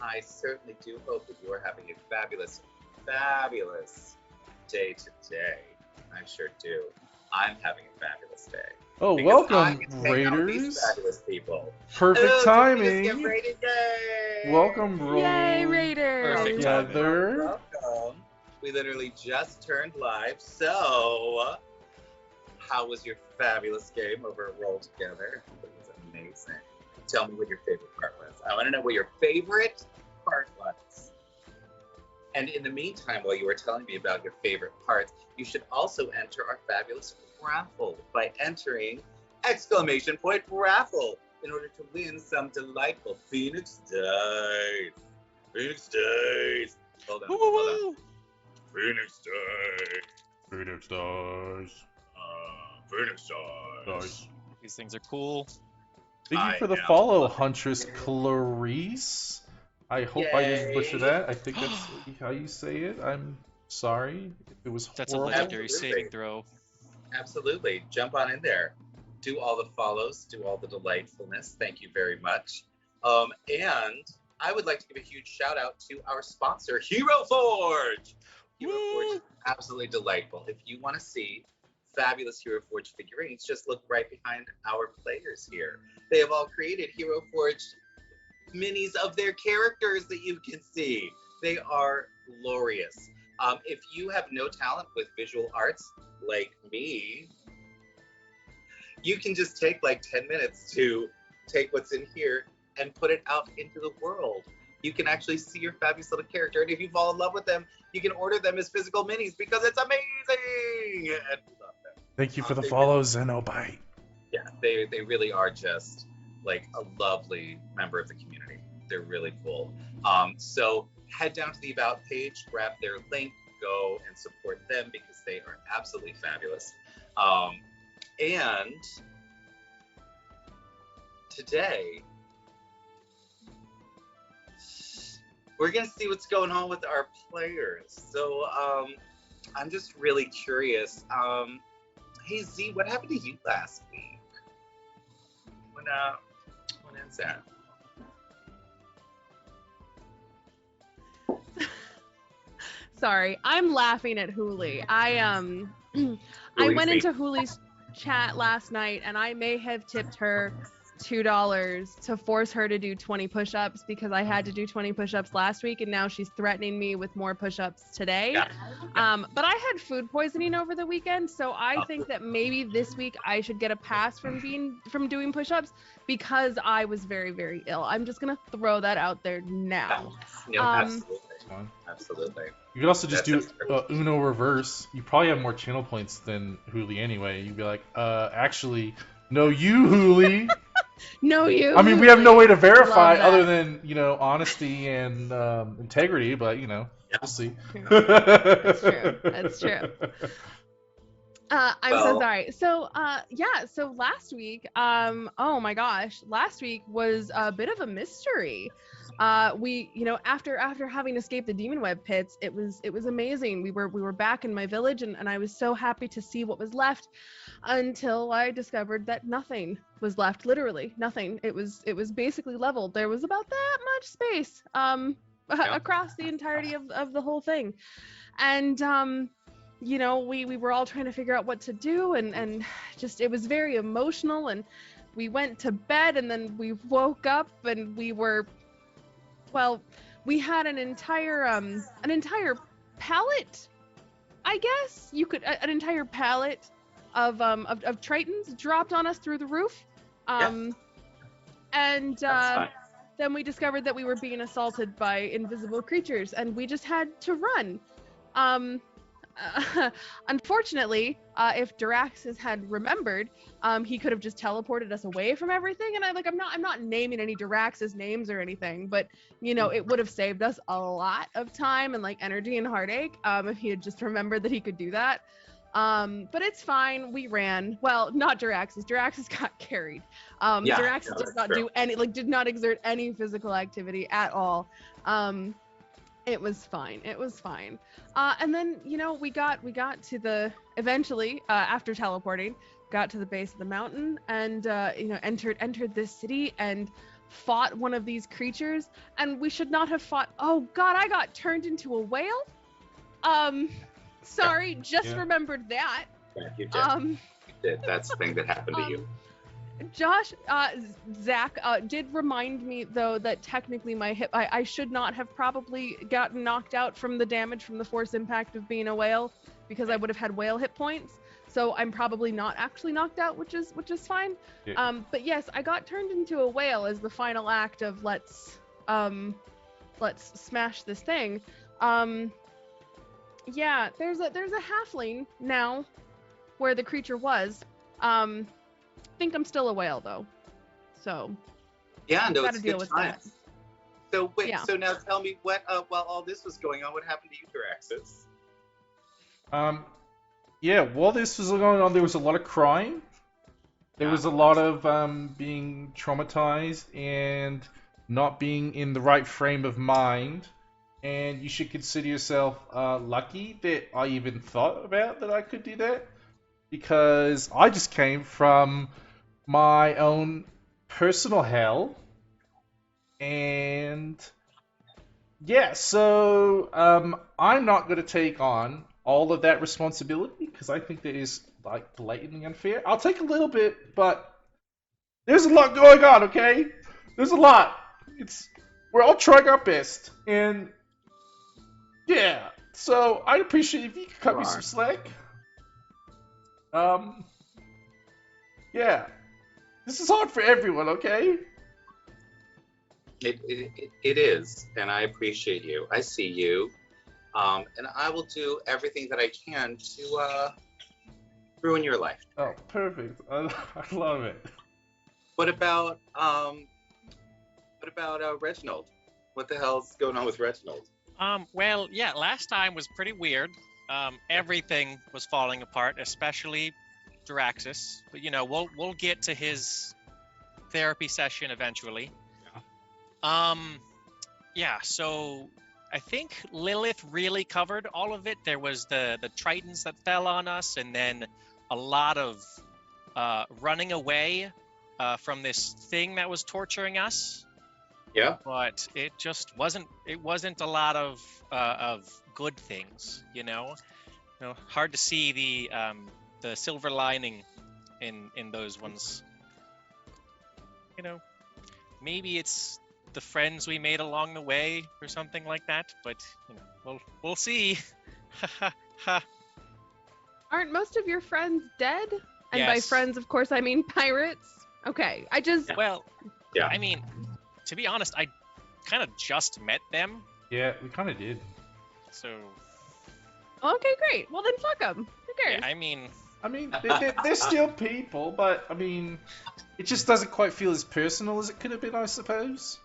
I certainly do hope that you are having a fabulous, fabulous day today. I sure do. I'm having a fabulous day Oh, because I welcome, get to hang out with these Raiders. fabulous people. Perfect Oh, did we just get timing. rated? Welcome, Yay! Yay, rolling Raiders! Perfect timing. together. Welcome. We literally just turned live, so how was your fabulous game over at Roll Together? It was amazing. Tell me what your favorite part was. I want to know what your favorite part was. And in the meantime, while you were telling me about your favorite parts, you should also enter our fabulous raffle by entering exclamation point raffle in order to win some delightful Phoenix dice. Phoenix dice. Hold on, Woo, woo, hold on. woo. Phoenix dice. Phoenix dice. Phoenix dice. Dice. These things are cool. Thank you I for the am follow, loving Huntress it. Clarice. I hope I didn't butcher Yay. that. I think that's how you say it. I'm sorry if it was That's a horrible. legendary Absolutely. saving throw. Absolutely. Jump on in there. Do all the follows, do all the delightfulness. Thank you very much. And I would like to give a huge shout out to our sponsor, Hero Forge. Hero Forge is absolutely delightful. If you want to see fabulous Hero Forge figurines, just look right behind our players here. They have all created Hero Forge minis of their characters that you can see. They are glorious. If you have no talent with visual arts, like me, you can just take like 10 minutes to take what's in here and put it out into the world. You can actually see your fabulous little character, and if you fall in love with them, you can order them as physical minis because it's amazing, and we love them. Thank you for the They follow, really, Xenobite. yeah, they really are just like a lovely member of the community. They're really cool. So head down to the About page, grab their link, go and support them because they are absolutely fabulous. And today, we're going to see what's going on with our players. So I'm just really curious. Hey, Z, what happened to you last week? When is that? Sorry, I'm laughing at Hooli. I went into Hooli's chat last night and I may have tipped her $2 to force her to do 20 push-ups because I had to do 20 push-ups last week and now she's threatening me with more push-ups today. Yeah. But I had food poisoning over the weekend, so I think that maybe this week I should get a pass from doing push-ups because I was very, very ill. I'm just gonna throw that out there now. Yeah, absolutely. Fine. Absolutely. You could also just That's do Uno reverse. You probably have more channel points than Hooli anyway. You'd be like, actually, no, you, Hooli. No, you. I mean, we have no way to verify Love that. other than, honesty and integrity, but, Yeah. we'll see. That's true. That's true. I'm so Well- sorry. So, so last week, oh my gosh, last week was a bit of a mystery. We, after having escaped the demon web pits, it was amazing. We were back in my village and I was so happy to see what was left until I discovered that nothing was left, literally nothing. It was basically leveled. There was about that much space across the entirety of the whole thing. And we were all trying to figure out what to do and just it was very emotional, and we went to bed and then we woke up and we had an entire pallet, I guess you could, an entire pallet of tritons dropped on us through the roof. And then we discovered that we were being assaulted by invisible creatures and we just had to run. Unfortunately, if Daraxus had remembered, he could have just teleported us away from everything. And I'm not naming any Daraxus names or anything, but it would have saved us a lot of time and like energy and heartache if he had just remembered that he could do that. But it's fine. We ran. Well, not Daraxus. Daraxus got carried. Daraxus did not exert any physical activity at all. It was fine. And then, we got to eventually, after teleporting, got to the base of the mountain and, entered this city. And fought one of these creatures, and we should not have fought. Oh God, I got turned into a whale. Sorry, just Yeah. remembered that. Yeah, you did. Um, You did. That's the thing that happened to you. Josh, Zach did remind me though that technically my hip, I should not have probably gotten knocked out from the damage from the force impact of being a whale, because I would have had whale hit points. So I'm probably not actually knocked out, which is fine. Yeah. But yes, I got turned into a whale as the final act of let's smash this thing. Yeah, there's a halfling now where the creature was. Think I'm still a whale though, so Yeah, no, gotta it's deal good with times. that. So wait, Yeah. so now tell me what while all this was going on, what happened to you, Duraxis? Yeah, while this was going on, there was a lot of crying. There was a lot of being traumatized and not being in the right frame of mind. And you should consider yourself lucky that I even thought about that I could do that. Because I just came from my own personal hell. And yeah, so I'm not going to take on all of that responsibility because I think that is like blatantly unfair. I'll take a little bit, but there's a lot going on. Okay, there's a lot. We're all trying our best, and yeah. So I'd appreciate if you could cut me some slack. Yeah, this is hard for everyone. Okay. It is, and I appreciate you. I see you, and I will do everything that I can to ruin your life. Oh, perfect. I love it. What about Reginald? What the hell's going on with Reginald? Well, yeah, last time was pretty weird. Everything was falling apart, especially Duraxis. But you know, we'll get to his therapy session eventually. Yeah, so I think Lilith really covered all of it. There was the Tritons that fell on us, and then a lot of running away from this thing that was torturing us. Yeah. But it just wasn't a lot of good things, you know. Hard to see the silver lining in those ones. You know, maybe it's the friends we made along the way or something like that, but you know, we'll see. Aren't most of your friends dead? And by Yes. friends, of course, I mean pirates. Okay, I just Well, Yeah. I mean, to be honest, I kind of just met them, Yeah, we kind of did. so okay, great. Well then, fuck them. Who cares? yeah, I mean, They're still people, but I mean, it just doesn't quite feel as personal as it could have been, I suppose.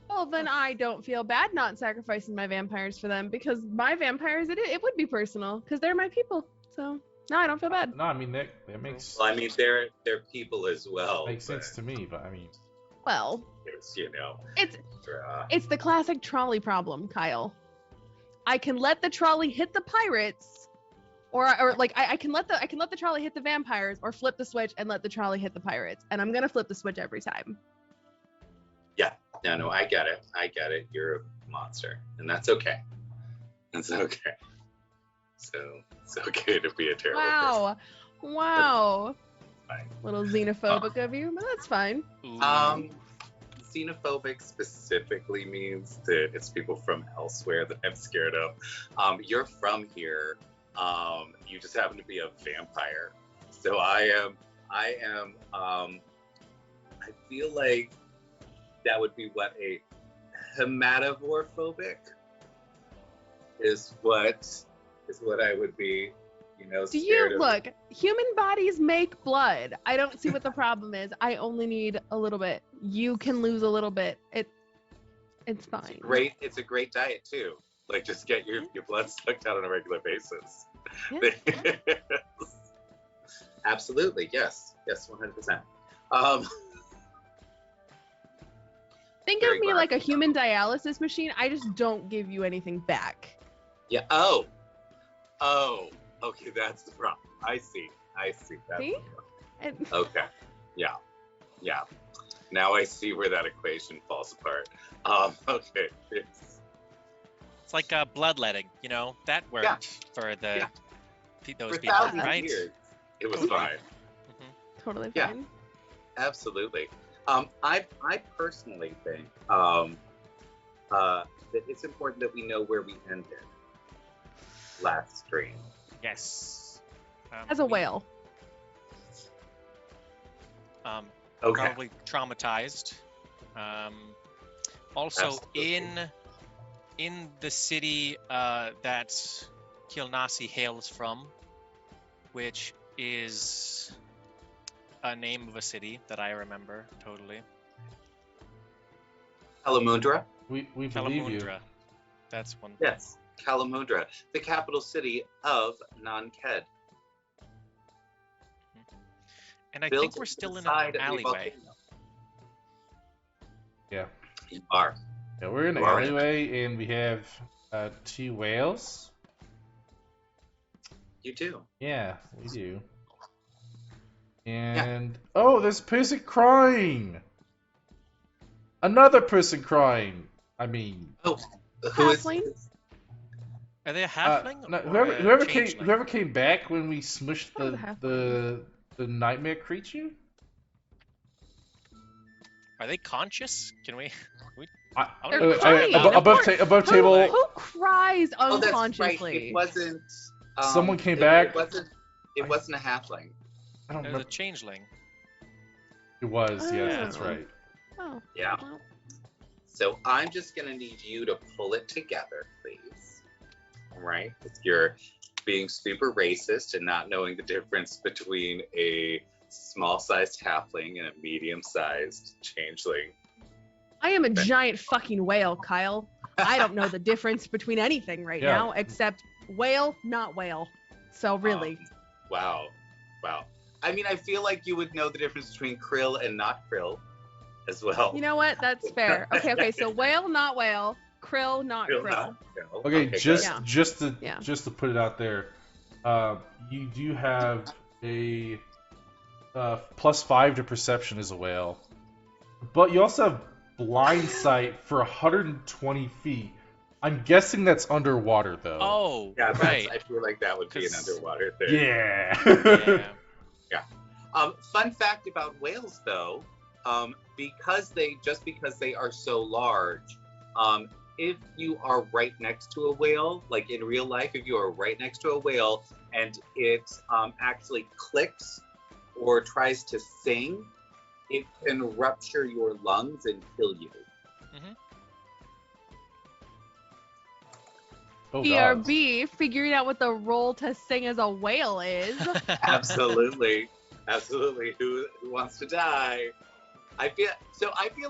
Well, then I don't feel bad not sacrificing my vampires for them, because my vampires, it would be personal because they're my people. So no, I don't feel bad. No, I mean that makes Well, I mean, they're people as well. makes but sense to me, but I mean, Well, It's, you know, it's the classic trolley problem, Kyle. I can let the trolley hit the pirates, or like I can let the trolley hit the vampires, or flip the switch and let the trolley hit the pirates, and I'm gonna flip the switch every time. no, I get it. You're a monster, and that's okay. It's okay. So it's okay to be a terrible person. Wow. Fine. Little xenophobic of you, but that's fine. ooh, Xenophobic specifically means that it's people from elsewhere that I'm scared of. You're from here. You just happen to be a vampire. So I feel like that would be what a hematophobic is what I would be, you know, Do scared you of. look? Human bodies make blood. I don't see what the problem is. I only need a little bit. You can lose a little bit. It's fine. It's a great diet too. Like just get your blood sucked out on a regular basis. Yeah. Absolutely, yes, 100%. Think Very of me glad. like a human dialysis machine. I just don't give you anything back. Yeah. Oh. Okay, that's the problem. I see. That's See? the problem. Okay. Yeah. Now I see where that equation falls apart. Okay. It's like bloodletting, you know, that worked for the those For people, thousands right? of years, it was Totally. fine. Totally Yeah. fine. Absolutely. I personally think that it's important that we know where we ended last stream. Yes. As a whale. Okay. Probably traumatized. Also Absolutely. in the city that Kilnasi hails from, which is a name of a city that I remember totally. Kalamundra? We believe you. Kalamundra. That's one. Yes. Kalamundra, the capital city of Nanked. And I Built think we're to still the in side an of the alleyway. volcano. Yeah. You are. Yeah, we're in an Wow. alleyway, and we have 2 whales. You do. Yeah, we do. And oh, there's a person crying. Another person crying. I mean, Oh, who is? Halfling? Are they a halfling? no, or whoever a changeling? came back when we smushed That was a halfling. the nightmare creature. Are they conscious? Can we? They're crying. Above table. Who cries Oh, that's right. unconsciously? It wasn't. Someone came back. It wasn't a halfling. I don't There's remember. a changeling. It was. Yes, Oh. that's right. Oh. Yeah. Well, So I'm just gonna need you to pull it together, please. All right? Because you're being super racist and not knowing the difference between a small-sized halfling and a medium-sized changeling. I am a giant fucking whale, Kyle. I don't know the difference between anything right Yeah. now except whale, not whale. So really. Wow. I mean, I feel like you would know the difference between krill and not krill as well. You know what? That's fair. Okay. So whale, not whale. Krill, not Krill, krill. not krill. Okay, good. just Yeah. to put it out there, you do have a +5 to perception as a whale, but you also have blind sight for 120 feet. I'm guessing that's underwater though. Oh, Yeah, right. I feel like that would be an 'Cause- underwater thing. Yeah. Yeah. Fun fact about whales, though, because they are so large, if you are right next to a whale, like in real life, if you are right next to a whale and it actually clicks or tries to sing, it can rupture your lungs and kill you. Oh, God. BRB, figuring out what the role to sing as a whale is. Absolutely. Who wants to die? I feel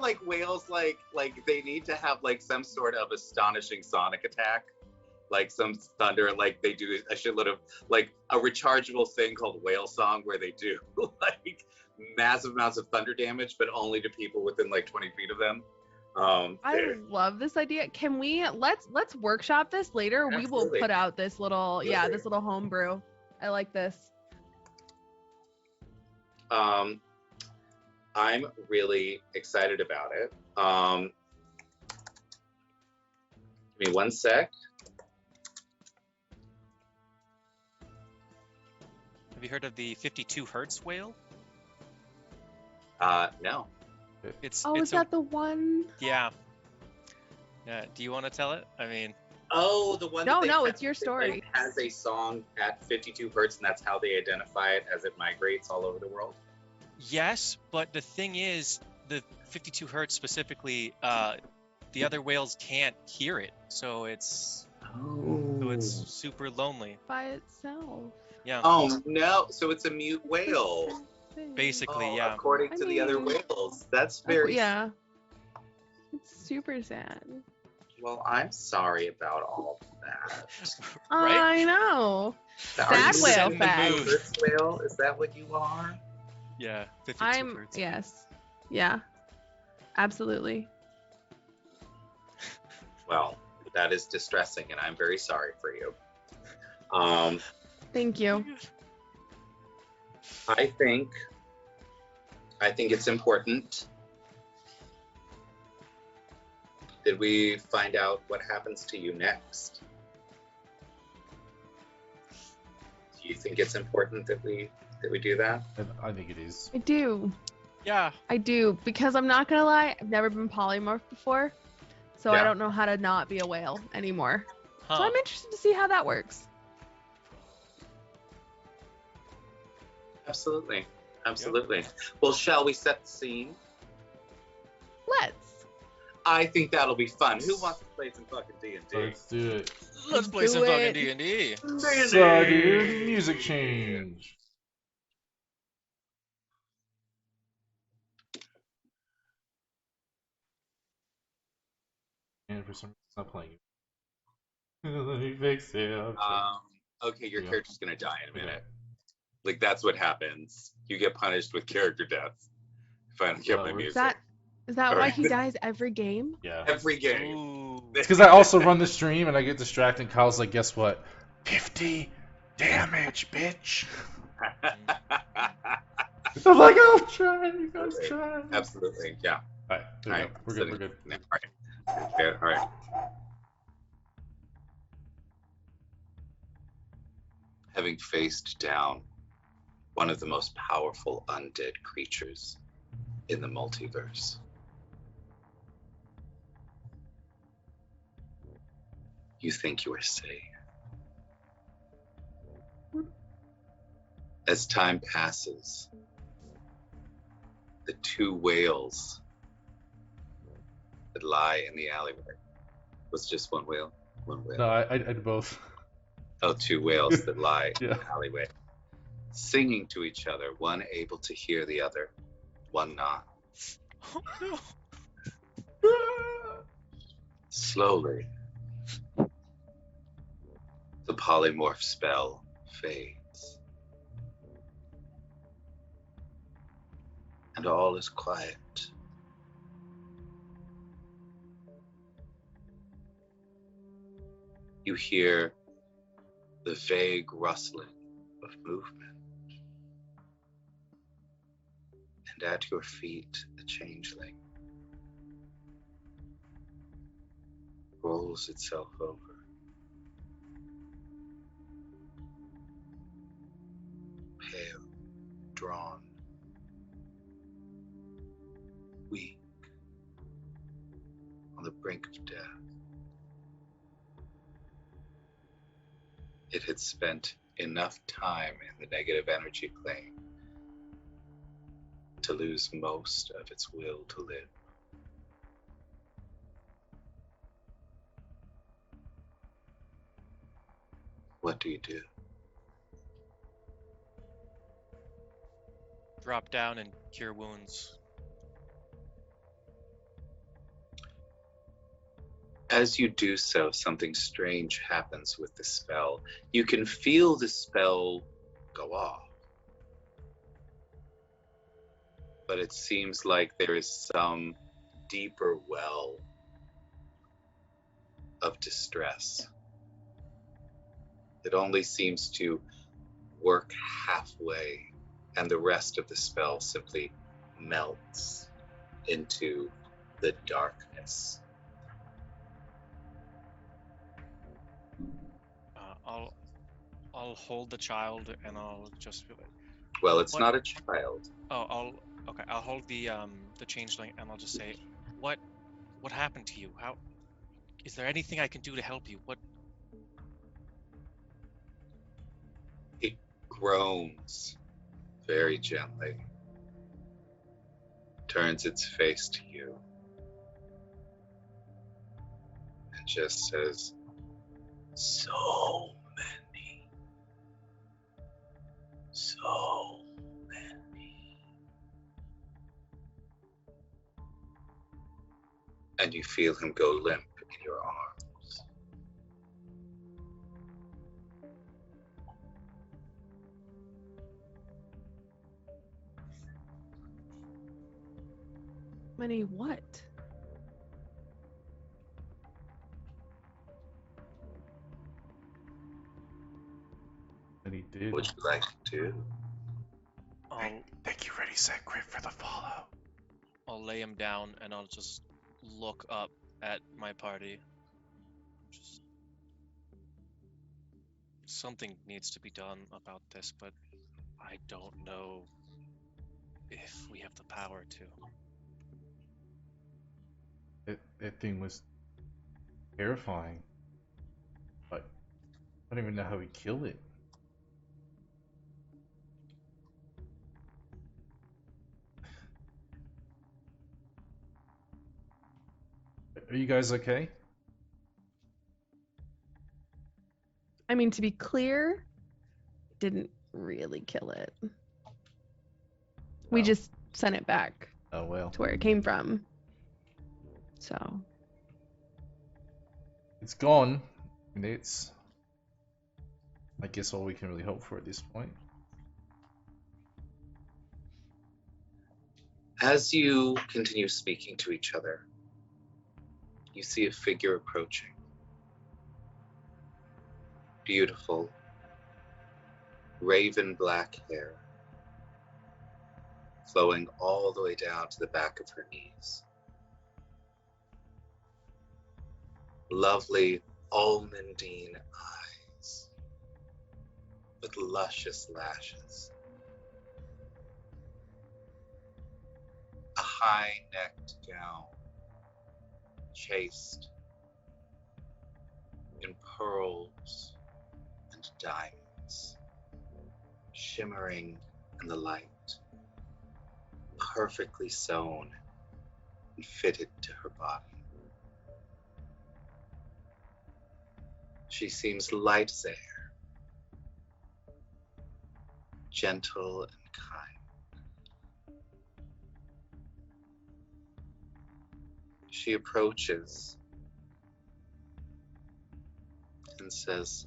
like whales like they need to have like some sort of astonishing sonic attack, like some thunder, like they do a shitload of like a rechargeable thing called whale song where they do like massive amounts of thunder damage, but only to people within like 20 feet of them. I love this idea. Can we let's workshop this later? Absolutely. We will put out this little this little homebrew. I like this. I'm really excited about it. Give me one sec. Have you heard of the 52 hertz whale? No. It's Is that the one? Yeah. Do you want to tell it? I mean, Oh, the one. No, that they no, have- it's your that, story. like, has a song at 52 hertz, and that's how they identify it as it migrates all over the world. yes, but the thing is, the 52 hertz specifically, the other whales can't hear it, so it's super lonely. By itself. Yeah. Oh no! So it's a mute whale. Basically, Oh, yeah. According to the other mean- whales, that's very. Yeah. It's super sad. Well, I'm sorry about all of that. Right? I know. Are you Sad whale the fact. hertz whale? Is that what you are? Yeah. 52 hertz. Yes. Yeah. Absolutely. Well, that is distressing, and I'm very sorry for you. Thank you. I think it's important Did we find out what happens to you next? Do you think it's important that we do that? I think it is. I do. Yeah. I do. Because I'm not going to lie, I've never been polymorphed before. So I Yeah. don't know how to not be a whale anymore. So Huh. I'm interested to see how that works. Absolutely. Absolutely. Well, shall we set the scene? Let's. I think that'll be fun. Who wants to play some fucking D&D? Let's do it. Let's play Do some fucking it. D&D. So, dude, music change. And for some reason, it's not playing. Let me fix it. Okay, your Yeah. character's gonna die in a minute. Okay. Like, that's what happens. You get punished with character death if I don't get my Is music. Is that why Alright. he dies every game? Yeah. Every game. Ooh. It's because I also run the stream and I get distracted. And Kyle's like, guess what? 50 damage, bitch. I'm like, oh, try. You guys Okay. try. Absolutely, yeah. Alright, there we Alright, go. We're good. We're good. All right. Having faced down one of the most powerful undead creatures in the multiverse, you think you are safe. As time passes, the two whales that lie in the alleyway. Was it just one whale? One whale. No, I did both. Oh, two whales that lie in Yeah. the alleyway, singing to each other, one able to hear the other, one not. Oh, no. Slowly, the polymorph spell fades, and all is quiet. You hear the vague rustling of movement, and at your feet, a changeling rolls itself over. Pale, drawn, weak, on the brink of death. It had spent enough time in the negative energy plane to lose most of its will to live. What do you do? Drop down and cure wounds. As you do so, something strange happens with the spell. You can feel the spell go off, but it seems like there is some deeper well of distress. It only seems to work halfway, and the rest of the spell simply melts into the darkness. I'll hold the child and I'll just be like, Well, it's What? not a child. I'll hold the changeling and I'll just say, what happened to you? How is there anything I can do to help you? What? It groans very gently, turns its face to you, and just says, so many. And you feel him go limp in your arms. Many what? And he did. Would you like to do? Thank you, Ready, Set, Grip for the follow. I'll lay him down and I'll just look up at my party. Just something needs to be done about this, but I don't know if we have the power to. That thing was terrifying. But I don't even know how we killed it. Are you guys okay? I mean, to be clear, didn't really kill it. We Oh. just sent it back Oh well. to where it came from. So, It's gone. And it's, I guess, all we can really hope for at this point. As you continue speaking to each other, you see a figure approaching. Beautiful, raven black hair, flowing all the way down to the back of her knees. Lovely almondine eyes with luscious lashes. A high-necked gown, chased in pearls and diamonds, shimmering in the light, perfectly sewn and fitted to her body. She seems light as air, gentle and kind. She approaches and says,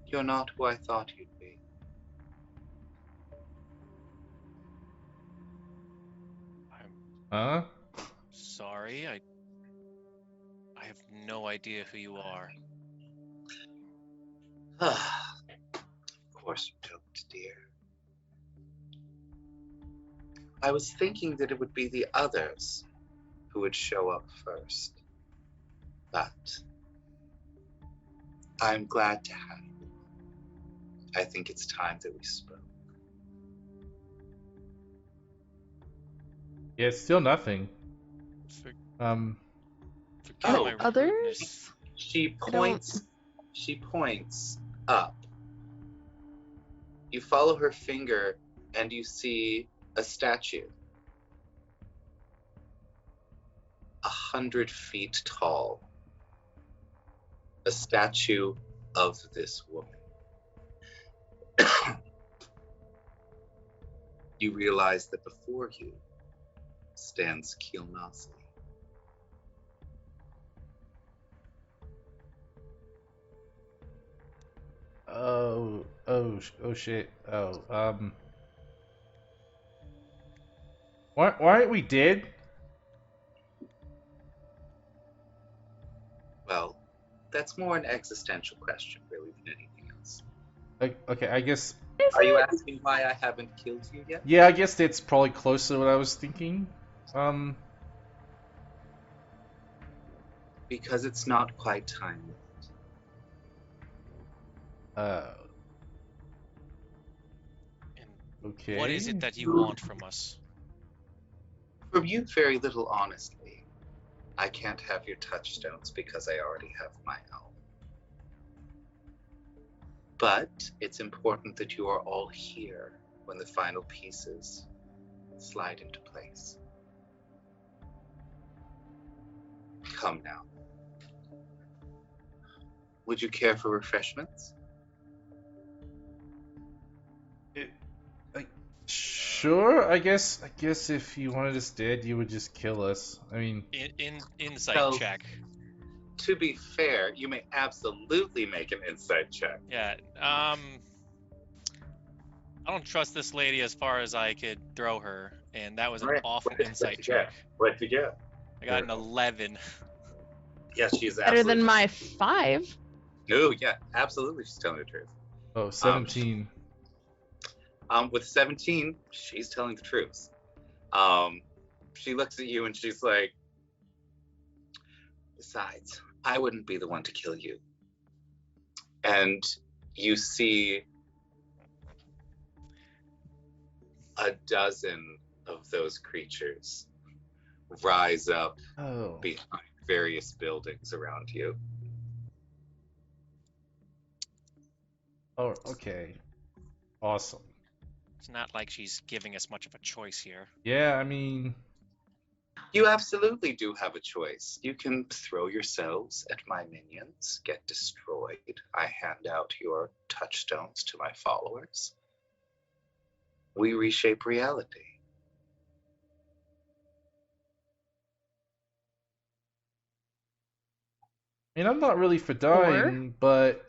"You're not who I thought you'd be." I'm Huh? sorry, I have no idea who you are. Of course you don't, dear. I was thinking that it would be the others who would show up first, but I'm glad to have you. I think it's time that we spoke. Yeah, it's still nothing. For, Um, forgive Oh. my others? rudeness. She I don't- points up. You follow her finger and you see a statue. 100 feet tall. A statue of this woman. You realize that before you stands Kilnasi. oh shit. Why aren't we dead? Well, that's more an existential question, really, than anything else. Okay, I guess. Is Are you it? asking why I haven't killed you yet? Yeah, I guess that's probably close to what I was thinking. Because it's not quite time yet. And Okay. what is it that you want from us? From you, very little, honestly. I can't have your touchstones because I already have my own. But it's important that you are all here when the final pieces slide into place. Come now. Would you care for refreshments? Sure, I guess if you wanted us dead, you would just kill us. I mean, Insight So- check. To be fair, you may absolutely make an insight check. Yeah. I don't trust this lady as far as I could throw her, and that was an Right. awful What'd insight you check. get? What'd you get? I got an 11. Yes, she's Better absolutely. than my 5. No, yeah, absolutely. She's telling the truth. 17. With 17, she's telling the truth. she looks at you and she's like, besides, I wouldn't be the one to kill you. And you see a dozen of those creatures rise up Oh. behind various buildings around you. Oh, okay. Awesome. It's not like she's giving us much of a choice here. Yeah, I mean, You absolutely do have a choice. You can throw yourselves at my minions, get destroyed. I hand out your touchstones to my followers. We reshape reality. I'm not really for dying, but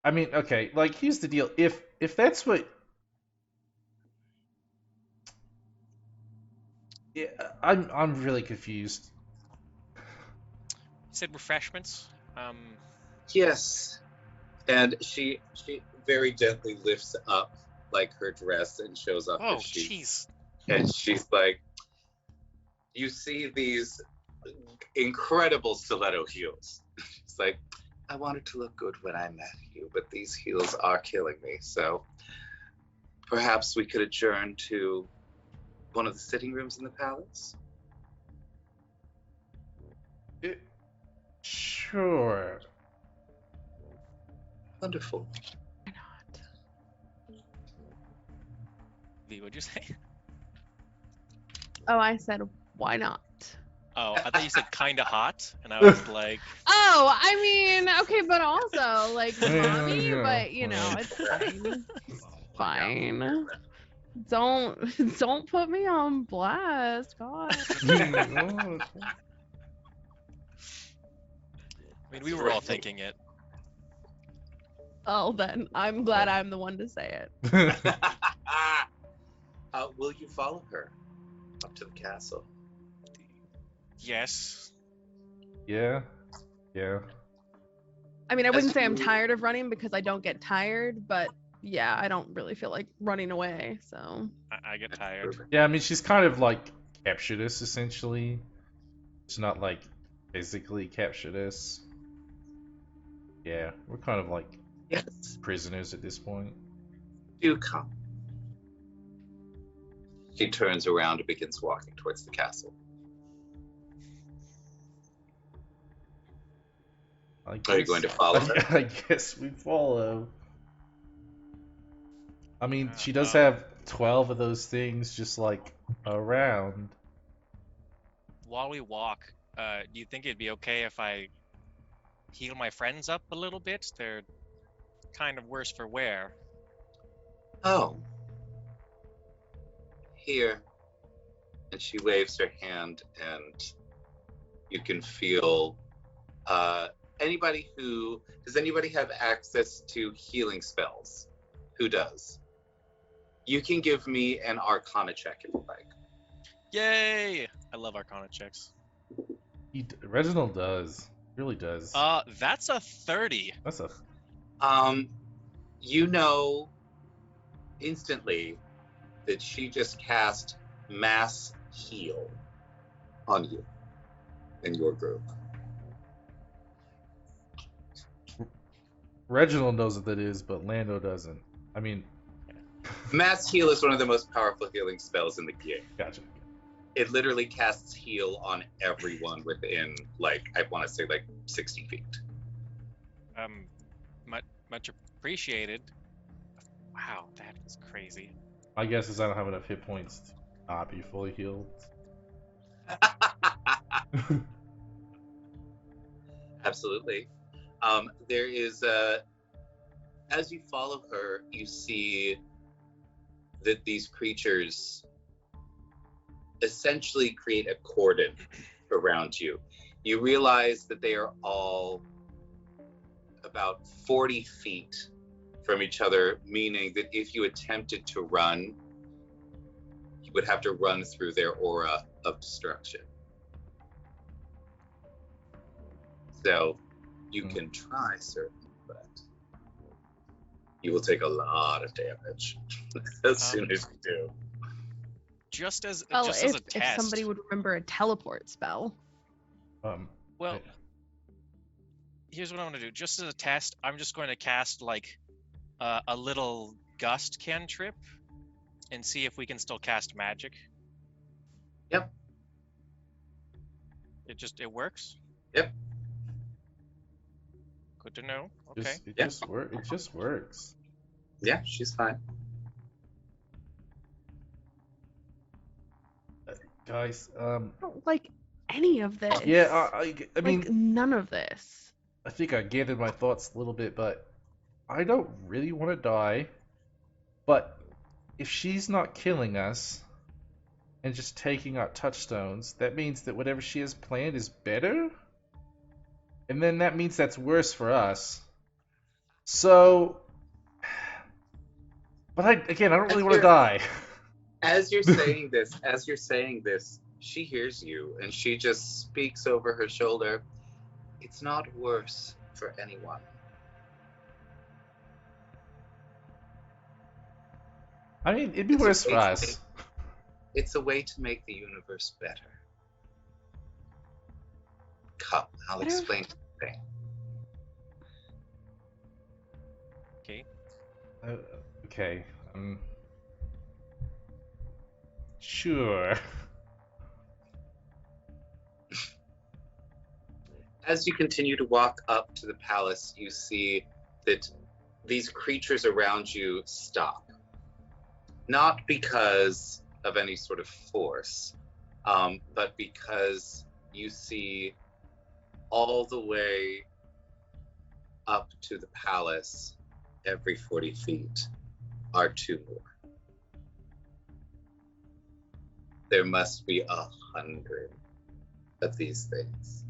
I mean, okay, like here's the deal. If that's what yeah, I'm really confused. You said refreshments. Yes. And she very gently lifts up like her dress and shows off Oh, her sheets. jeez. And she's like, you see these incredible stiletto heels. It's like, I wanted to look good when I met you, but these heels are killing me. So perhaps we could adjourn to one of the sitting rooms in the palace. Sure. Wonderful. Why not? V, what'd you say? Oh, I said, why not? Oh, I thought you said kinda hot, and I was like, Oh, I mean, okay, but also like mommy, Yeah, but yeah. it's fine. Fine. Don't put me on blast, God. Oh, I mean, we were all thinking it. Oh, then I'm glad I'm the one to say it. okay. Will you follow her up to the castle? Yes. Yeah. Yeah. I mean, I wouldn't say I'm you- tired of running because I don't get tired, but yeah, I don't really feel like running away. So I get tired. Yeah, I mean, she's kind of like captured us essentially. She's not like physically captured us. Yeah, we're kind of like Yes, prisoners at this point. do come. She turns around and begins walking towards the castle. I Are you going to follow her? I guess we follow. I mean, she does Um, have 12 of those things just like around. While we walk, do you think it'd be okay if I heal my friends up a little bit? They're kind of worse for wear. Oh. Here. And she waves her hand, and you can feel does anybody have access to healing spells? Who does? You can give me an Arcana check if you like. Yay! I love Arcana checks. Reginald does. Really does. That's a 30. That's a. You know instantly that she just cast mass heal on you and your group. Reginald knows what that is, but Lando doesn't. I mean, Mass heal is one of the most powerful healing spells in the game. gotcha. It literally casts heal on everyone within, like, I want to say, like, 60 feet. Much appreciated. Wow, that was crazy. My guess is I don't have enough hit points to not be fully healed. Absolutely. There is, as you follow her, you see that these creatures essentially create a cordon around you. You realize that they are all about 40 feet from each other, meaning that if you attempted to run, you would have to run through their aura of destruction. So you can try, certainly, but you will take a lot of damage as soon as you do. just as Well, just as a if test. somebody would remember a teleport spell. Well, here's what I'm gonna do. Just as a test, I'm just going to cast like a little gust cantrip and see if we can still cast magic. Yep. It works. Yep. Good to know. Okay. It just works. Yeah, she's fine. Guys, I don't like any of this. yeah, I mean, like none of this. I think I gathered my thoughts a little bit, but I don't really want to die. But if she's not killing us and just taking our touchstones, that means that whatever she has planned is better? And then that means that's worse for us. So, but I don't really want to die. As you're saying this, she hears you and she just speaks over her shoulder. It's not worse for anyone. I mean, it'd be It's worse a for way to us. It's a way to make the universe better. Come, I'll explain the thing. Okay. Okay. Sure. As you continue to walk up to the palace, you see that these creatures around you stop. Not because of any sort of force, but because you see all the way up to the palace, every 40 feet, are two more. There must be 100 of these things.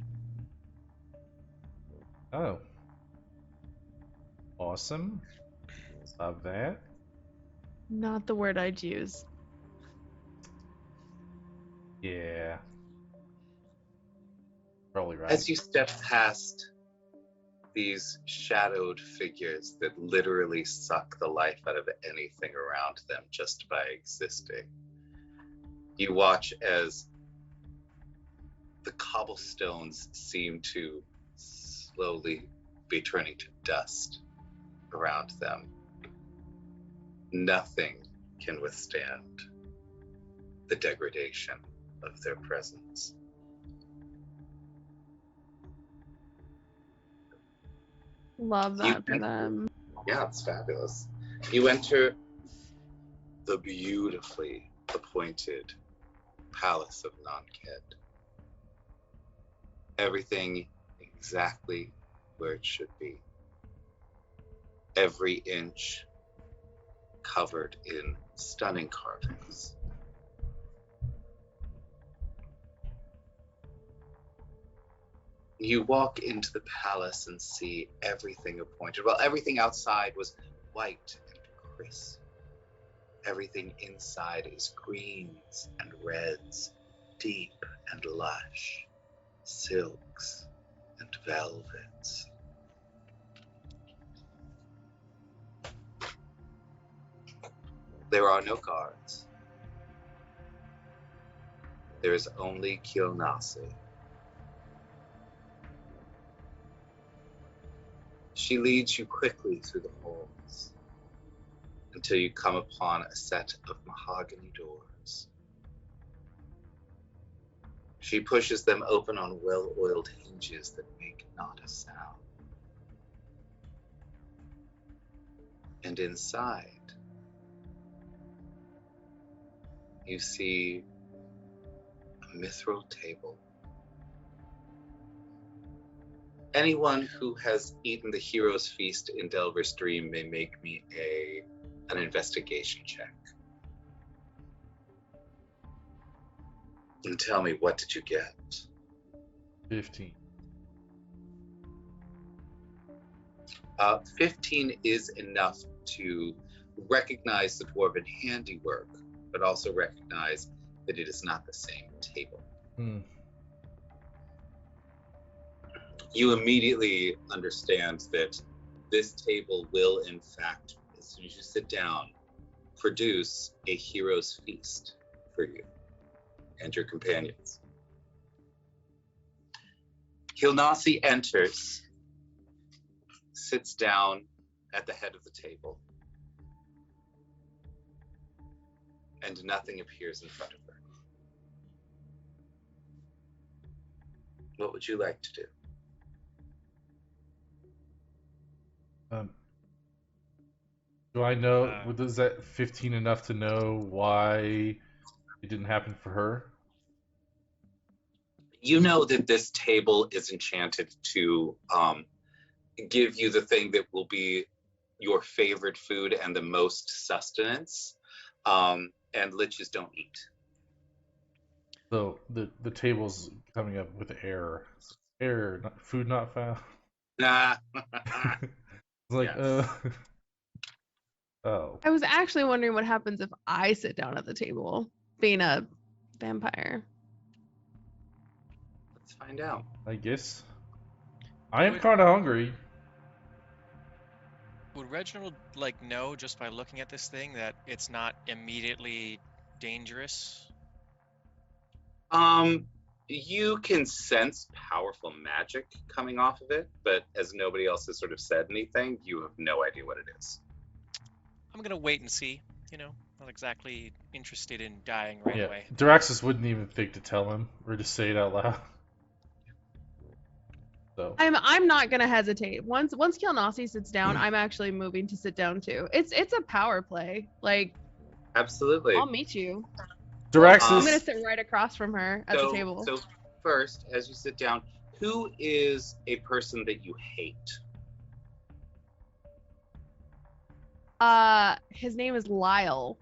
Oh. Awesome. Love that. Not the word I'd use. Yeah. Probably right. As you step past these shadowed figures that literally suck the life out of anything around them just by existing, you watch as the cobblestones seem to slowly be turning to dust around them. Nothing can withstand the degradation of their presence. Love that for them. Yeah, it's fabulous. You enter the beautifully appointed Palace of Nonked. Everything exactly where it should be. Every inch covered in stunning carvings. You walk into the palace and see everything appointed. Well, everything outside was white and crisp. Everything inside is greens and reds, deep and lush, silks and velvets. There are no guards. There is only Kilnase. She leads you quickly through the halls until you come upon a set of mahogany doors. She pushes them open on well-oiled hinges that make not a sound. And inside, you see a mithril table. Anyone who has eaten the hero's feast in Delver's Dream may make me an investigation check. And tell me, what did you get? 15. 15 is enough to recognize the dwarven handiwork, but also recognize that it is not the same table. You immediately understand that this table will, in fact, as soon as you sit down, produce a hero's feast for you and your companions. Kilnasi enters, sits down at the head of the table, and nothing appears in front of her. What would you like to do? Do I know? Was that 15 enough to know why it didn't happen for her? You know that this table is enchanted to give you the thing that will be your favorite food and the most sustenance, and liches don't eat. So the table's coming up with error. Error, food not found. Nah. It's like, Yes. Oh. I was actually wondering what happens if I sit down at the table, being a vampire. Let's find out. I guess. I am kind of hungry. Would Reginald know just by looking at this thing that it's not immediately dangerous? You can sense powerful magic coming off of it, but as nobody else has sort of said anything, you have no idea what it is. I'm gonna wait and see. Not exactly interested in dying right away. Diraxis wouldn't even think to tell him or to say it out loud. So I'm not gonna hesitate. Once Kilnasi sits down, I'm actually moving to sit down too. It's a power play. Absolutely. I'll meet you. Diraxis. I'm gonna sit right across from her at the table. So first, as you sit down, who is a person that you hate? His name is Lyle.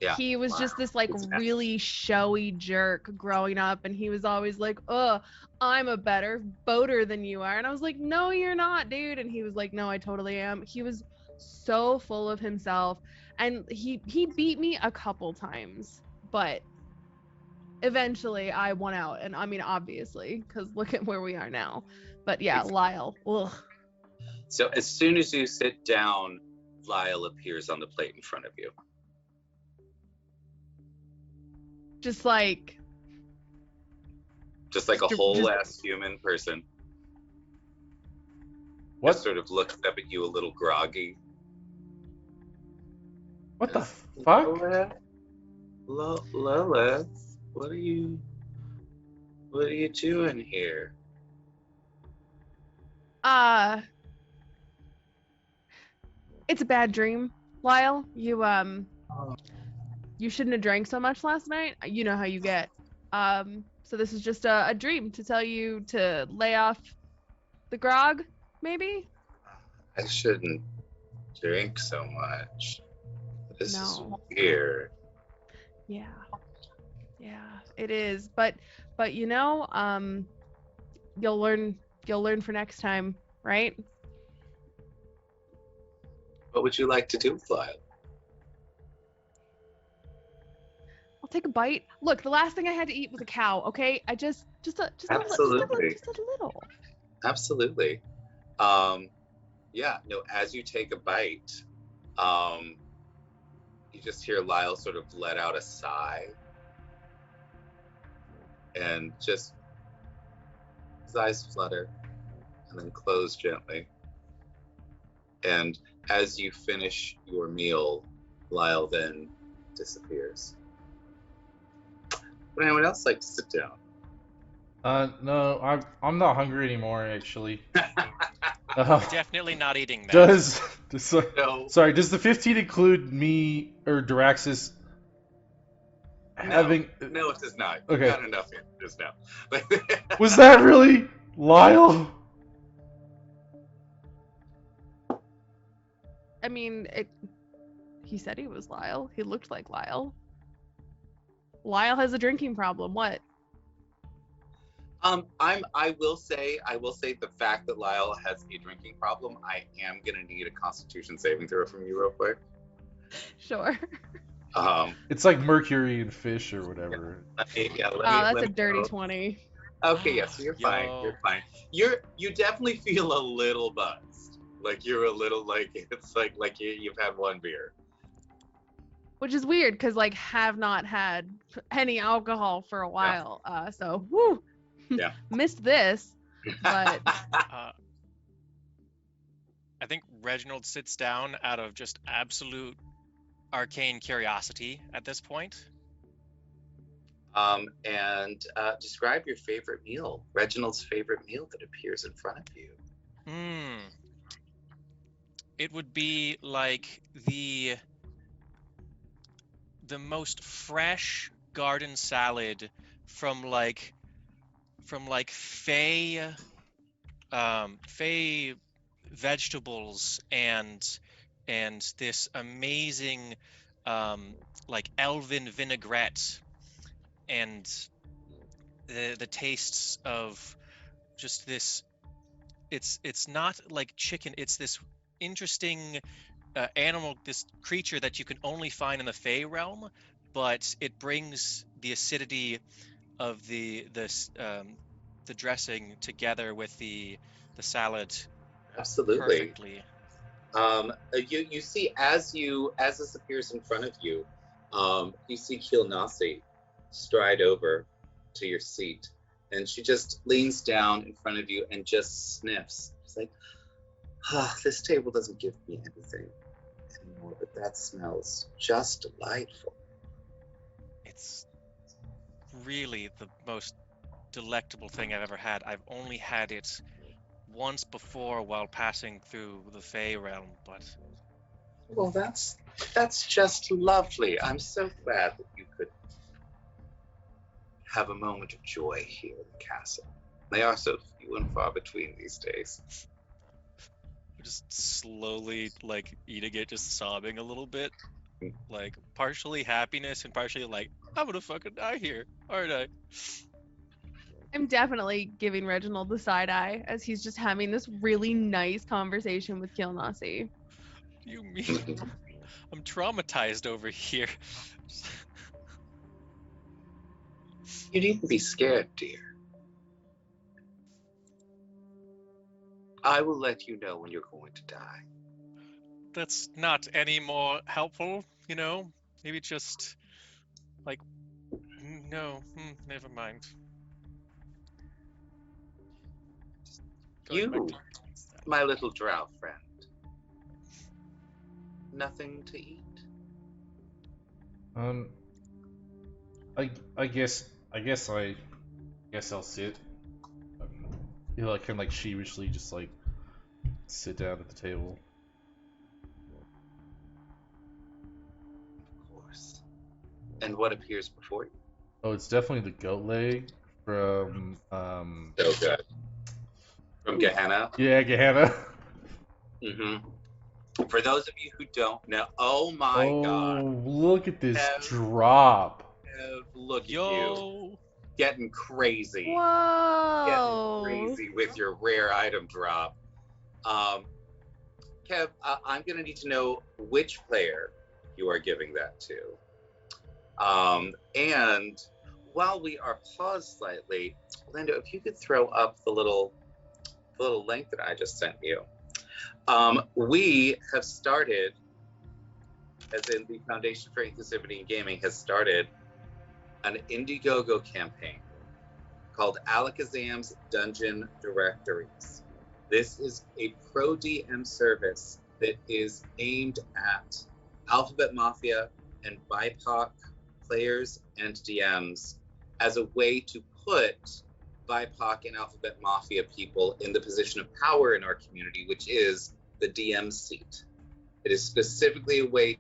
Yeah. He was just this really showy jerk growing up, and he was always like, I'm a better boater than you are. And I was like, no, you're not, dude. And he was like, no, I totally am. He was so full of himself, and he beat me a couple times, but eventually I won out. And I mean, obviously, because look at where we are now. But yeah, Lyle. Ugh. So as soon as you sit down, Lyle appears on the plate in front of you. Just like a whole ass human person. What? Just sort of looks up at you a little groggy. What the fuck? Lola, what are you doing here? It's a bad dream, Lyle. You shouldn't have drank so much last night. You know how you get. So this is just a dream to tell you to lay off the grog, maybe? I shouldn't drink so much. This is weird. Yeah, it is. But you'll learn for next time, right? What would you like to do with Lyle? I'll take a bite. Look, the last thing I had to eat was a cow. Okay, I just Absolutely. just a little. Absolutely. As you take a bite, you just hear Lyle sort of let out a sigh and just his eyes flutter and then close gently. And as you finish your meal, Lyle then disappears. Would anyone else like to sit down? No, I'm not hungry anymore, actually. Definitely not eating that. Sorry, does the 15 include me or Diraxis having... No, it does not. Okay. You got enough in just now. Was that really Lyle? I mean, he said he was Lyle. He looked like Lyle. Lyle has a drinking problem. What? I will say the fact that Lyle has a drinking problem, I am gonna need a Constitution saving throw from you real quick. Sure. It's like mercury and fish or whatever. That's a dirty 20. Okay, yes, you're fine. You're fine. You definitely feel a little buzzed. Like you're a little like it's like you've had one beer. which is weird because like have not had any alcohol for a while. So woo, Yeah. missed this, but I think Reginald sits down out of just absolute arcane curiosity at this point. And describe your favorite meal, Reginald's favorite meal that appears in front of you. It would be like the most fresh garden salad from Fey vegetables and this amazing like elven vinaigrette and the tastes of just this. It's not like chicken. It's this interesting animal, this creature that you can only find in the Fey realm, but it brings the acidity of the dressing together with the salad Absolutely. perfectly. You see as this appears in front of you, you see Kilnasi stride over to your seat, and she just leans down in front of you and just sniffs. She's like, this table doesn't give me anything anymore, but that smells just delightful. It's really the most delectable thing I've ever had. I've only had it once before while passing through the Fey realm, but Well, that's just lovely. I'm so glad that you could have a moment of joy here in the castle. They are so few and far between these days. just slowly like eating it, just sobbing a little bit, like partially happiness and partially like I'm gonna fucking die here, aren't I? I'm definitely giving Reginald the side eye as he's just having this really nice conversation with Kilnasi. What do you mean? I'm traumatized over here. You needn't be scared, dear. I will let you know when you're going to die. That's not any more helpful, you know? Maybe just like no, never mind. Going back You, to- my little drow friend. Nothing to eat? I guess I'll sit. You know, I can like sheepishly just like sit down at the table. Of course. And what appears before you? Oh, it's definitely the goat leg from So good. From Gehenna? yeah, Gehenna. Mm-hmm. For those of you who don't know, oh my god. Oh, look at this Kev, drop. look at you. Yo, Getting crazy. Whoa! Getting crazy with your rare item drop. Kev, I'm going to need to know which player you are giving that to. And while we are paused slightly, Lando, if you could throw up the little link that I just sent you. We have started, as in the Foundation for Inclusivity in Gaming has started, an Indiegogo campaign called Alakazam's Dungeon Directories. This is a pro DM service that is aimed at Alphabet Mafia and BIPOC players and DMs as a way to put BIPOC and Alphabet Mafia people in the position of power in our community, which is the DM seat. It is specifically a way to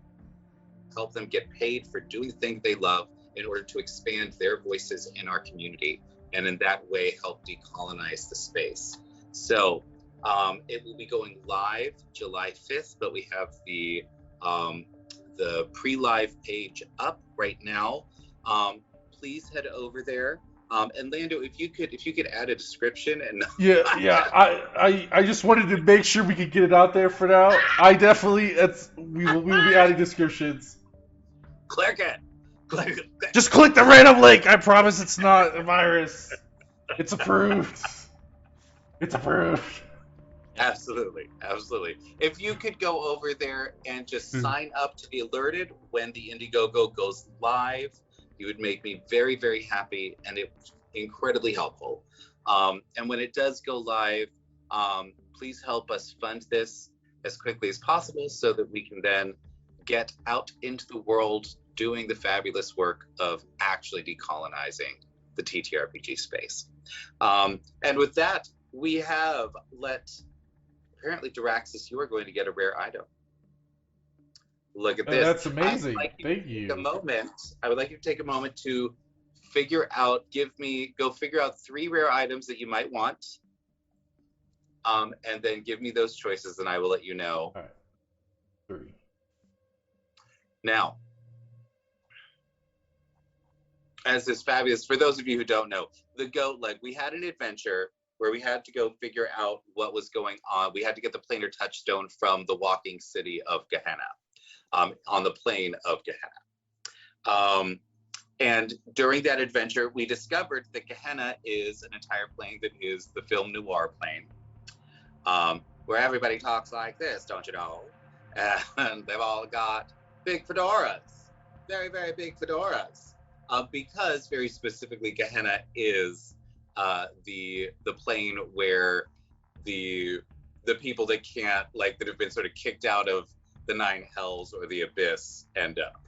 help them get paid for doing the thing they love in order to expand their voices in our community, and in that way help decolonize the space. So it will be going live July 5th, but we have the pre-live page up right now. Please head over there. And Lando, if you could add a description and Yeah. I just wanted to make sure we could get it out there for now. I definitely we will be adding descriptions. click it. Just click the random link. I promise it's not a virus. It's approved. It's approved. Absolutely, absolutely. If you could go over there and just sign up to be alerted when the Indiegogo goes live, you would make me very, very happy, and it's incredibly helpful. And when it does go live, please help us fund this as quickly as possible so that we can then get out into the world doing the fabulous work of actually decolonizing the TTRPG space. And with that, we have apparently, Diraxis, you are going to get a rare item. Look at this. That's amazing. Like Thank you. I would like you to take a moment to go figure out 3 rare items that you might want. And then give me those choices and I will let you know. All right. 3. Now, as is fabulous, for those of you who don't know, the goat leg, we had an adventure where we had to go figure out what was going on. We had to get the planar touchstone from the walking city of Gehenna, on the plain of Gehenna. And during that adventure, we discovered that Gehenna is an entire plane that is the film noir plane, where everybody talks like this, don't you know? And they've all got big fedoras, very, very big fedoras, because very specifically Gehenna is the plane where the people that that have been sort of kicked out of the 9 hells or the abyss end up.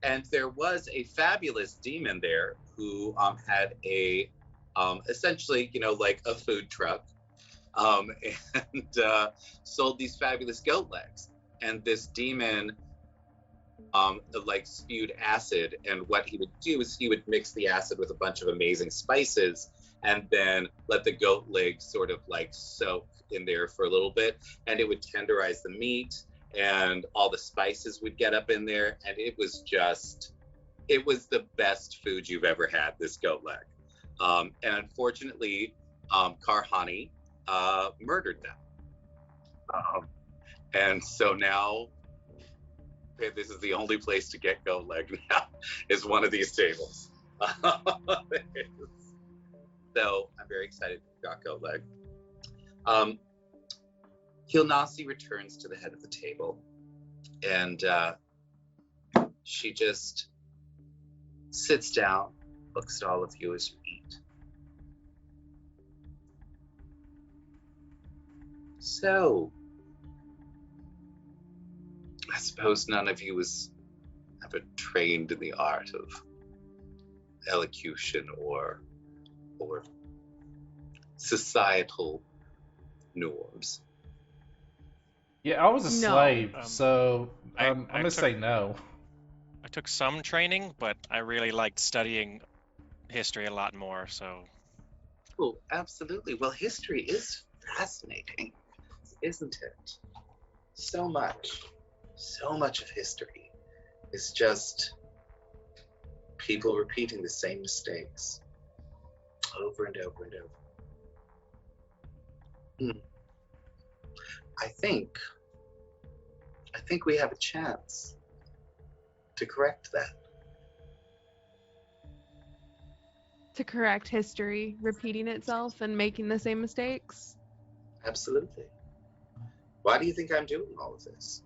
And there was a fabulous demon there who had a essentially, like a food truck, and sold these fabulous goat legs. And this demon spewed acid, and what he would do is he would mix the acid with a bunch of amazing spices and then let the goat legs sort of soak in there for a little bit, and it would tenderize the meat and all the spices would get up in there, and it was the best food you've ever had, this goat leg. And unfortunately, Karhani murdered them. And so now this is the only place to get goat leg now, is one of these tables. So I'm very excited we got goat leg. Hilnasi returns to the head of the table, and she just sits down, looks at all of you as you eat. So, I suppose none of you was ever trained in the art of elocution or societal norms. Yeah, I was a No. slave, so I I'm gonna took- say no. I took some training, but I really liked studying history a lot more. So Oh, absolutely. Well, history is fascinating, isn't it? So much of history is just people repeating the same mistakes over and over and over. I think we have a chance to correct that. To correct history repeating itself and making the same mistakes. Absolutely. Why do you think I'm doing all of this?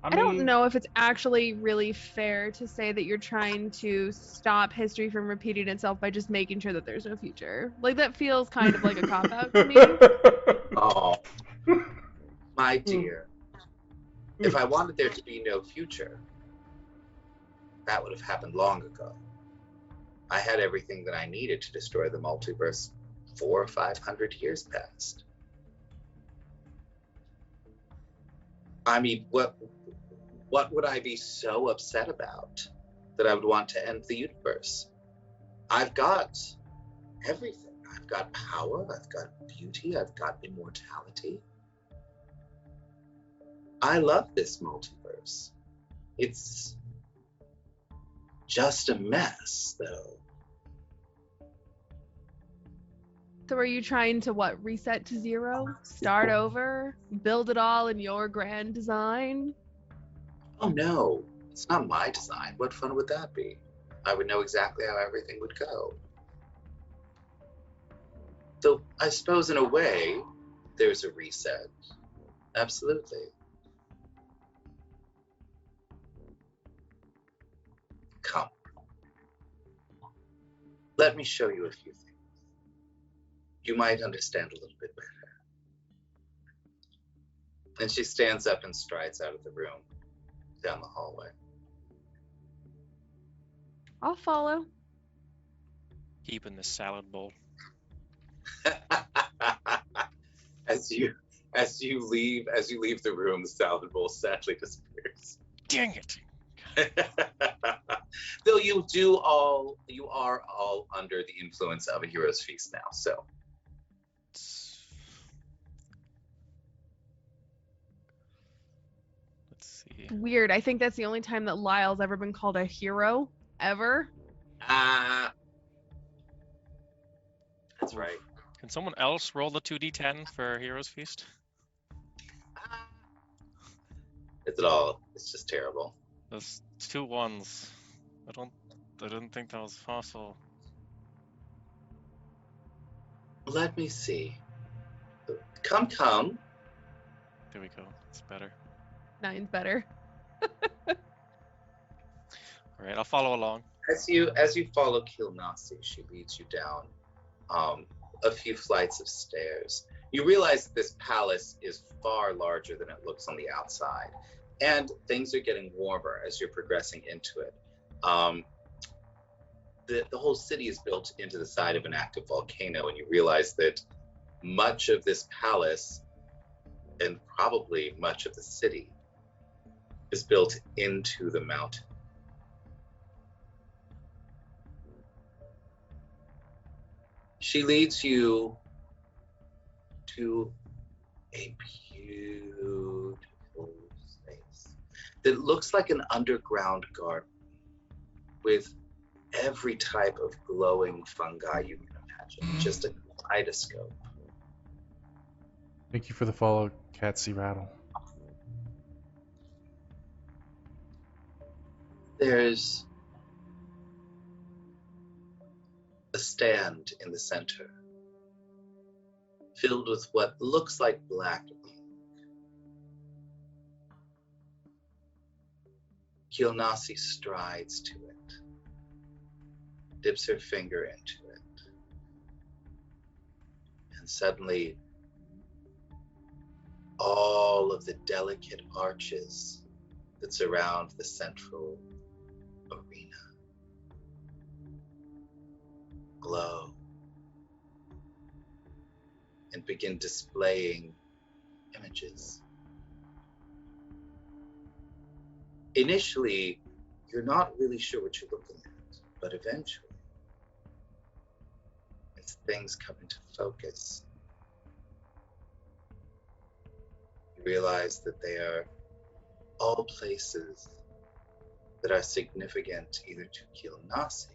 I don't know if it's actually really fair to say that you're trying to stop history from repeating itself by just making sure that there's no future. That feels kind of like a cop-out to me. Oh, my dear. If I wanted there to be no future, that would have happened long ago. I had everything that I needed to destroy the multiverse 400 or 500 years past. I mean, what would I be so upset about that I would want to end the universe? I've got everything. I've got power, I've got beauty, I've got immortality. I love this multiverse. It's just a mess, though. So are you trying to reset to zero? Start over? Build it all in your grand design? Oh no, it's not my design. What fun would that be? I would know exactly how everything would go. So I suppose in a way, there's a reset. Absolutely. Come. Let me show you a few things. You might understand a little bit better. And she stands up and strides out of the room, down the hallway. I'll follow. Keeping the salad bowl. as you leave the room, the salad bowl sadly disappears. Dang it! Though you are all under the influence of a hero's feast now, so Let's see. Weird. I think that's the only time that Lyle's ever been called a hero ever. That's right. Can someone else roll the 2d10 for Heroes Feast? It's just terrible. Those 2 1s. I didn't think that was possible. Let me see. Come. There we go. It's better. 9's better. All right, I'll follow along. As you follow Kilnasi, she leads you down a few flights of stairs. You realize that this palace is far larger than it looks on the outside, and things are getting warmer as you're progressing into it. The whole city is built into the side of an active volcano, and you realize that much of this palace, and probably much of the city, is built into the mountain. She leads you to a beautiful space that looks like an underground garden with every type of glowing fungi you can imagine, just a kaleidoscope. Thank you for the follow, Catsy Rattle. There's a stand in the center, filled with what looks like black ink. Kilnasi strides to it, dips her finger into it, and suddenly all of the delicate arches that surround the central arena glow and begin displaying images. Initially, you're not really sure what you're looking at, but eventually, as things come into focus, you realize that they are all places that are significant either to Kilnasi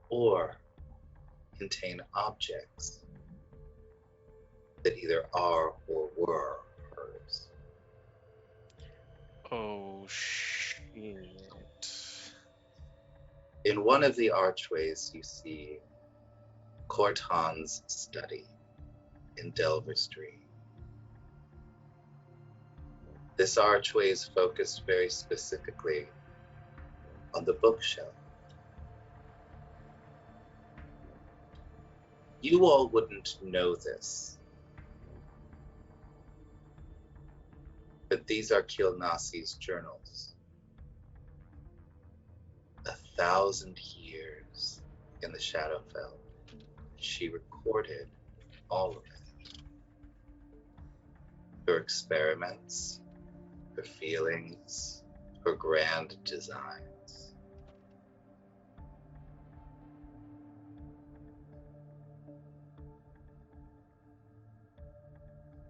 or contain objects that either are or were hers. Oh, shit. In one of the archways, you see Cortan's study in Delver's Dream. This archway is focused very specifically on the bookshelf. You all wouldn't know this, but these are Kilnasi's journals. 1,000 years in the Shadowfell. She recorded all of it. Her experiments, her feelings, her grand designs.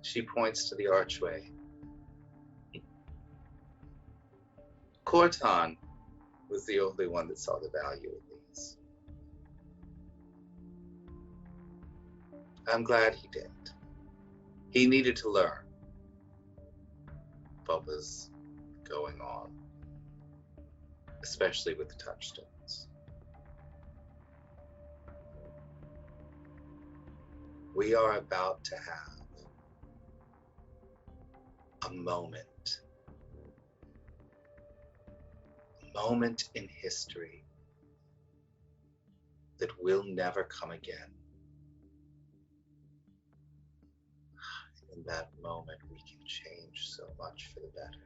She points to the archway. Cortan was the only one that saw the value in these. I'm glad he did. He needed to learn what was going on, especially with the touchstones. We are about to have a moment in history that will never come again. In that moment, we can change so much for the better.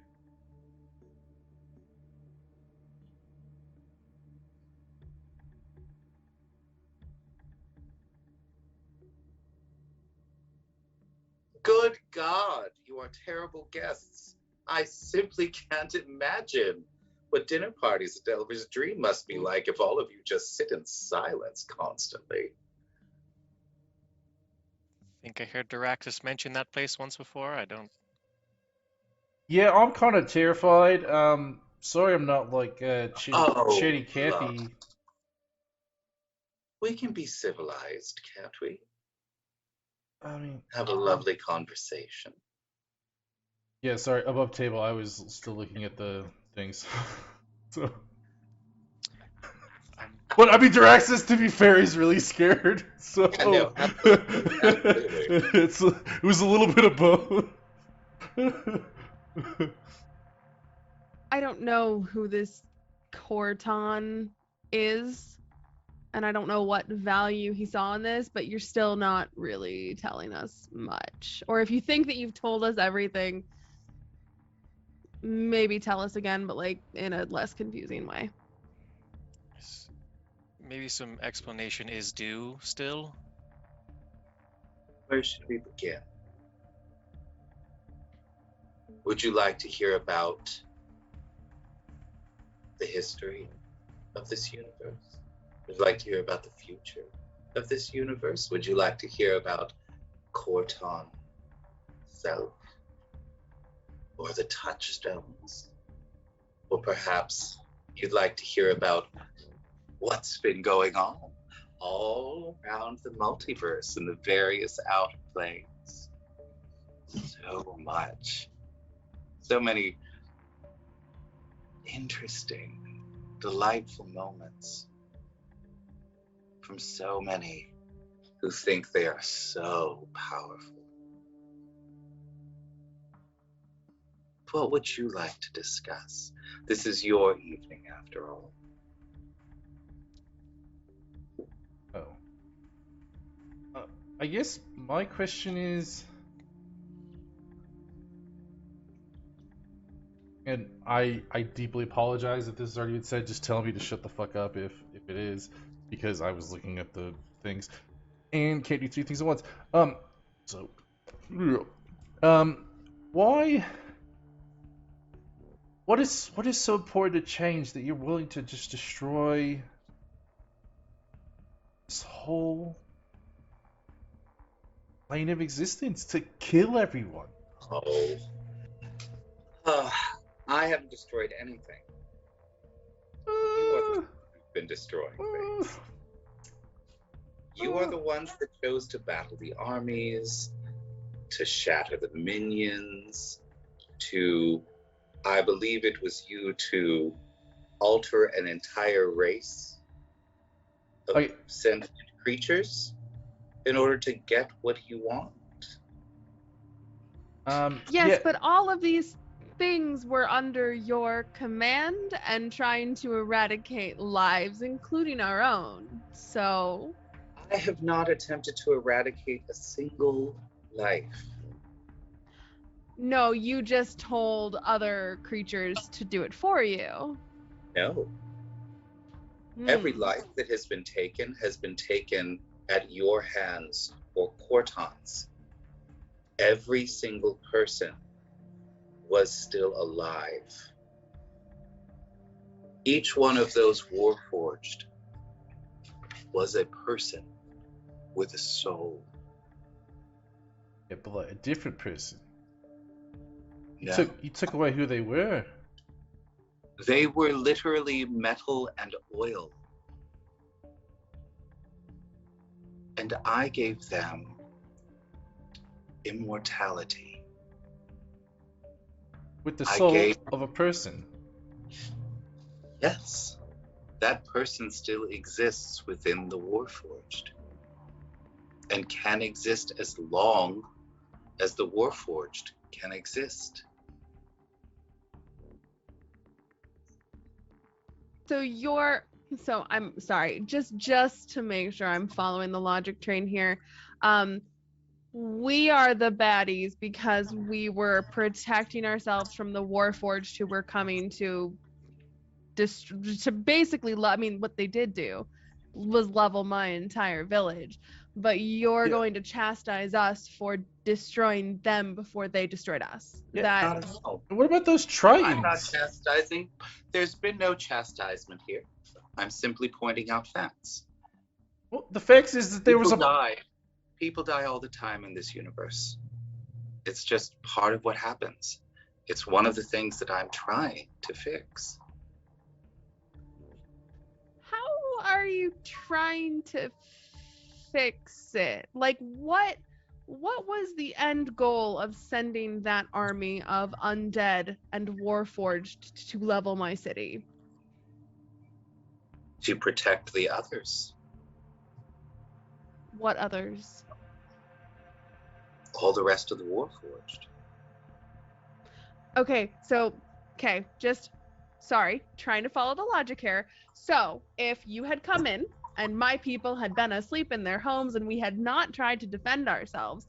Good God, you are terrible guests. I simply can't imagine what dinner parties at Delver's Dream must be like if all of you just sit in silence constantly. I think I heard Daraxus mention that place once before. I don't. Yeah, I'm kind of terrified. Sorry, I'm not like Oh, shady look. Cathy. We can be civilized, can't we? I mean, Have a lovely conversation. yeah, sorry, above table, I was still looking at the things. So, but I mean, Daraxus, to be fair, is really scared. So, I know, absolutely. it was a little bit of both. I don't know who this Corton is, and I don't know what value he saw in this, but you're still not really telling us much. Or if you think that you've told us everything, maybe tell us again, but like in a less confusing way. Maybe some explanation is due still. Where should we begin? Would you like to hear about the history of this universe? Would you like to hear about the future of this universe? Would you like to hear about Corton self? Or the touchstones? Or perhaps you'd like to hear about what's been going on all around the multiverse and the various outer planes. So much. So many interesting, delightful moments from so many who think they are so powerful. What would you like to discuss? This is your evening, after all. Oh. I guess my question is, and I deeply apologize if this has already been said. Just tell me to shut the fuck up if it is, because I was looking at the things and can't do three things at once. So, why? What is so important to change that you're willing to just destroy this whole plane of existence to kill everyone? Oh, I haven't destroyed anything. You are the ones who've been destroying things. You are the ones that chose to battle the armies, to shatter the minions, to, I believe it was you, to alter an entire race of sentient creatures in order to get what you want. Yes, yeah. but all of these things were under your command and trying to eradicate lives, including our own. So I have not attempted to eradicate a single life. no, you just told other creatures to do it for you. No. Every life that has been taken at your hands or Corton's. Every single person was still alive. Each one of those Warforged was a person with a soul. Yeah, but like a different person. No. You took away who they were. They were literally metal and oil. And I gave them immortality. With the soul of a person. Yes. That person still exists within the Warforged. and can exist as long as the Warforged can exist. So I'm sorry, just to make sure I'm following the logic train here. We are the baddies because we were protecting ourselves from the Warforged who were coming to basically, I mean, what they did do was level my entire village. But you're going to chastise us for destroying them before they destroyed us. Yeah, That Not at all. What about those I'm not Tritons? chastising. There's been no chastisement here. I'm simply pointing out facts. Well, the fact is that there was People a. die. People die all the time in this universe. It's just part of what happens. It's one of the things that I'm trying to fix. how are you trying to fix it? Like, what was the end goal of sending that army of undead and warforged to level my city? To protect the others. What others? All the rest of the Warforged. Okay, just sorry, trying to follow the logic here. So, if you had come in and my people had been asleep in their homes and we had not tried to defend ourselves,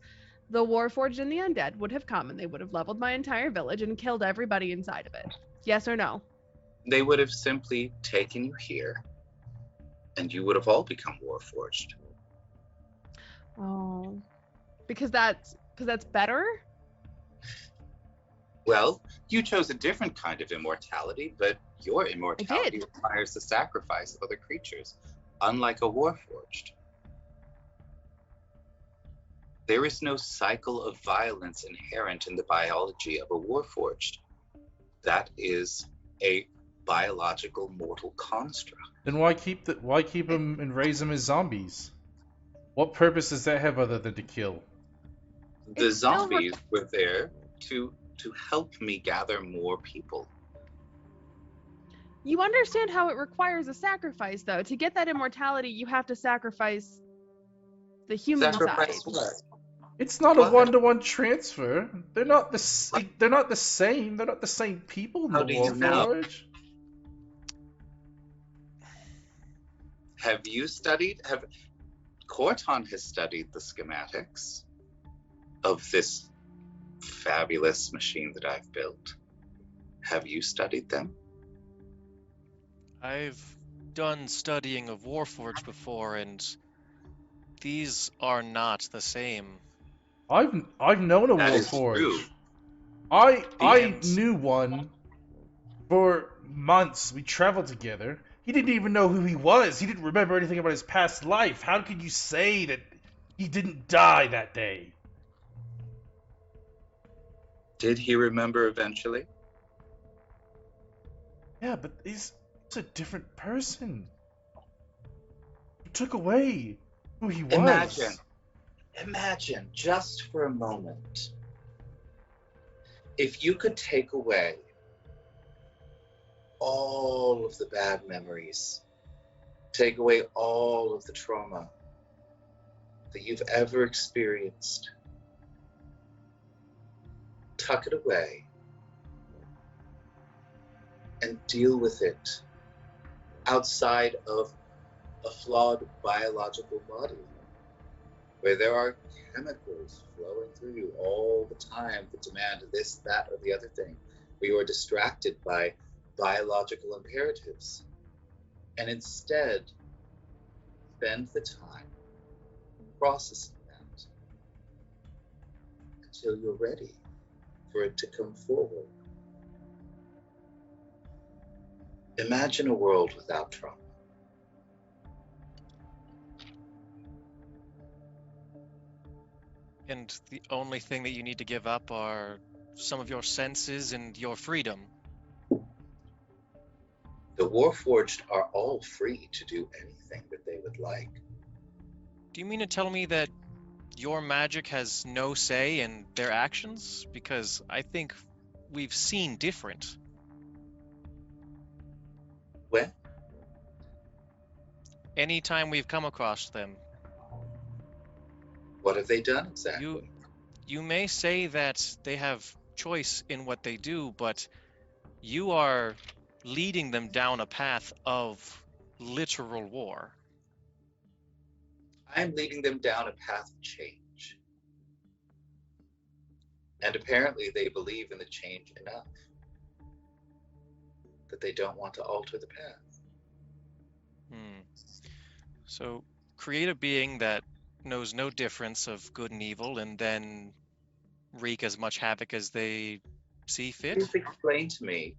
the Warforged and the undead would have come and they would have leveled my entire village and killed everybody inside of it. Yes or no? They would have simply taken you here, and you would have all become Warforged. Oh, because that's better. Well, you chose a different kind of immortality, but your immortality requires the sacrifice of other creatures, unlike a Warforged. There is no cycle of violence inherent in the biology of a Warforged. That is a biological mortal construct. Then why keep them and raise them as zombies? What purpose does that have other than to kill? The zombies were there to help me gather more people. You understand how it requires a sacrifice, though. To get that immortality, you have to sacrifice the human Sacrifice side. what? It's not What? a one-to-one transfer. They're not the same. They're not the same people in How the do you know? Warforged. Have you studied? Corton has studied the schematics of this fabulous machine that I've built. Have you studied them? I've done studying of Warforged before, and these are not the same. I've known a That is true. Warforged. I And- knew one for months. We traveled together. He didn't even know who he was. He didn't remember anything about his past life. How could you say that he didn't die that day? Did he remember eventually? Yeah, but he's a different person. You took away who he was. Imagine just for a moment, if you could take away all of the bad memories, take away all of the trauma that you've ever experienced, tuck it away, and deal with it outside of a flawed biological body, where there are chemicals flowing through you all the time that demand this, that, or the other thing, where you are distracted by biological imperatives, and instead spend the time processing that until you're ready for it to come forward. Imagine a world without trauma. And the only thing that you need to give up are some of your senses and your freedom. The Warforged are all free to do anything that they would like. Do you mean to tell me that your magic has no say in their actions? Because I think we've seen different. When? Anytime we've come across them, What have they done exactly? You may say that they have choice in what they do, but you are leading them down a path of literal war. I'm leading them down a path of change. And apparently they believe in the change enough that they don't want to alter the path. So create a being that knows no difference of good and evil and then wreak as much havoc as they see fit? Please explain to me,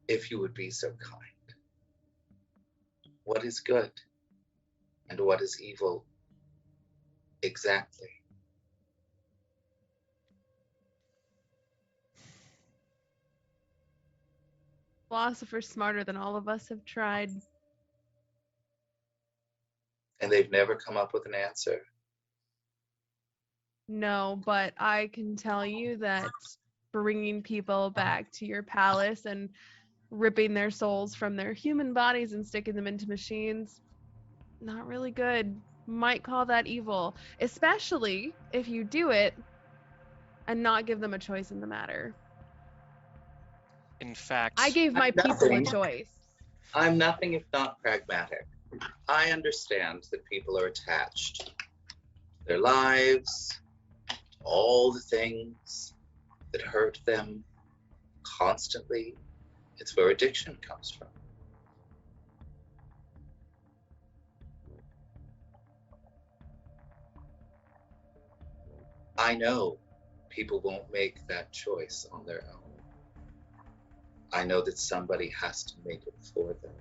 if you would be so kind, what is good and what is evil exactly? Philosophers smarter than all of us have tried. And they've never come up with an answer. No, but I can tell you that bringing people back to your palace and ripping their souls from their human bodies and sticking them into machines, not really good. Might call that evil, especially if you do it and not give them a choice in the matter. In fact, I gave my people a choice. I'm nothing if not pragmatic. I understand that people are attached to their lives, all the things that hurt them constantly. It's where addiction comes from. I know people won't make that choice on their own. I know that somebody has to make it for them.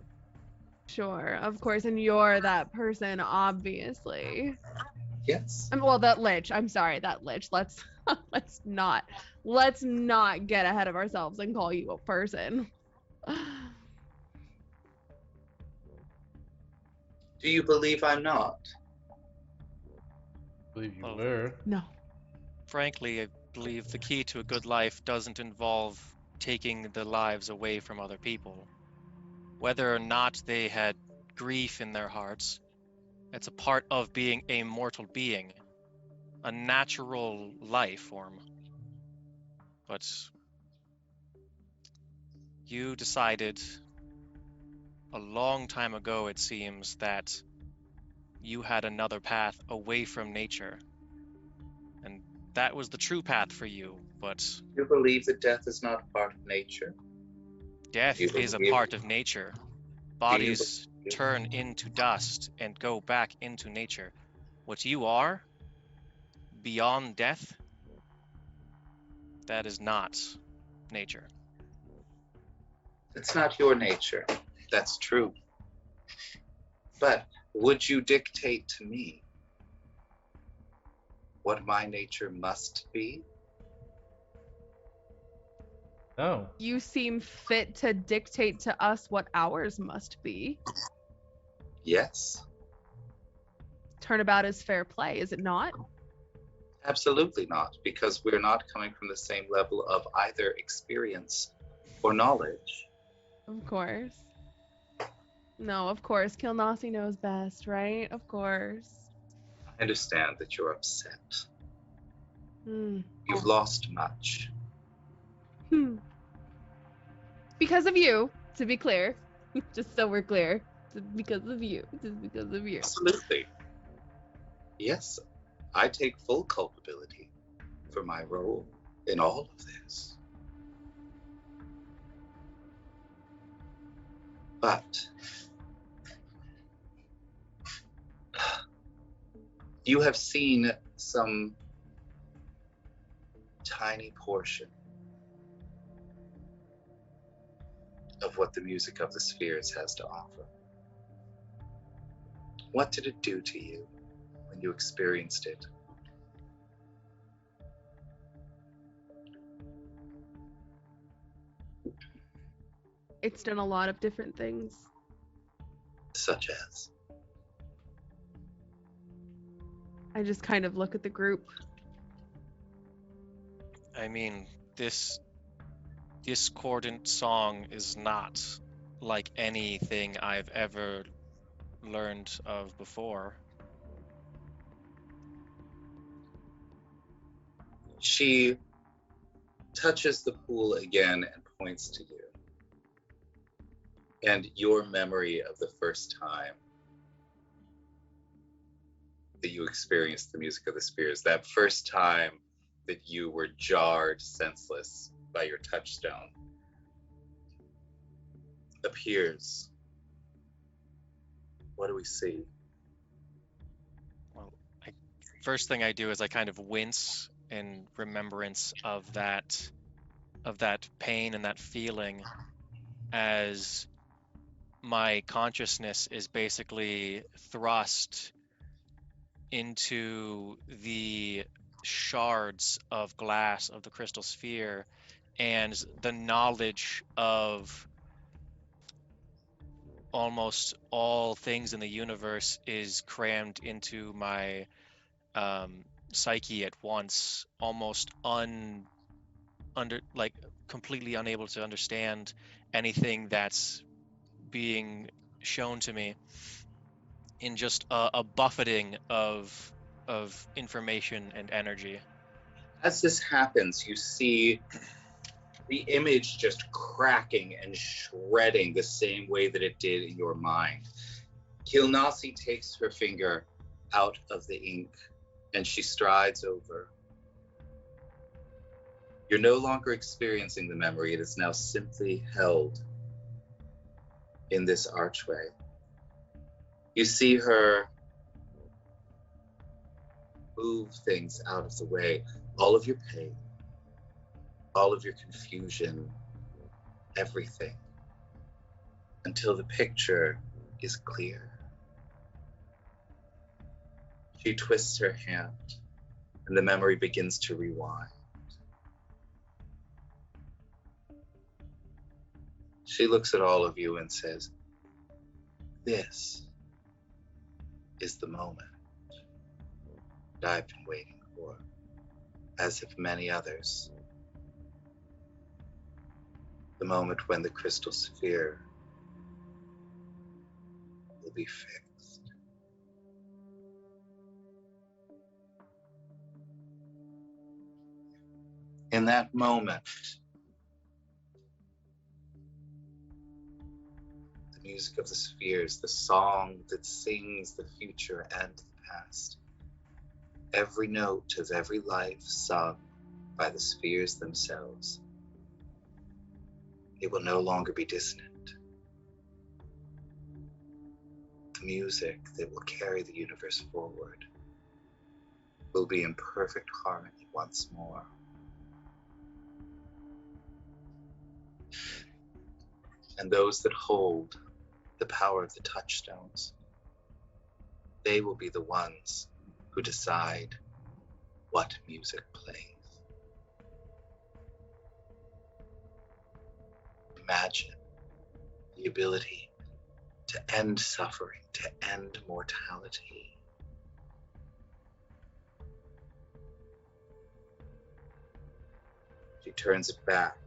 Sure, of course, and you're that person, obviously. Yes. Well, that lich. I'm sorry, that lich. Let's not get ahead of ourselves and call you a person. Do you believe I'm not? I believe you Well, were. No. frankly, I believe the key to a good life doesn't involve taking the lives away from other people. Whether or not they had grief in their hearts, it's a part of being a mortal being, a natural life form. But you decided a long time ago, it seems, that you had another path away from nature. And that was the true path for you, but You believe that death is not part of nature? death You is a believe- part of nature. Bodies turn into dust and go back into nature. What you are, beyond death, that is not nature. It's not your nature. That's true. But would you dictate to me what my nature must be? No. You seem fit to dictate to us what ours must be. Yes, Turnabout is fair play, is it not? absolutely not, because we're not coming from the same level of either experience or knowledge. Of course. No, of course. Kilnasi knows best, right? Of course. I understand that you're upset. Hmm. You've lost much. Because of you, to be clear. Just so we're clear. Because of you. Just because of you. Absolutely. Yes, I take full culpability for my role in all of this. But you have seen some tiny portion of what the music of the spheres has to offer. What did it do to you when you experienced it? It's done a lot of different things. Such as? I just kind of look at the group. I mean, this discordant song is not like anything I've ever learned of before. She touches the pool again and points to you. And your memory of the first time that you experienced the music of the spheres, that first time that you were jarred senseless by your touchstone, appears. What do we see? Well, first thing I do is I kind of wince in remembrance of that pain and that feeling, as my consciousness is basically thrust into the shards of glass of the crystal sphere, and the knowledge of almost all things in the universe is crammed into my psyche at once, almost like completely unable to understand anything that's being shown to me, in just a buffeting of information and energy. As this happens, you see the image just cracking and shredding the same way that it did in your mind. Kilnasi takes her finger out of the ink and she strides over. You're no longer experiencing the memory. It is now simply held in this archway. You see her move things out of the way. All of your pain, all of your confusion, everything, until the picture is clear. She twists her hand and the memory begins to rewind. She looks at all of you and says, "This is the moment that I've been waiting for, as have many others. The moment when the crystal sphere will be fixed." In that moment, the music of the spheres, the song that sings the future and the past, every note of every life sung by the spheres themselves, it will no longer be dissonant. The music that will carry the universe forward will be in perfect harmony once more. And those that hold the power of the touchstones, they will be the ones who decide what music plays. Imagine the ability to end suffering, to end mortality. She turns it back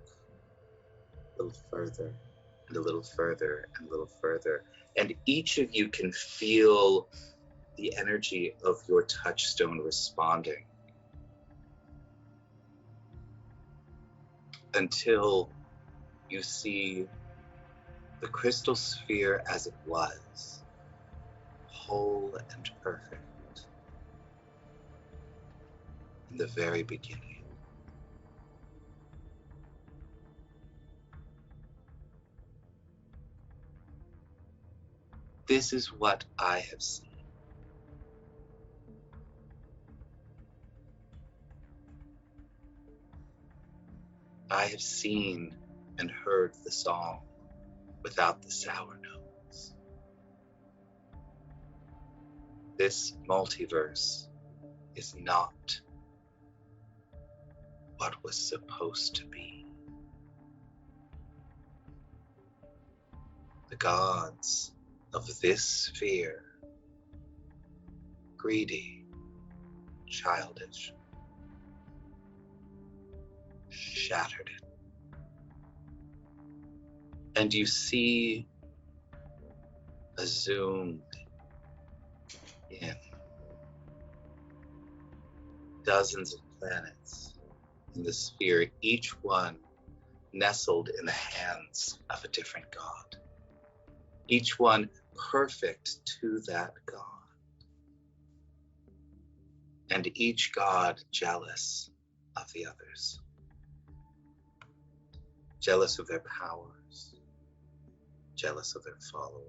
a little further and a little further and a little further. And each of you can feel the energy of your touchstone responding, until you see the crystal sphere as it was, whole and perfect in the very beginning. This is what I have seen. I have seen and heard the song without the sour notes. This multiverse is not what was supposed to be. The gods of this sphere, greedy, childish, shattered it. And you see a zoomed in dozens of planets in the sphere, each one nestled in the hands of a different god, each one perfect to that god, and each god jealous of the others, jealous of their powers, jealous of their followers.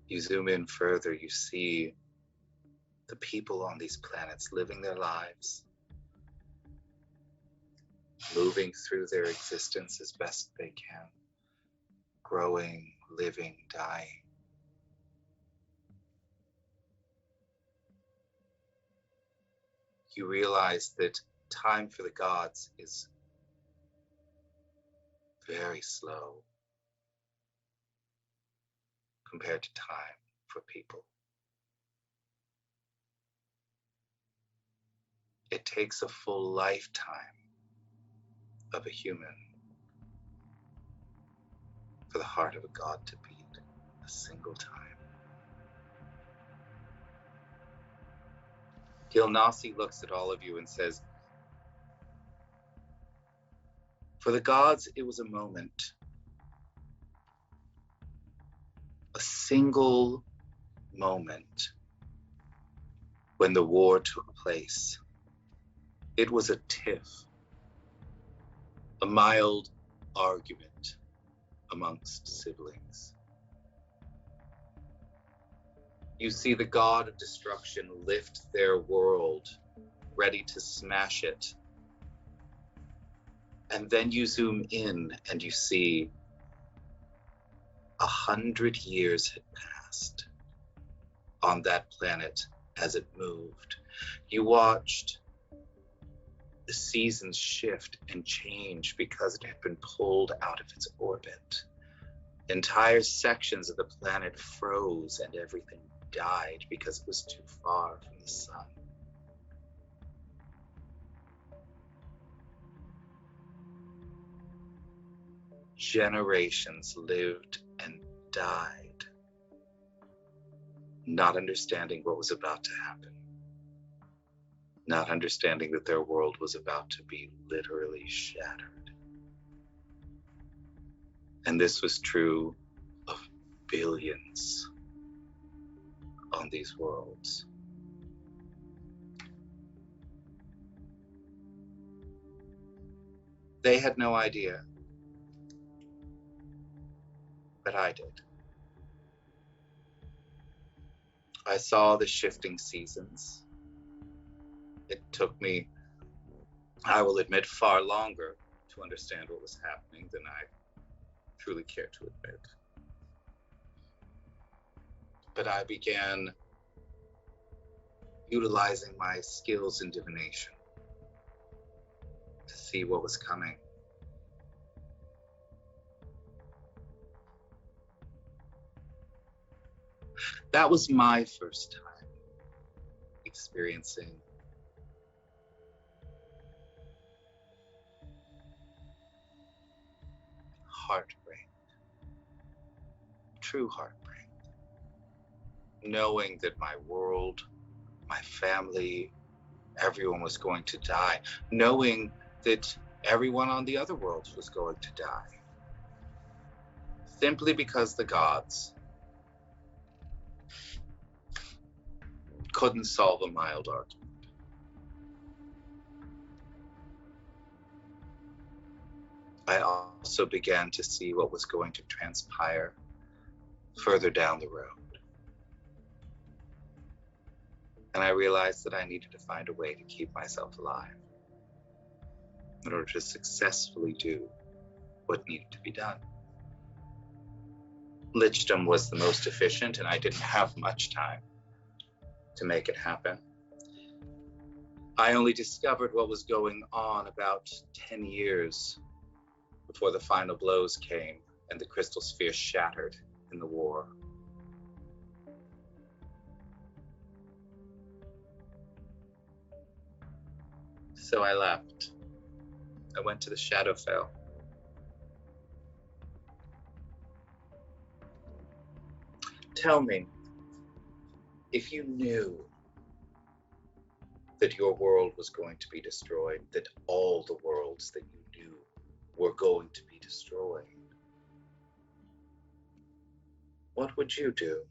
You zoom in further, you see the people on these planets living their lives, moving through their existence as best they can, growing, living, dying. You realize that time for the gods is very slow compared to time for people. It takes a full lifetime of a human for the heart of a god to beat a single time. Gilnasi looks at all of you and says, for the gods, it was a moment, a single moment when the war took place. It was a tiff, a mild argument amongst siblings. You see the god of destruction lift their world, ready to smash it. And then you zoom in and you see 100 years had passed on that planet as it moved. You watched the seasons shift and change because it had been pulled out of its orbit. Entire sections of the planet froze and everything died because it was too far from the sun. Generations lived and died, not understanding what was about to happen, not understanding that their world was about to be literally shattered. And this was true of billions on these worlds. They had no idea, but I did. I saw the shifting seasons. It took me, I will admit, far longer to understand what was happening than I truly care to admit. But I began utilizing my skills in divination to see what was coming. That was my first time experiencing heartbreak, true heartbreak, knowing that my world, my family, everyone was going to die, knowing that everyone on the other worlds was going to die, simply because the gods couldn't solve a mild argument. I also began to see what was going to transpire further down the road. And I realized that I needed to find a way to keep myself alive in order to successfully do what needed to be done. Lichdom was the most efficient, and I didn't have much time to make it happen. I only discovered what was going on about 10 years before the final blows came and the crystal sphere shattered in the war. So I left. I went to the Shadowfell. Tell me, if you knew that your world was going to be destroyed, that all the worlds that you knew were going to be destroyed, what would you do?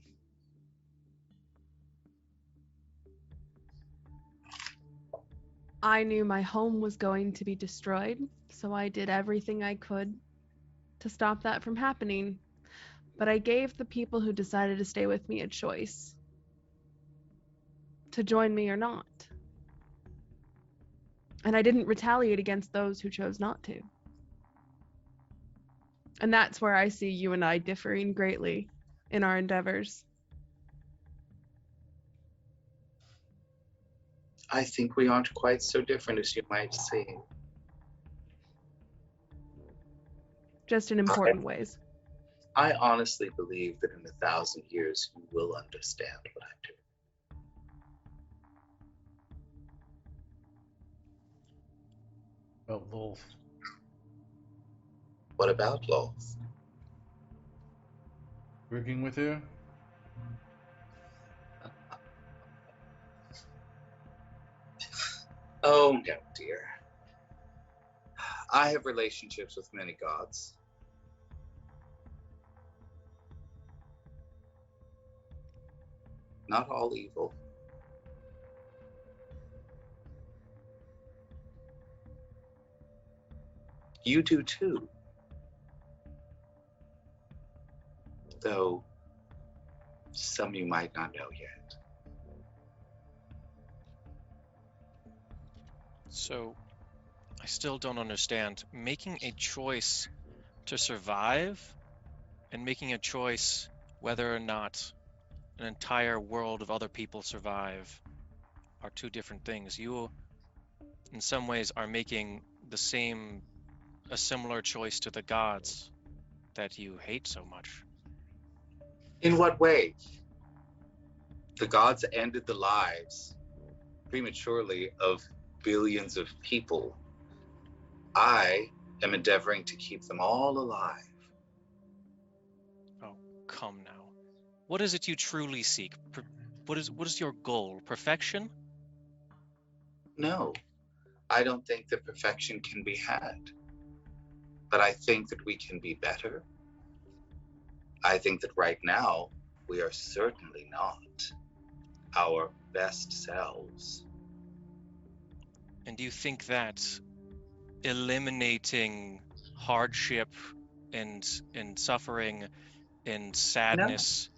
I knew my home was going to be destroyed, so I did everything I could to stop that from happening. But I gave the people who decided to stay with me a choice to join me or not. And I didn't retaliate against those who chose not to. And that's where I see you and I differing greatly in our endeavors. I think we aren't quite so different as you might seem. Just in important ways. I honestly believe that in 1,000 years you will understand what I'm doing. Well, Lolth. What about Lolth? Working with you? Oh no, dear. I have relationships with many gods. Not all evil. You do too. Though some you might not know yet. So, I still don't understand. Making a choice to survive and making a choice whether or not an entire world of other people survive are two different things. You, in some ways, are making a similar choice to the gods that you hate so much. In what way? The gods ended the lives prematurely of billions of people. I am endeavoring to keep them all alive. Oh, come now. What is it you truly seek? What is your goal? Perfection? No, I don't think that perfection can be had. But I think that we can be better. I think that right now, we are certainly not our best selves. And do you think that eliminating hardship and suffering and sadness?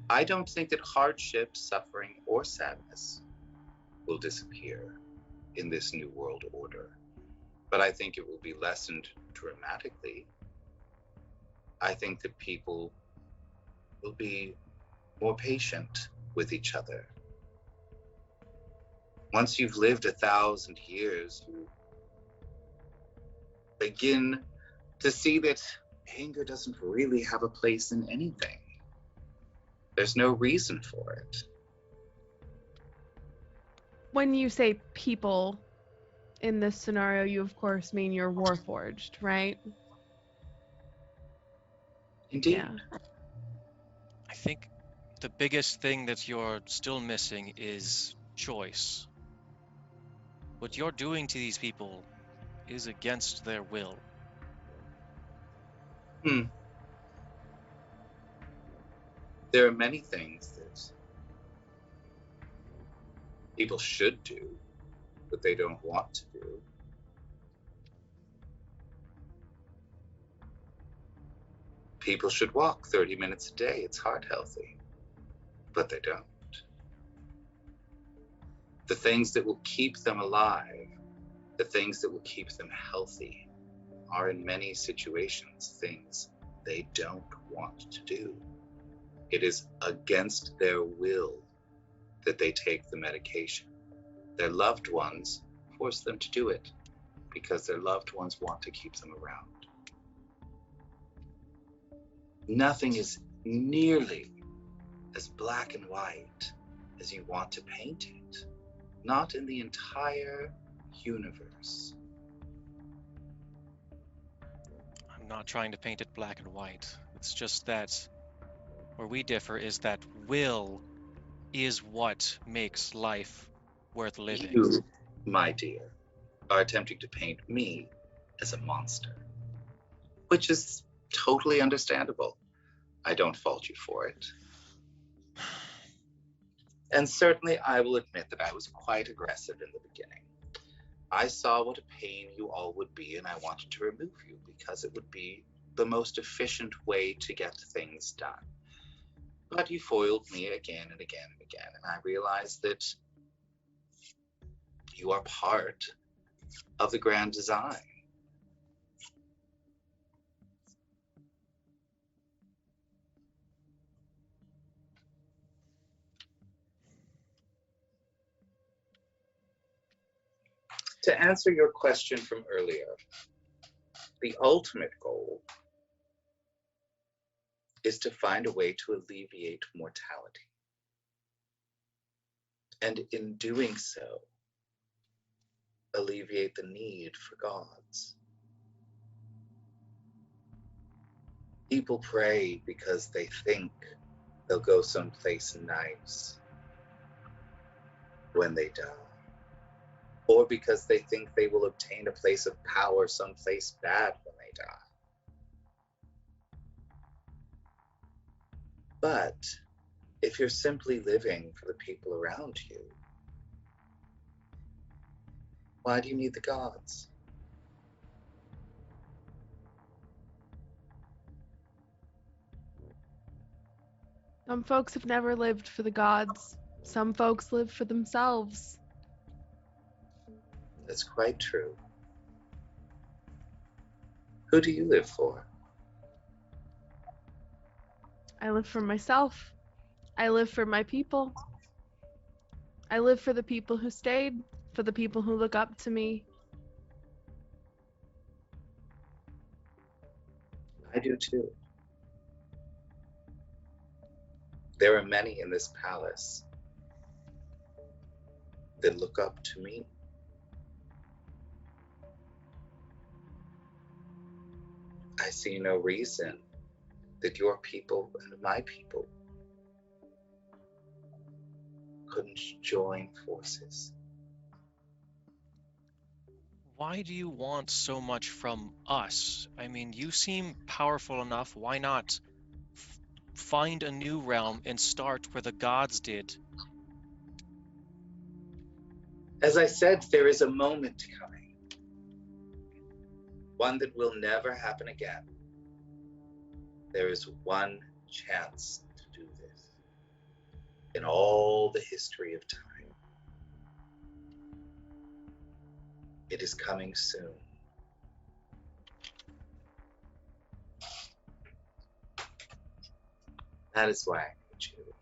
I don't think that hardship, suffering, or sadness will disappear in this new world order. But I think it will be lessened dramatically. I think that people will be more patient with each other. Once you've lived 1,000 years, you begin to see that anger doesn't really have a place in anything. There's no reason for it. When you say people in this scenario, you of course mean you're warforged, right? Indeed. Yeah. I think the biggest thing that you're still missing is choice. What you're doing to these people is against their will. There are many things that people should do, but they don't want to do. People should walk 30 minutes a day. It's heart healthy, but they don't. The things that will keep them alive, the things that will keep them healthy, are in many situations things they don't want to do. It is against their will that they take the medication. Their loved ones force them to do it because their loved ones want to keep them around. Nothing is nearly as black and white as you want to paint it. Not in the entire universe. I'm not trying to paint it black and white. It's just that where we differ is that will is what makes life worth living. You, my dear, are attempting to paint me as a monster, which is totally understandable. I don't fault you for it. And certainly I will admit that I was quite aggressive in the beginning. I saw what a pain you all would be, and I wanted to remove you because it would be the most efficient way to get things done. But you foiled me again and again and again, and I realized that you are part of the grand design. To answer your question from earlier, the ultimate goal is to find a way to alleviate mortality. And in doing so, alleviate the need for gods. People pray because they think they'll go someplace nice when they die, or because they think they will obtain a place of power someplace bad when they die. But if you're simply living for the people around you, why do you need the gods? Some folks have never lived for the gods. Some folks live for themselves. That's quite true. Who do you live for? I live for myself. I live for my people. I live for the people who stayed, for the people who look up to me. I do too. There are many in this palace that look up to me. I see no reason that your people and my people couldn't join forces. Why do you want so much from us? I mean, you seem powerful enough. Why not find a new realm and start where the gods did? As I said, there is a moment coming, one that will never happen again. There is one chance to do this in all the history of time. It is coming soon. That is why I need you.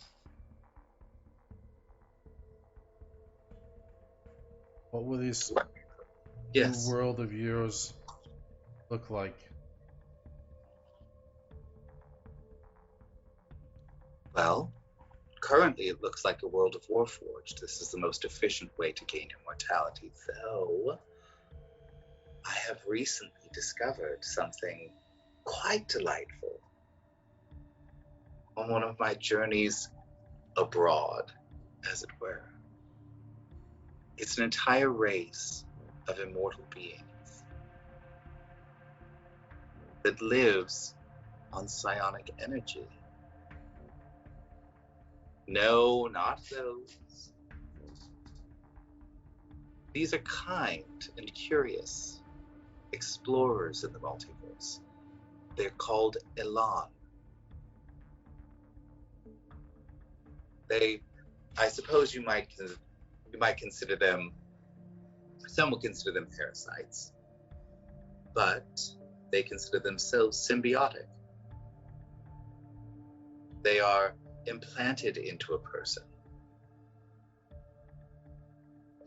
What will this Yes. new world of yours look like? Well, currently it looks like a world of Warforged. This is the most efficient way to gain immortality, though I have recently discovered something quite delightful on one of my journeys abroad, as it were. It's an entire race of immortal beings that lives on psionic energy. No, not those. These are kind and curious explorers in the multiverse. They're called Elan. I suppose you might consider them, some would consider them parasites, but they consider themselves symbiotic. They are implanted into a person,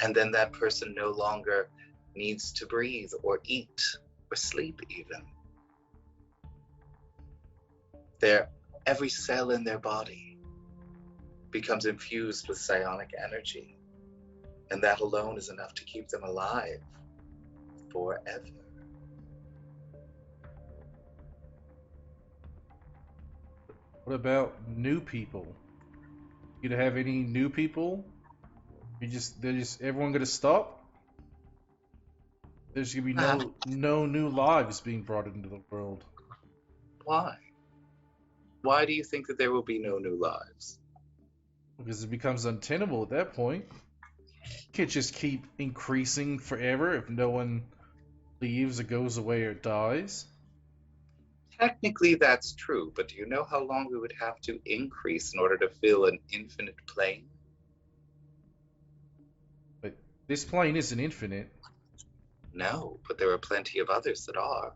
and then that person no longer needs to breathe or eat or sleep even. Every cell in their body becomes infused with psionic energy, and that alone is enough to keep them alive forever. What about new people? You to have any new people They're just everyone gonna stop? There's gonna be no new lives being brought into the world. Why? Why do you think that there will be no new lives? Because it becomes untenable at that point. You can't just keep increasing forever if no one leaves or goes away or dies. Technically, that's true, but do you know how long we would have to increase in order to fill an infinite plane? But this plane isn't infinite. No, but there are plenty of others that are,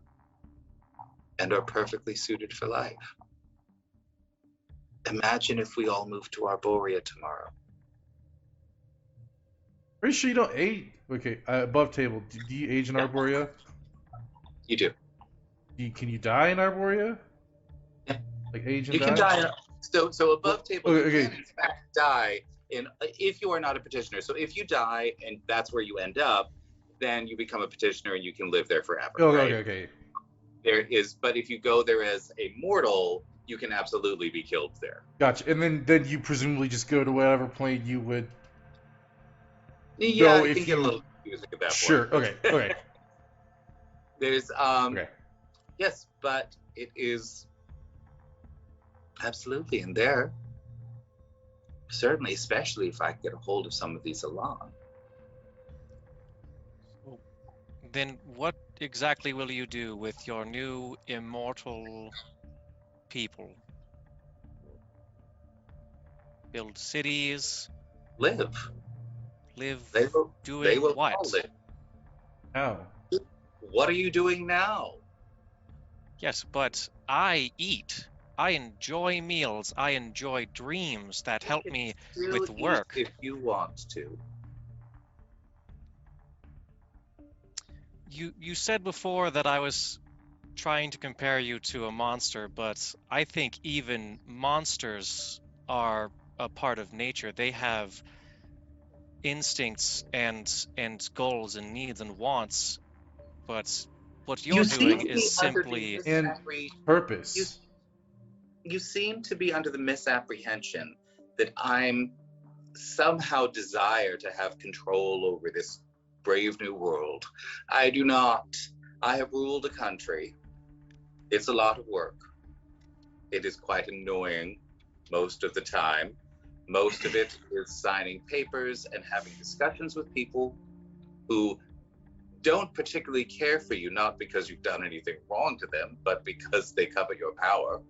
and are perfectly suited for life. Imagine if we all moved to Arborea tomorrow. Pretty sure you don't age. Okay, above table. Do you age in Yeah. Arborea? You do. Can you die in Arborea? Yeah. Like age and You can die. So above table, okay, you can in fact die if you are not a petitioner. So if you die and that's where you end up, then you become a petitioner and you can live there forever. Okay, right? okay. There is, but if you go there as a mortal, you can absolutely be killed there. Gotcha. And then you presumably just go to whatever plane you would. Yeah, go it if can get a you- little confusing at that Sure. point. Okay. There's Okay. yes, but it is absolutely in there. Certainly, especially if I get a hold of some of these along. Then what exactly will you do with your new immortal people? Build cities, Live. live They will. doing They will what? all live. How? What are you doing now? Yes, but I eat. I enjoy meals. I enjoy dreams that help You me can still with eat work. if you want to. You said before that I was trying to compare you to a monster, but I think even monsters are a part of nature. They have instincts and goals and needs and wants, but what you're doing is simply And purpose. You seem to be under the misapprehension that I'm somehow desire to have control over this brave new world. I do not. I have ruled a country. It's a lot of work. It is quite annoying most of the time. Most of it is signing papers and having discussions with people who don't particularly care for you, not because you've done anything wrong to them, but because they covet your power.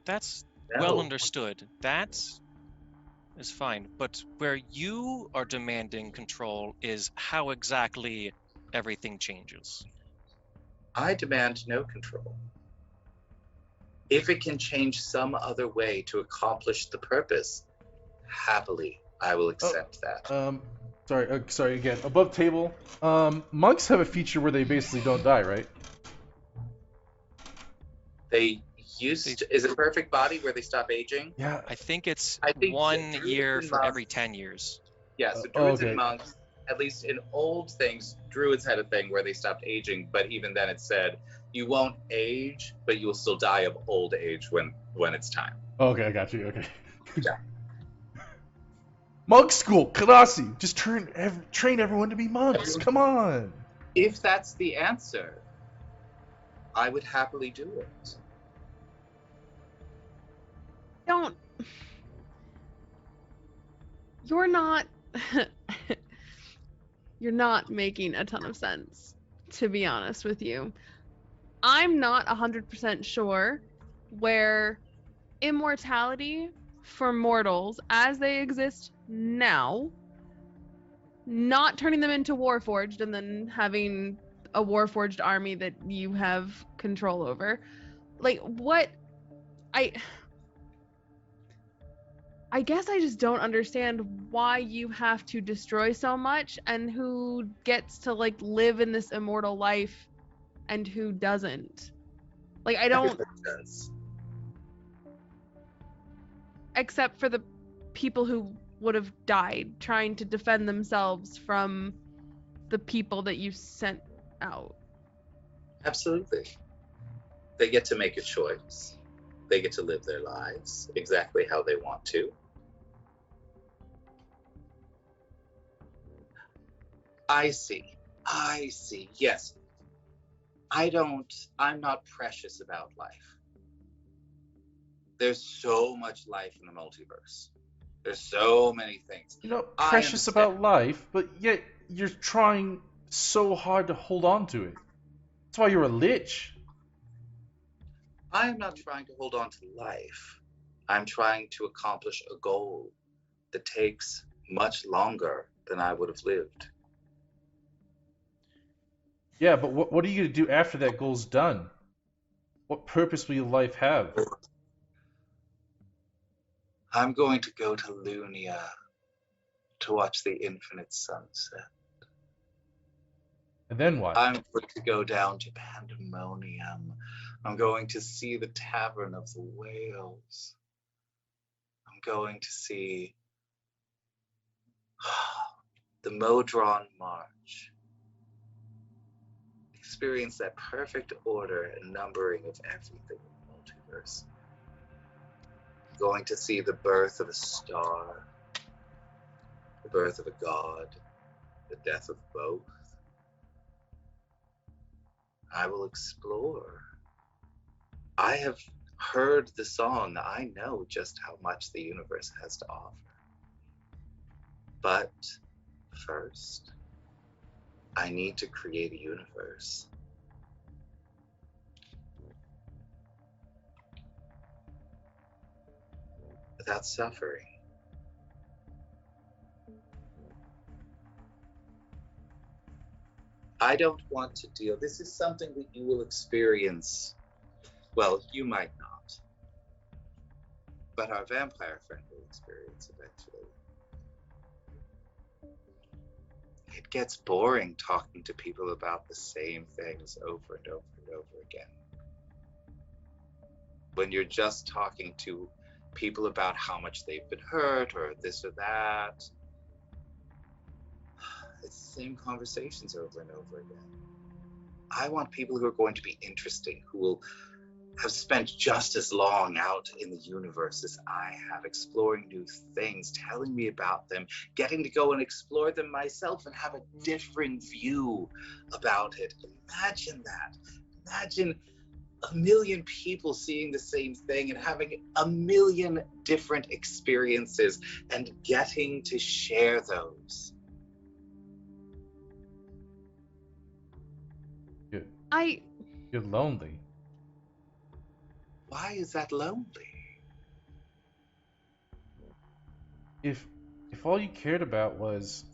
that's No. well understood. That is fine. But where you are demanding control is how exactly everything changes. I demand no control. If it can change some other way to accomplish the purpose, happily, I will accept that. Sorry again. Above table. Monks have a feature where they basically don't die, right? They used to, is it perfect body where they stop aging? Yeah. I think it's I think 1 druids year and for monks- every 10 years. Yeah, so druids okay. and monks, at least in old things, druids had a thing where they stopped aging, but even then it said, you won't age, but you will still die of old age when it's time. Okay, I got you. Okay. Yeah. Monk school, Kadasi. Just train everyone to be monks. Come on. If that's the answer, I would happily do it. Don't. You're not. You're not making a ton of sense, to be honest with you. I'm not 100% sure where immortality for mortals as they exist now, not turning them into Warforged and then having a Warforged army that you have control over. Like, what? I guess I just don't understand why you have to destroy so much and who gets to like live in this immortal life and who doesn't. Like, I don't, That makes sense. except for the people who would have died trying to defend themselves from the people that you sent out. Absolutely. They get to make a choice. They get to live their lives exactly how they want to. I see. Yes. I'm not precious about life. There's so much life in the multiverse. There's so many things. You're not I precious understand. about life, but yet you're trying so hard to hold on to it. That's why you're a lich. I am not trying to hold on to life. I'm trying to accomplish a goal that takes much longer than I would have lived. Yeah, but what are you going to do after that goal's done? What purpose will your life have? I'm going to go to Lunia to watch the infinite sunset. And then what? I'm going to go down to Pandemonium. I'm going to see the Tavern of the Whales. I'm going to see the Modron March. Experience that perfect order and numbering of everything in the multiverse. I'm going to see the birth of a star, the birth of a god, the death of both. I will explore. I have heard the song. I know just how much the universe has to offer. But first, I need to create a universe. Without suffering. I don't want to deal. This is something that you will experience. Well, you might not. But our vampire friend will experience eventually. It gets boring talking to people about the same things over and over and over again. When you're just talking to people about how much they've been hurt or this or that, it's the same conversations over and over again. I want people who are going to be interesting, who will have spent just as long out in the universe as I have, exploring new things, telling me about them, getting to go and explore them myself and have a different view about it. Imagine that. Imagine a million people seeing the same thing and having a million different experiences and getting to share those. You're lonely. Why is that lonely? If all you cared about was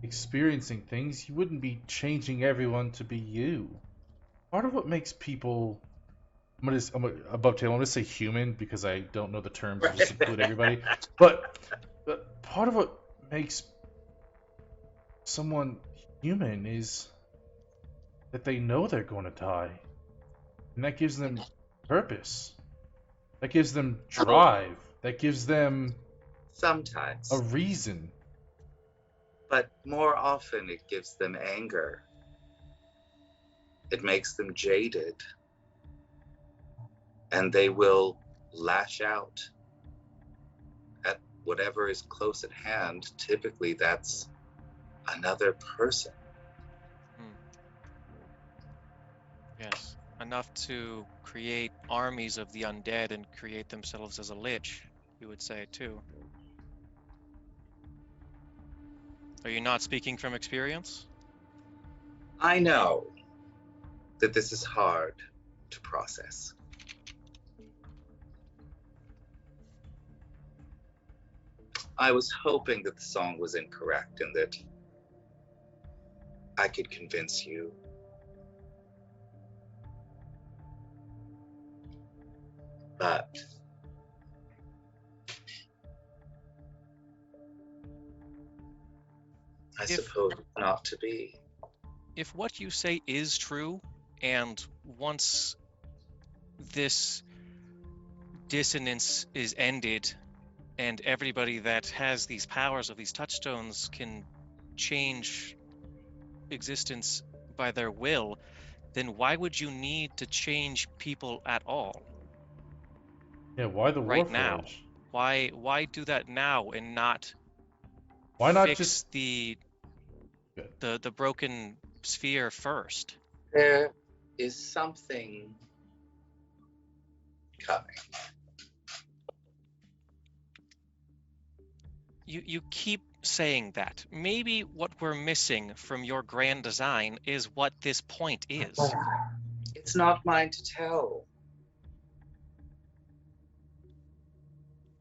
experiencing things, you wouldn't be changing everyone to be you. Part of what makes people above table. I'm gonna say human because I don't know the terms to just include everybody. But part of what makes someone human is that they know they're going to die, and that gives them purpose. That gives them drive. That gives them Sometimes. a reason. But more often it gives them anger. It makes them jaded. And they will lash out at whatever is close at hand. Typically, that's another person. Yes, enough to create armies of the undead and create themselves as a lich, you would say too. Are you not speaking from experience? I know that this is hard to process. I was hoping that the song was incorrect and that I could convince you. But I suppose not to be. If what you say is true, and once this dissonance is ended, and everybody that has these powers of these touchstones can change existence by their will, then why would you need to change people at all? Yeah, why the right now? Warforged? Why do that now and not Why not fix just... the broken sphere first? There is something coming. You keep saying that. Maybe what we're missing from your grand design is what this point is. It's not mine to tell.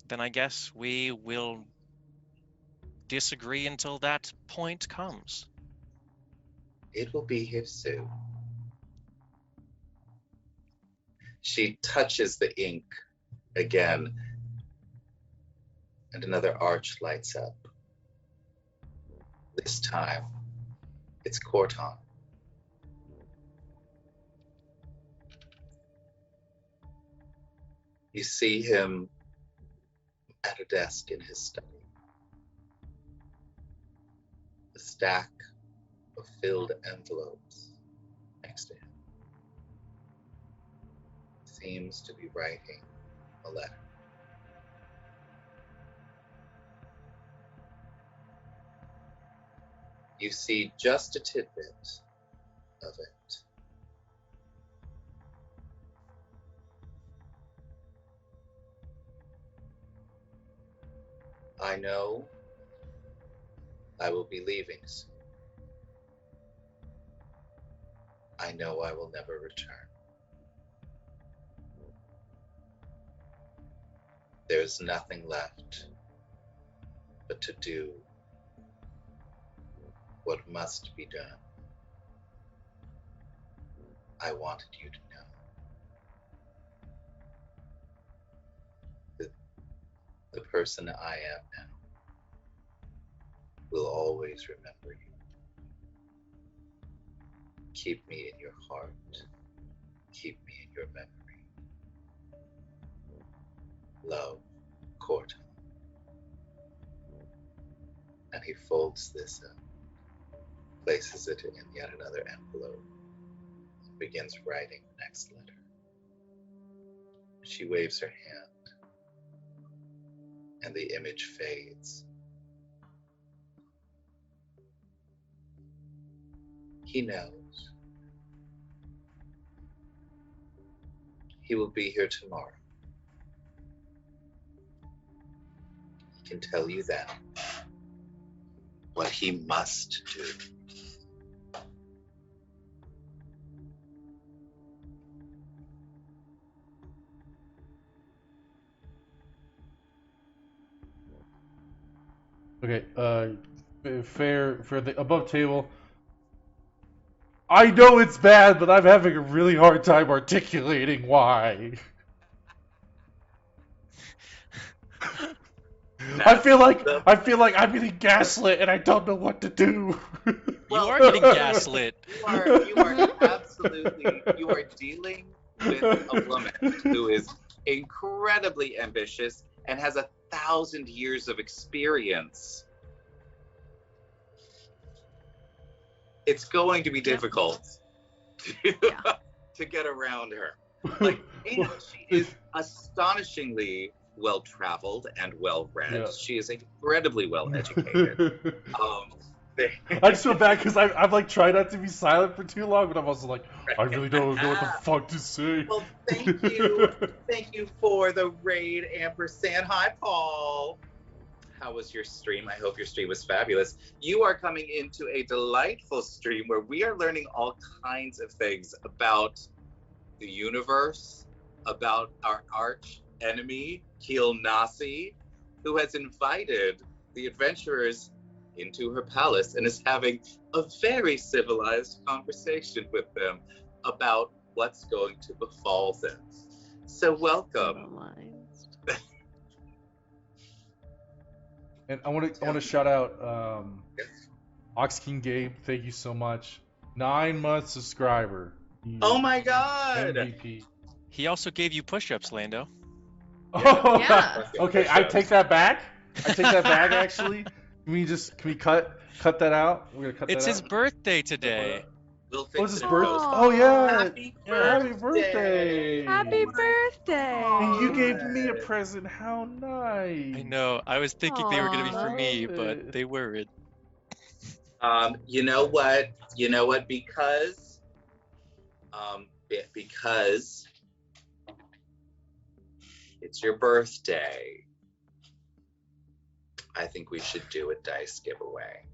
Then I guess we will disagree until that point comes. It will be here soon. She touches the ink again, and another arch lights up. This time, it's Corton. You see him at a desk in his study. A stack of filled envelopes next to him. Seems to be writing a letter. You see just a tidbit of it. I know I will be leaving soon. I know I will never return. There's nothing left but to do what must be done. I wanted you to know that the person I am now will always remember you. Keep me in your heart. Keep me in your memory. Love, Corton. And he folds this up, places it in yet another envelope, and begins writing the next letter. She waves her hand, and the image fades. He knows. He will be here tomorrow. He can tell you then what he must do. Okay, fair for the above table. I know it's bad, but I'm having a really hard time articulating why. I feel like I'm getting gaslit and I don't know what to do. You are getting gaslit. You are absolutely, you are dealing with a woman who is incredibly ambitious and has 1,000 years of experience. It's going to be difficult to get around her. Like, and she is astonishingly well-traveled and well-read. Yeah. She is incredibly well-educated. I just feel bad because I'm like trying not to be silent for too long, but I'm also like, I really don't know what the fuck to say. Well, thank you. Thank you for the raid, ampersand. Hi, Paul. How was your stream? I hope your stream was fabulous. You are coming into a delightful stream where we are learning all kinds of things about the universe, about our arch enemy, Keel Nasi, who has invited the adventurers into her palace and is having a very civilized conversation with them about what's going to befall them. So welcome. And I want to shout out Ox King Gabe. Thank you so much. 9-month subscriber. Oh my God! MVP. He also gave you push-ups, Lando. Oh, Yeah. Okay, I take that back. Actually. Can we cut that out? We're gonna cut It's that his out. birthday today. We'll What's fix his it in birthday? post. Oh yeah. Happy Yeah, happy birthday! birthday. Happy Oh birthday! And you gave God. me a present. How nice. I know. I was thinking they were gonna be for Aw. me, Love but it. they weren't. You know what? You know what? Because it's your birthday, I think we should do a dice giveaway.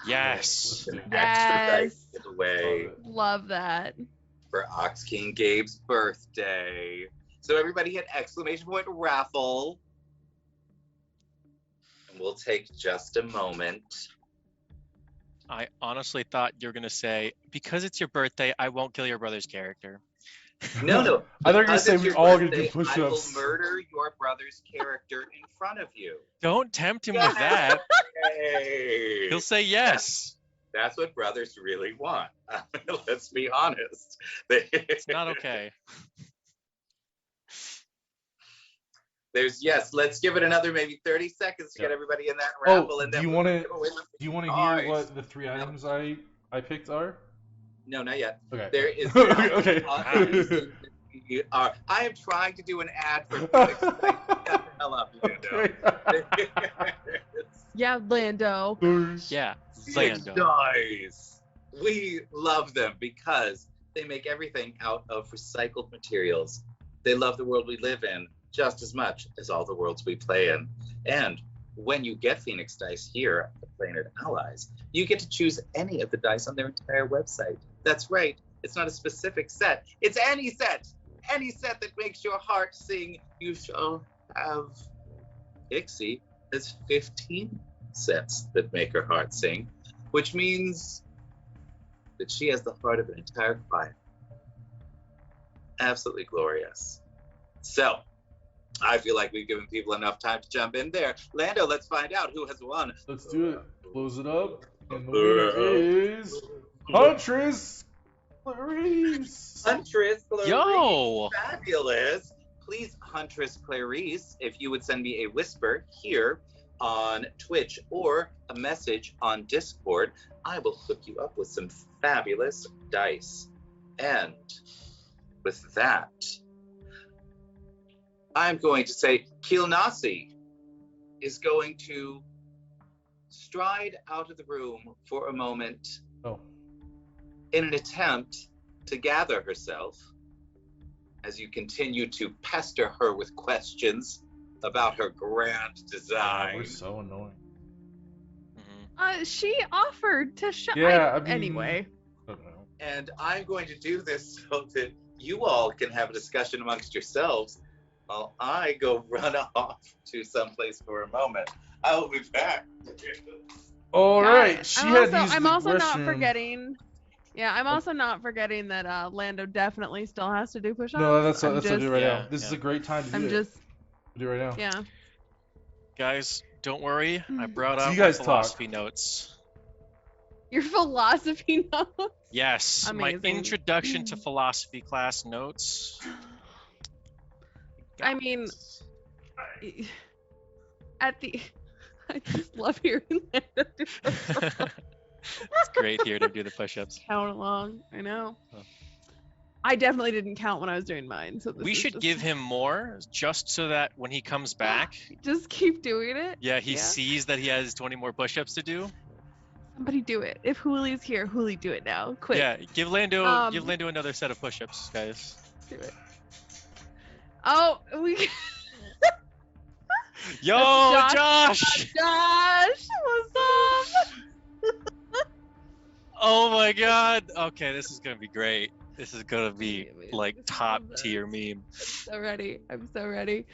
Yes. An Yes. extra dice Love giveaway it. Love that. for Ox King Gabe's birthday. So everybody hit exclamation point raffle. And we'll take just a moment. I honestly thought you were gonna say, because it's your birthday, I won't kill your brother's character. No. I thought you were gonna Because say it's we your all gonna do birthday, I will push-ups. murder your brother's character in front of you. Don't tempt him with that. Hey. He'll say yes. That's what brothers really want. Let's be honest. It's not okay. Let's give it another maybe 30 seconds to get Yeah. everybody in that Oh, raffle. And do then you we'll wanna- give away the Do you want to prize. hear what the 3 items I picked are? No, not yet. Okay. There is Okay. I am trying to do an ad for Phoenix. Shut the hell up, Lando. Okay. Yeah, Lando. Yeah. Phoenix Lando. dies. We love them because they make everything out of recycled materials. They love the world we live in just as much as all the worlds we play in. And when you get Phoenix Dice here at the Planet Allies, you get to choose any of the dice on their entire website. That's right. It's not a specific set. It's any set. Any set that makes your heart sing. You shall have. Ixie has 15 sets that make her heart sing, which means that she has the heart of an entire choir. Absolutely glorious. So, I feel like we've given people enough time to jump in there. Lando, let's find out who has won. Let's do it. Close it up. And the winner is Huntress Clarice. Huntress Clarice. Yo! Fabulous. Please, Huntress Clarice, if you would send me a whisper here on Twitch or a message on Discord, I will hook you up with some fabulous dice. And with that, I'm going to say Kilnasi is going to stride out of the room for a moment Oh. in an attempt to gather herself as you continue to pester her with questions about her grand design. We're so annoying. Mhm. She offered to shut. Yeah, I mean- Anyway. I don't know. And I'm going to do this so that you all can have a discussion amongst yourselves while I go run off to someplace for a moment. I will be back. All right. Guys, She I'm had also, used I'm the also not restroom. forgetting. Yeah, I'm also not forgetting that Lando definitely still has to do push-ups. No, that's what I'm I just, do right Yeah, now. This is yeah. a great time to do I'm it. just, Do it right now. yeah. Guys, don't worry. I brought So out you my guys talk. philosophy notes. Your philosophy notes. Yes, my Amazing. introduction to philosophy class notes. I mean, at the, I just love hearing Lando do push-ups. It's great here to do the push-ups. Count along. I know. Huh. I definitely didn't count when I was doing mine, so this We is should just- give him more, just so that when he comes back, Just keep doing it. yeah, he Yeah. sees that he has 20 more push-ups to do. Somebody do it. If Hooli's here, Hooli, do it now. Quick. Yeah, give Lando Um, another set of push-ups, guys. Do it. Oh, we. Yo, Josh. Josh! Josh, what's up? Oh my God! Okay, this is gonna be great. This is gonna be Yeah, man, like this is top the tier meme. So ready. I'm so ready.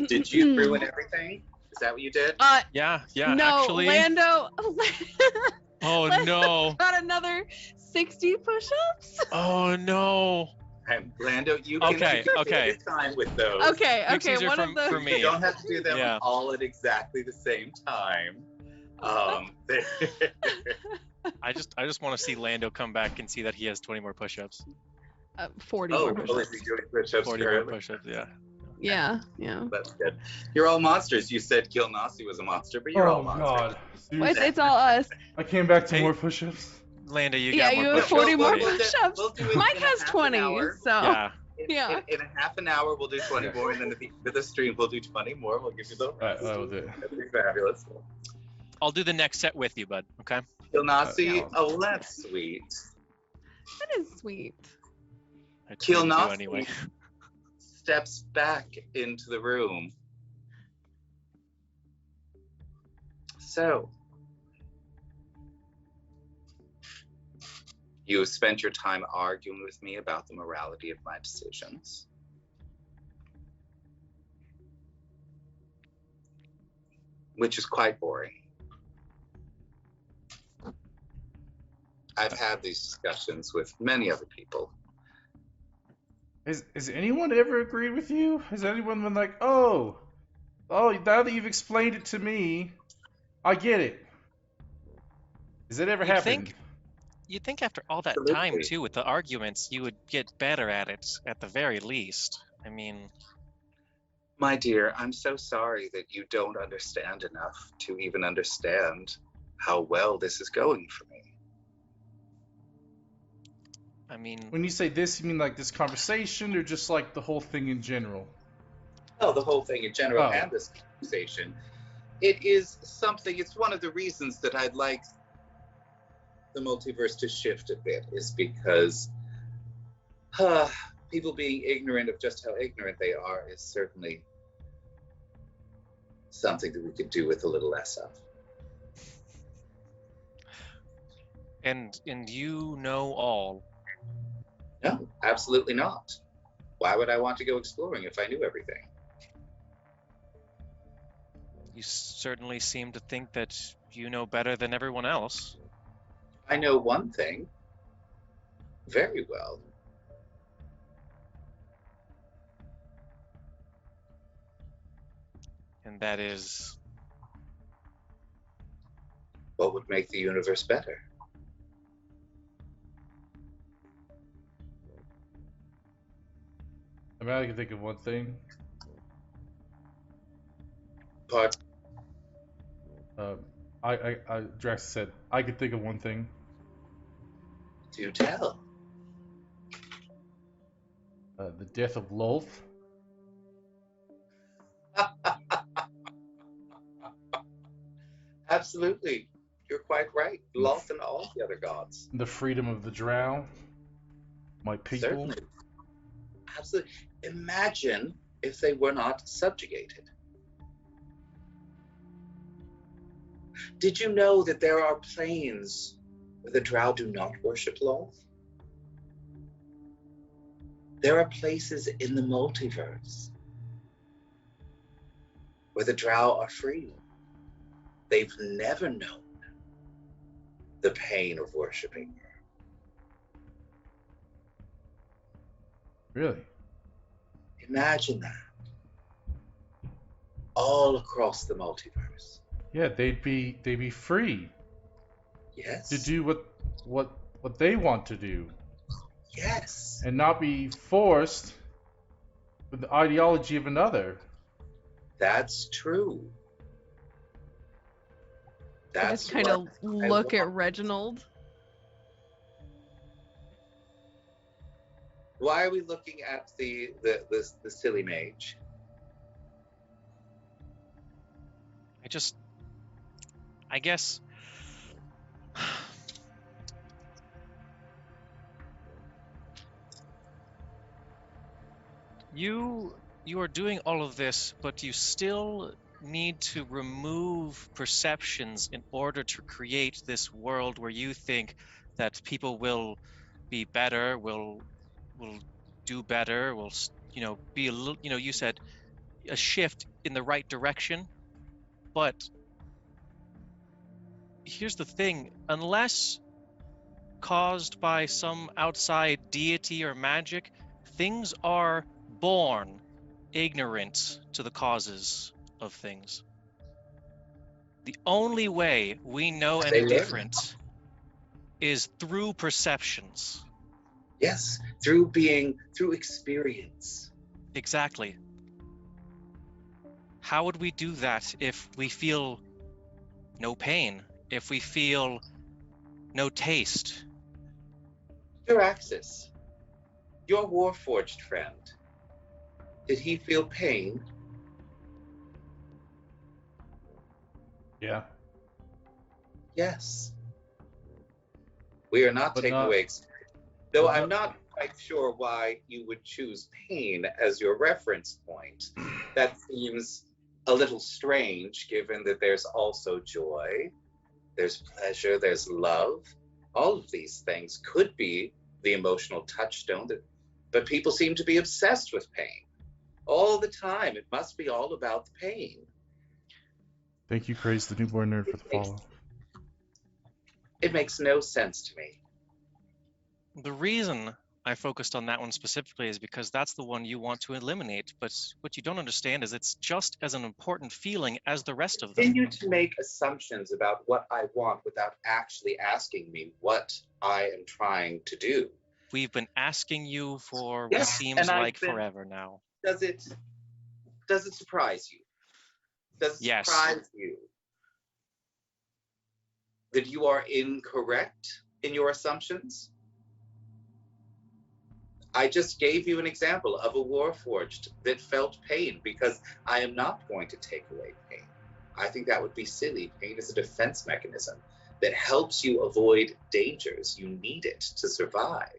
Did you ruin everything? Is that what you did? Yeah, yeah. No, Actually, Lando. oh Lando no! got another 60 push-ups. Oh no! Lando, you can Okay, take okay. your time with those. Okay, These are one from- of the. for me. You don't have to do them Yeah. all at exactly the same time. I just want to see Lando come back and see that he has 20 more push-ups. 40 Oh, more well, push-ups. is he doing push-ups 40 more currently? push-ups. Yeah. Yeah, yeah. That's good. You're all monsters. You said Kilnasi was a monster, but you're all Oh monsters. God. Well, Seriously? it's all us. I came back to Hey. more push-ups. Landa, you Yeah, got more you have push-ups 40 than more me. push-ups. We'll do it Mike in a has half an 20, hour. so Yeah. yeah. In a half an hour, we'll do 20 Yeah. more, and then at the end of the stream, we'll do 20 more. We'll give you the Alright, that was it. That'd be fabulous. I'll do the next set with you, bud. Okay. Kilnasi, Yeah. oh, that's sweet. That is sweet. I try to do Kilnasi anyway. steps back into the room. So, you have spent your time arguing with me about the morality of my decisions. Which is quite boring. I've had these discussions with many other people. Has anyone ever agreed with you? Has anyone been like, oh, now that you've explained it to me, I get it. Has it ever You'd happened? You'd think after all that time, Absolutely. too, with the arguments, you would get better at it, at the very least. I mean, My dear, I'm so sorry that you don't understand enough to even understand how well this is going for me. When you say this, you mean like this conversation, or just like the whole thing in general? Oh, the whole thing in general Oh. and this conversation. It is something, it's one of the reasons that I'd like the multiverse to shift a bit, is because people being ignorant of just how ignorant they are is certainly something that we could do with a little less of. and you know all. No, absolutely not. Why would I want to go exploring if I knew everything? You certainly seem to think that you know better than everyone else. I know one thing very well. And that is, What would make the universe better? I mean, I can think of one thing. But Drax said, I could think of one thing. do tell. The death of Lolth. Absolutely. You're quite right. Loth and all the other gods. The freedom of the Drow. My people. Certainly. Absolutely. Imagine if they were not subjugated. Did you know that there are planes where the Drow do not worship Loth? There are places in the multiverse where the Drow are free. They've never known the pain of worshiping her. Really? Imagine that. All across the multiverse. Yeah, they'd be free Yes. to do what they want to do, Yes. and not be forced with the ideology of another. That's true. I That's just kind of what I look at want. Reginald. Why are we looking at the silly mage? I guess, you are doing all of this, but you still need to remove perceptions in order to create this world where you think that people will be better, will do better, will be a little, you said a shift in the right direction. But here's the thing, unless caused by some outside deity or magic, things are born ignorant to the causes of things. The only way we know They any learn. different is through perceptions. Yes, through experience. Exactly. How would we do that if we feel no pain, if we feel no taste. Juraxis, your Warforged friend, did he feel pain? Yeah. Yes. We are not But taking not- away experience. Though but I'm not- not quite sure why you would choose pain as your reference point. That seems a little strange, given that there's also joy, there's pleasure, there's love. All of these things could be the emotional touchstone, but people seem to be obsessed with pain. All the time, it must be all about the pain. Thank you, Craze the Newborn Nerd, for the follow. It makes no sense to me. The reason I focused on that one specifically is because that's the one you want to eliminate, but what you don't understand is it's just as an important feeling as the rest of them. Continue to make assumptions about what I want without actually asking me what I am trying to do. We've been asking you for Yes, what seems and I've like been- forever now. Does it surprise you? Does it Yes. surprise you that you are incorrect in your assumptions? I just gave you an example of a Warforged that felt pain because I am not going to take away pain. I think that would be silly. Pain is a defense mechanism that helps you avoid dangers. You need it to survive.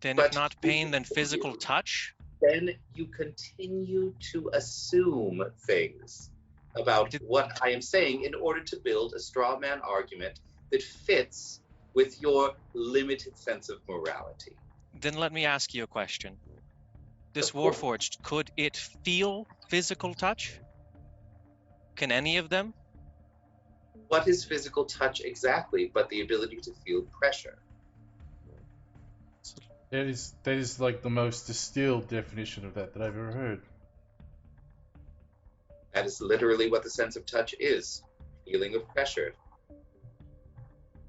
Then But if not pain, then physical touch? Then you continue to assume things about what I am saying in order to build a straw man argument that fits with your limited sense of morality. Then let me ask you a question. This Of course. Warforged, could it feel physical touch? Can any of them? What is physical touch exactly but the ability to feel pressure? That is like the most distilled definition of that I've ever heard. That is literally what the sense of touch is. Feeling of pressure.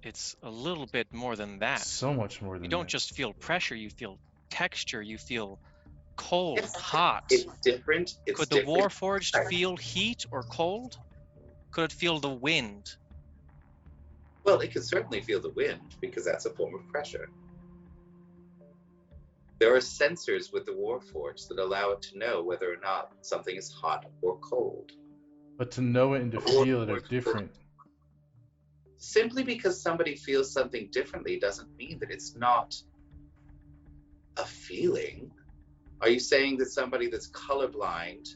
It's a little bit more than that. So much more than You don't that. just feel pressure, you feel texture, you feel cold, It's hot. It's different. It's Could the different. Warforged feel heat or cold? Could it feel the wind? Well, it can certainly feel the wind because that's a form of pressure. There are sensors with the Warforged that allow it to know whether or not something is hot or cold. But to know it and to feel it are different. Simply because somebody feels something differently doesn't mean that it's not a feeling. Are you saying that somebody that's colorblind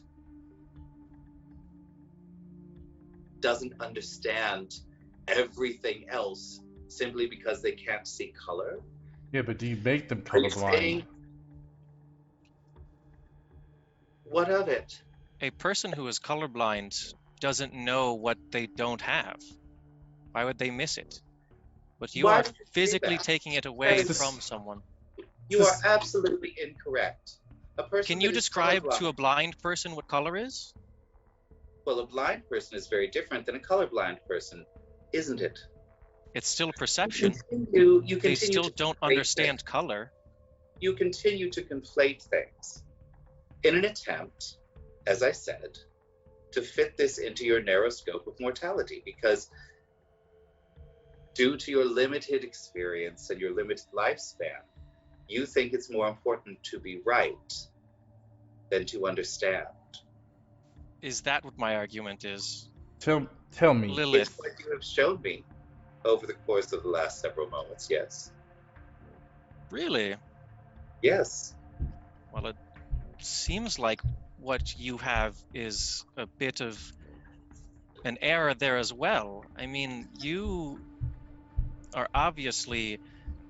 doesn't understand everything else simply because they can't see color? Yeah, but do you make them Are you colorblind? saying, what of it? A person who is colorblind doesn't know what they don't have. Why would they miss it? But you Why are would you say physically that? taking it away That is- from someone. You are absolutely incorrect. A person Can you that is describe to a colorblind- blind person what color is? Well, a blind person is very different than a colorblind person, isn't it? It's still perception. You They continue still to don't conflate understand things. color. You continue to conflate things in an attempt, as I said, to fit this into your narrow scope of mortality, because due to your limited experience and your limited lifespan, you think it's more important to be right than to understand. Is that what my argument is? Tell me. Lilith, It's what you have shown me over the course of the last several moments, yes. really? Yes. Well, it seems like what you have is a bit of an error there as well. I mean, you are obviously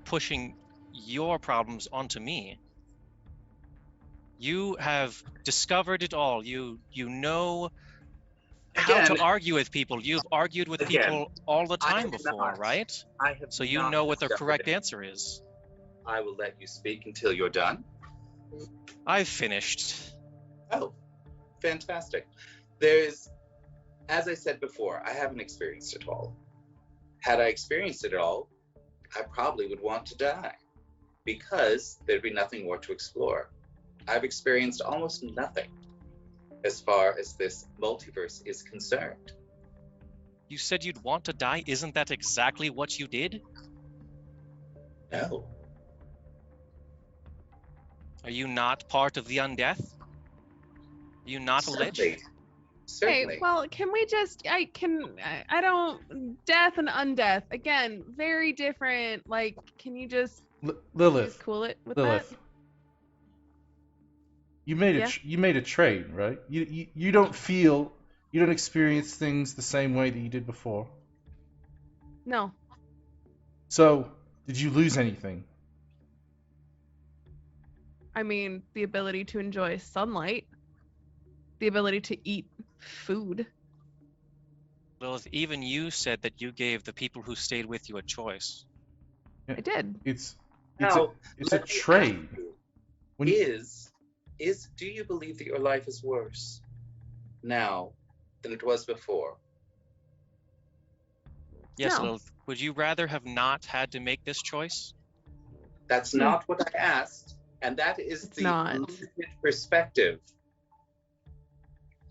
pushing your problems onto me. You have discovered it all. You know how Again, to argue with people. You've argued with Again, people all the I time have before, not. right? I have So you not know what the discovered correct it. answer is. I will let you speak until you're done. I've finished. Oh, fantastic. There's, as I said before, I haven't experienced it all. Had I experienced it all, I probably would want to die because there'd be nothing more to explore. I've experienced almost nothing as far as this multiverse is concerned. You said you'd want to die. Isn't that exactly what you did? No. Are you not part of the undeath? Are you not a lich? Certainly. Certainly. Hey, well, can we just? I don't. Death and undeath again, very different. Like, can you just Lilith, cool it with Lilith. that? You made Yeah. you made a trade, right? You don't feel, you don't experience things the same way that you did before. No, So, did you lose anything? I mean the ability to enjoy sunlight, the ability to eat food. Lilith, even you said that you gave the people who stayed with you a choice. I did. It's Now, it's a let me ask trade. you, When do you believe that your life is worse now than it was before? Yes, No. Lilith. Would you rather have not had to make this choice? That's not what I asked, and that is It's the not. limited perspective.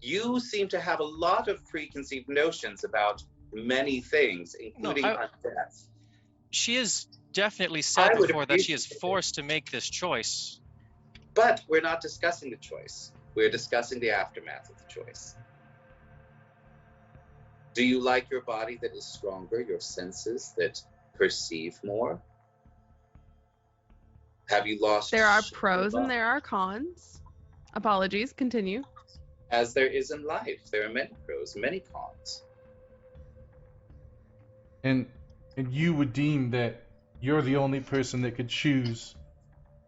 You seem to have a lot of preconceived notions about many things, including death. She has definitely said I would before that she is appreciate it. forced to make this choice. But we're not discussing the choice. We're discussing the aftermath of the choice. Do you like your body that is stronger, your senses that perceive more? Have you lost? There are pros and there are cons. Apologies. Continue. As there is in life, there are many pros, many cons. and you would deem that you're the only person that could choose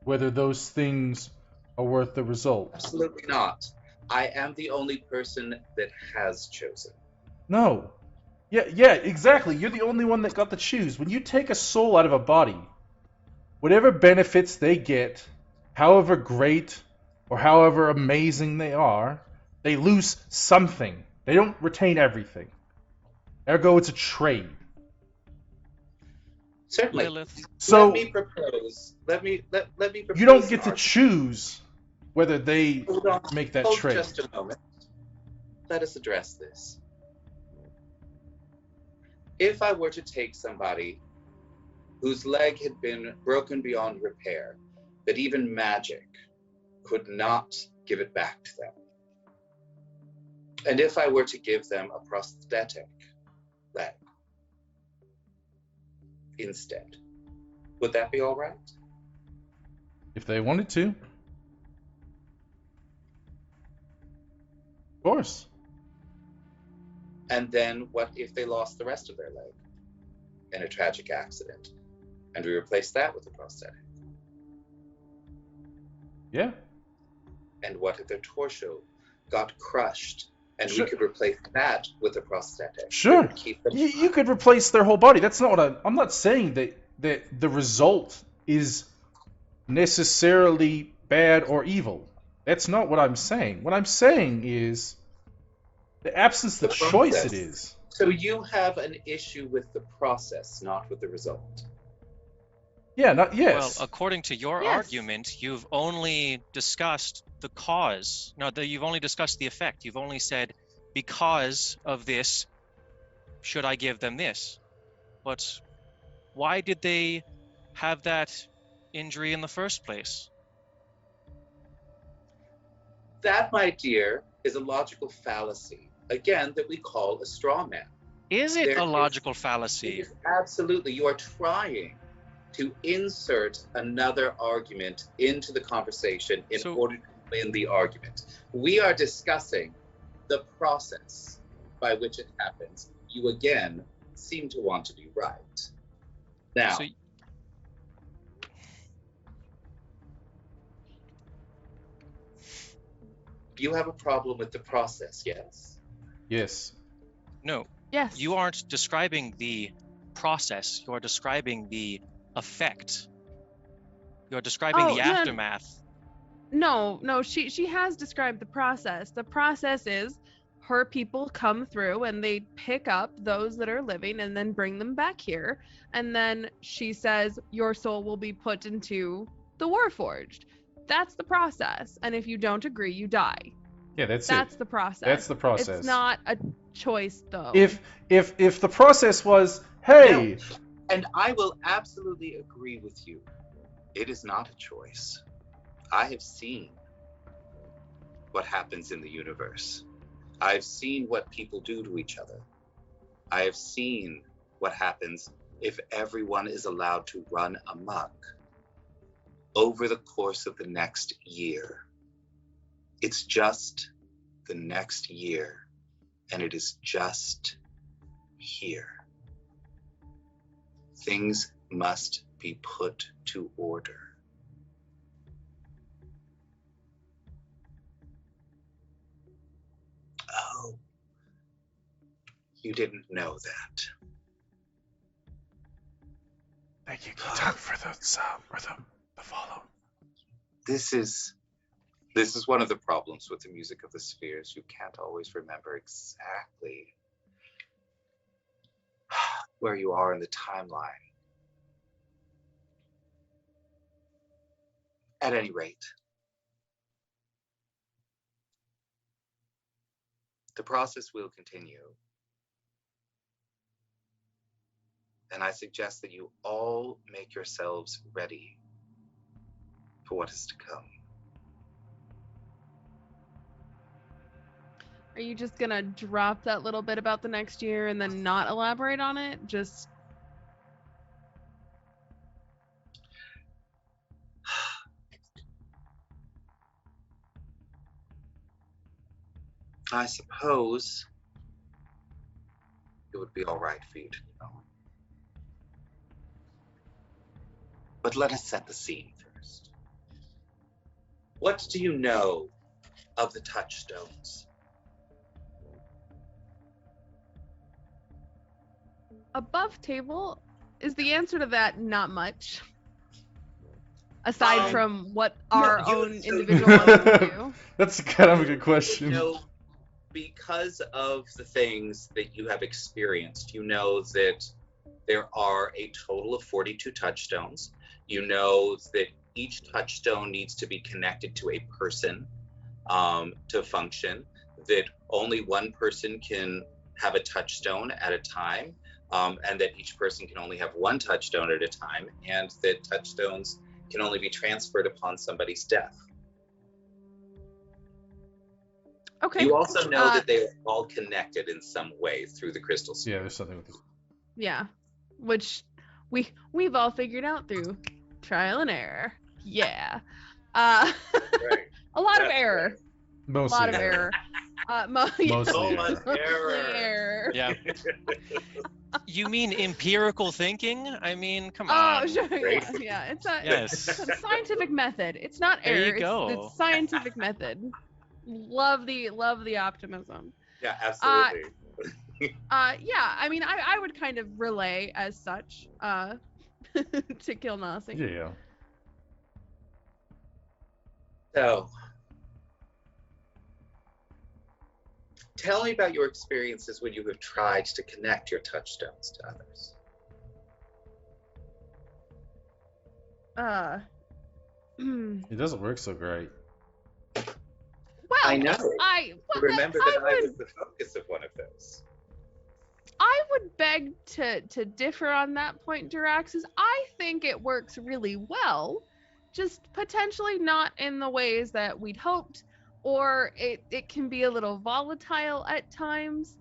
whether those things are worth the result. Absolutely not. I am the only person that has chosen. No. Yeah, exactly. You're the only one that got to choose. When you take a soul out of a body, whatever benefits they get, however great or however amazing they are, they lose something. They don't retain everything. Ergo, it's a trade. Certainly. Lilith, So let me propose. you don't get an to argument. choose whether they Hold on. make that Hold trade. just a moment. Let us address this. If I were to take somebody whose leg had been broken beyond repair, that even magic could not give it back to them, and if I were to give them a prosthetic leg instead, would that be all right? If they wanted to. Of course. And then what if they lost the rest of their leg in a tragic accident, and we replaced that with a prosthetic? Yeah. And what if their torso got crushed, and Sure. we could replace that with a prosthetic? Sure. That would keep them You could replace their whole body. That's not what I'm not saying that the result is necessarily bad or evil. That's not what I'm saying. What I'm saying is the absence of The choice process. it is. So you have an issue with the process, not with the result. Yeah, not yes. well, according to your Yes. argument, you've only discussed the cause. No, you've only discussed the effect. You've only said, because of this, should I give them this? But why did they have that injury in the first place? That, my dear, is a logical fallacy, again, that we call a straw man. Is it There a is- logical It fallacy? is absolutely, you are trying to insert another argument into the conversation in So- order to win the argument. We are discussing the process by which it happens. You again seem to want to be right. Now, So you have a problem with the process, yes? Yes. no, Yes. you aren't describing the process. You're describing the effect. You're describing Oh, the no. aftermath. No, she has described the process. The process is her people come through and they pick up those that are living and then bring them back here. And then she says, your soul will be put into the Warforged. That's the process. And if you don't agree, you die. Yeah, that's That's it. the process. That's the process. It's not a choice, though. If the process was, hey, No, and I will absolutely agree with you. It is not a choice. I have seen what happens in the universe. I've seen what people do to each other. I have seen what happens if everyone is allowed to run amok over the course of the next year. It's just the next year, and it is just here. Things must be put to order. Oh, you didn't know that. thank you, Keaton, for the follow. This is one of the problems with the music of the spheres. You can't always remember exactly where you are in the timeline. At any rate, the process will continue. And I suggest that you all make yourselves ready for what is to come. Are you just gonna drop that little bit about the next year and then not elaborate on it? Just I suppose it would be all right for you to know. But let us set the scene first. What do you know of the touchstones? above table, is the answer to that not much? Aside from what our own individual ones can do. That's kind of a good question. You know, because of the things that you have experienced, you know that there are a total of 42 touchstones. You know that each touchstone needs to be connected to a person to function, that only one person can have a touchstone at a time, and that each person can only have one touchstone at a time, and that touchstones can only be transferred upon somebody's death. Okay. You also know that they are all connected in some way through the crystal sphere. Yeah, there's something with this. Yeah, which we've all figured out through trial and error. Yeah. Right. A lot of That's error. right. Mostly A lot of error. Mostly So error. much error. error. Yeah. You mean empirical thinking? I mean, come Oh, on. sure. Great. Yeah. It's Yes. a scientific method. It's not There error. you go. It's scientific method. Love the optimism. Yeah, absolutely. Yeah. I mean, I would kind of relay as such. To kill Nasi. Yeah. So, tell me about your experiences when you have tried to connect your touchstones to others. It doesn't work so great. Well, I know. Remember that I was would, the focus of one of those. I would beg to differ on that point, Duraxis. I think it works really well, just potentially not in the ways that we'd hoped, or it can be a little volatile at times.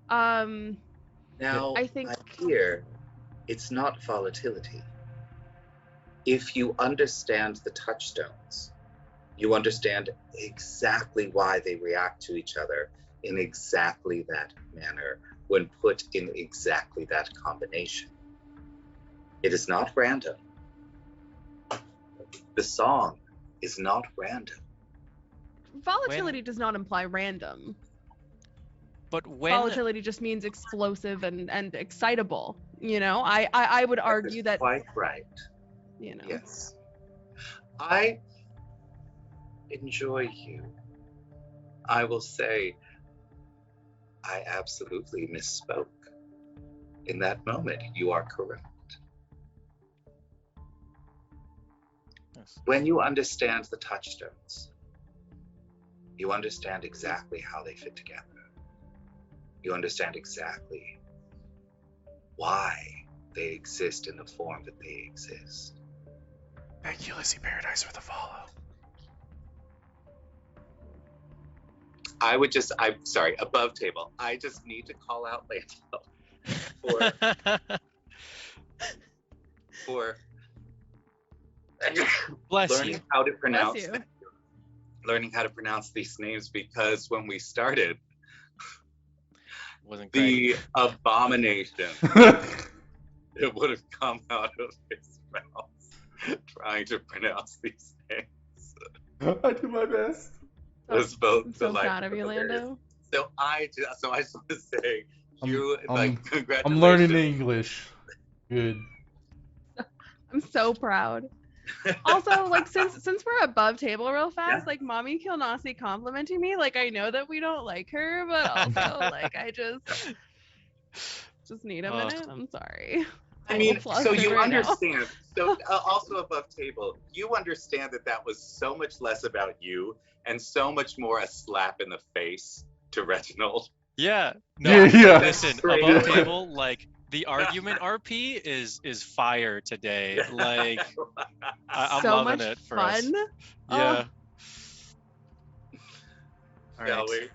Now, I think hear it's not volatility. If you understand the touchstones, you understand exactly why they react to each other in exactly that manner when put in exactly that combination. It is not random. The song is not random. volatility does not imply random. But when Volatility just means explosive and excitable. You know, I would argue that. Quite right. You know. Yes. I enjoy you. I will say I absolutely misspoke. In that moment, you are correct. Yes. When you understand the touchstones, you understand exactly how they fit together. You understand exactly why they exist in the form that they exist. Thank you, Lizzie Paradise, for the follow. I'm sorry, above table. I just need to call out Lando for Bless learning you. how to pronounce you. learning how to pronounce these names, because when we started, Wasn't great. the abomination it would have come out of his mouth trying to pronounce these names. I do my best. Was both I'm so delightful proud of you, and hilarious. Lando. So I just want to say, I'm congratulations. I'm learning English. Good. I'm so proud. Also, like since we're above table real fast, Yeah. like Mommy Kilnasi complimenting me, like I know that we don't like her, but also like I just need a minute. I'm sorry. I mean, I'm so you flustered right now. understand. So also above table, you understand that was so much less about you and so much more a slap in the face to Reginald. Yeah. Yeah, yeah. Listen, Straight above up. table, like the argument RP is fire today. Like I'm So loving much it for us. fun. Yeah. All Shall right. we?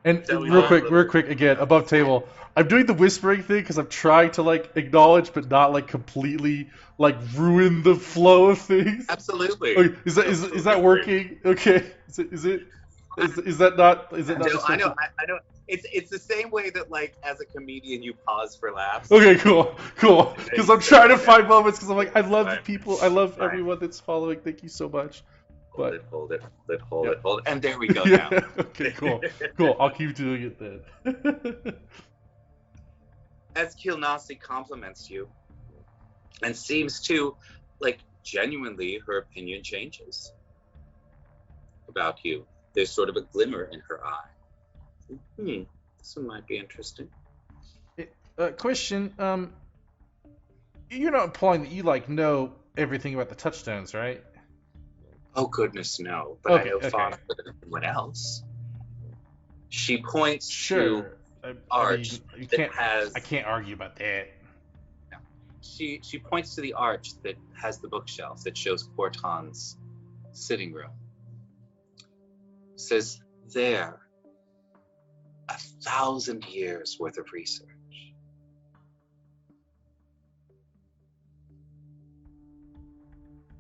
And Shall we real talk a quick, little- again, above table. I'm doing the whispering thing because I'm trying to like acknowledge, but not like completely like ruin the flow of things. Absolutely. Okay, is that working? Okay, is that not I distracting? know. It's the same way that, like, as a comedian, you pause for laughs. Okay, cool. Because I'm trying to find moments because I'm like, I love the Fine. people, I love Fine. everyone that's following. Thank you so much. Hold But it. And there we go yeah, now. okay, cool. I'll keep doing it then. As Kilnasi compliments you and seems to, like, genuinely, her opinion changes about you. There's sort of a glimmer in her eye. This one might be interesting. Question. You're not implying that you like know everything about the touchstones, right? Oh, goodness, no. But Okay, I know okay. far more than anyone else. She points to Sure. arch you that can't. has... I can't argue about that. She points to the arch that has the bookshelf that shows Corton's sitting room. Says, there, 1,000 years worth of research.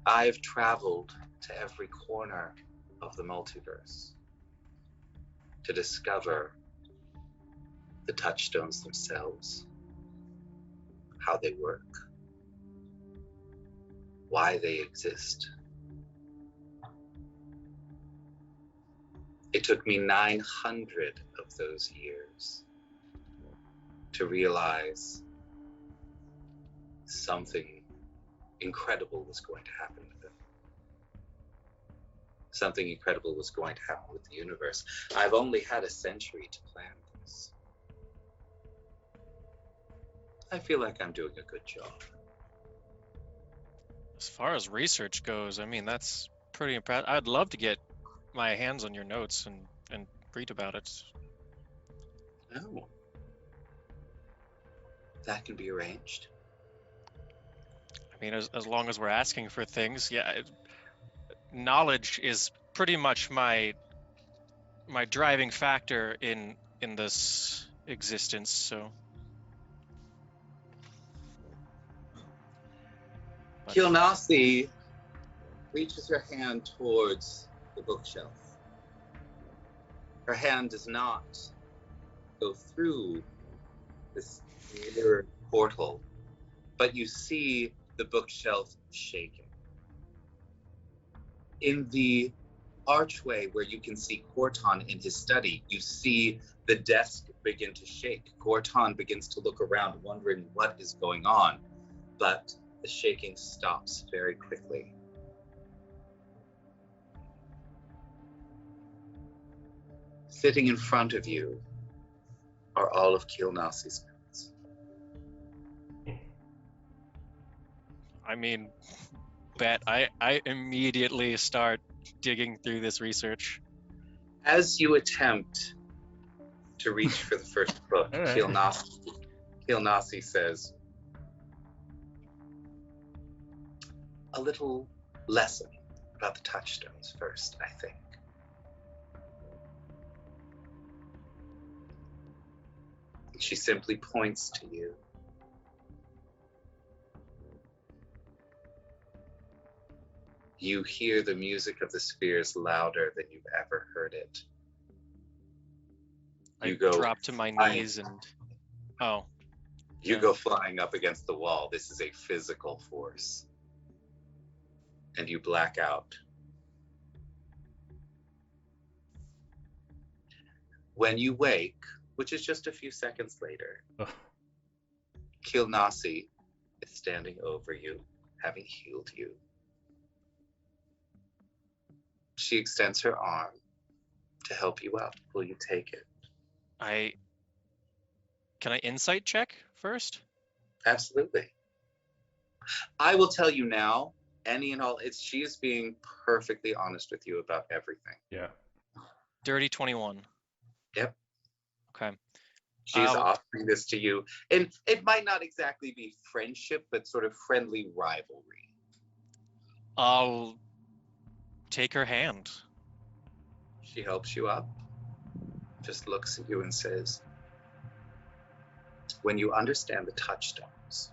I've traveled to every corner of the multiverse to discover the touchstones themselves, how they work, why they exist. It took me 900 of those years to realize something incredible was going to happen with them. Something incredible was going to happen with the universe. I've only had a century to plan this. I feel like I'm doing a good job. As far as research goes, I mean that's pretty impressive. I'd love to get my hands on your notes and read about it. Oh. That can be arranged. I mean, as long as we're asking for things, yeah. Knowledge is pretty much my driving factor in this existence. So. But- Kilnasi reaches her hand towards the bookshelf. Her hand does not go through this mirrored portal, but you see the bookshelf shaking. In the archway where you can see Corton in his study, you see the desk begin to shake. Corton begins to look around, wondering what is going on, but the shaking stops very quickly. Sitting in front of you are all of Kilnasi's notes. I mean, bet I immediately start digging through this research. As you attempt to reach for the first book, All right. Kilnasi says, a little lesson about the touchstones first, I think. She simply points to you. You hear the music of the spheres louder than you've ever heard it. I drop to my knees and You go flying up against the wall. This is a physical force. And you black out. When you wake, which is just a few seconds later, Kilnasi is standing over you, having healed you. She extends her arm to help you up. Will you take it? Can I insight check first? Absolutely. I will tell you now, any and all, she is being perfectly honest with you about everything. Yeah. Dirty 21. Yep. Okay. She's offering this to you. And it might not exactly be friendship, but sort of friendly rivalry. I'll take her hand. She helps you up, just looks at you and says, when you understand the touchstones,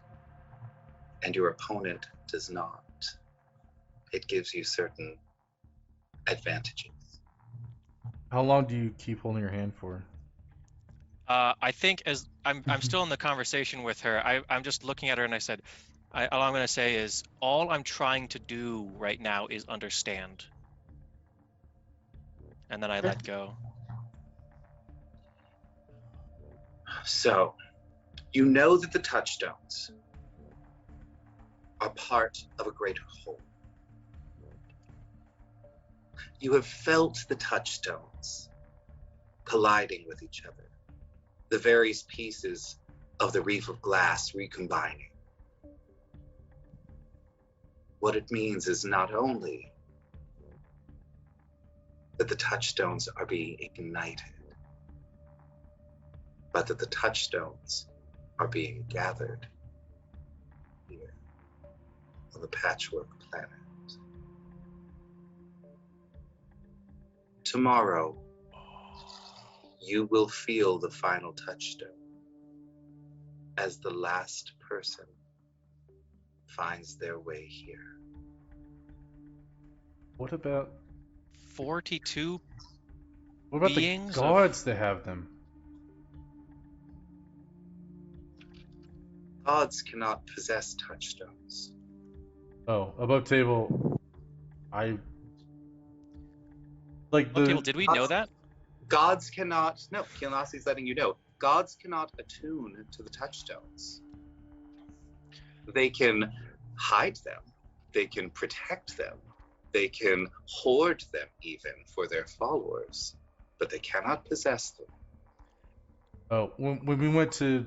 and your opponent does not, it gives you certain advantages. How long do you keep holding your hand for? I think as I'm still in the conversation with her, I'm just looking at her and I said, all I'm going to say is, all I'm trying to do right now is understand. And then I let go. So, you know that the touchstones are part of a greater whole. You have felt the touchstones colliding with each other, the various pieces of the reef of glass recombining. What it means is not only that the touchstones are being ignited, but that the touchstones are being gathered here on the Patchwork Planet. Tomorrow, you will feel the final touchstone as the last person finds their way here. What about 42 the beings gods that have them? Gods cannot possess touchstones. Oh, above table. Did we know that? Gods cannot, no, Kilnasi's letting you know, gods cannot attune to the touchstones. They can hide them, they can protect them, they can hoard them even for their followers, but they cannot possess them. Oh, when we went to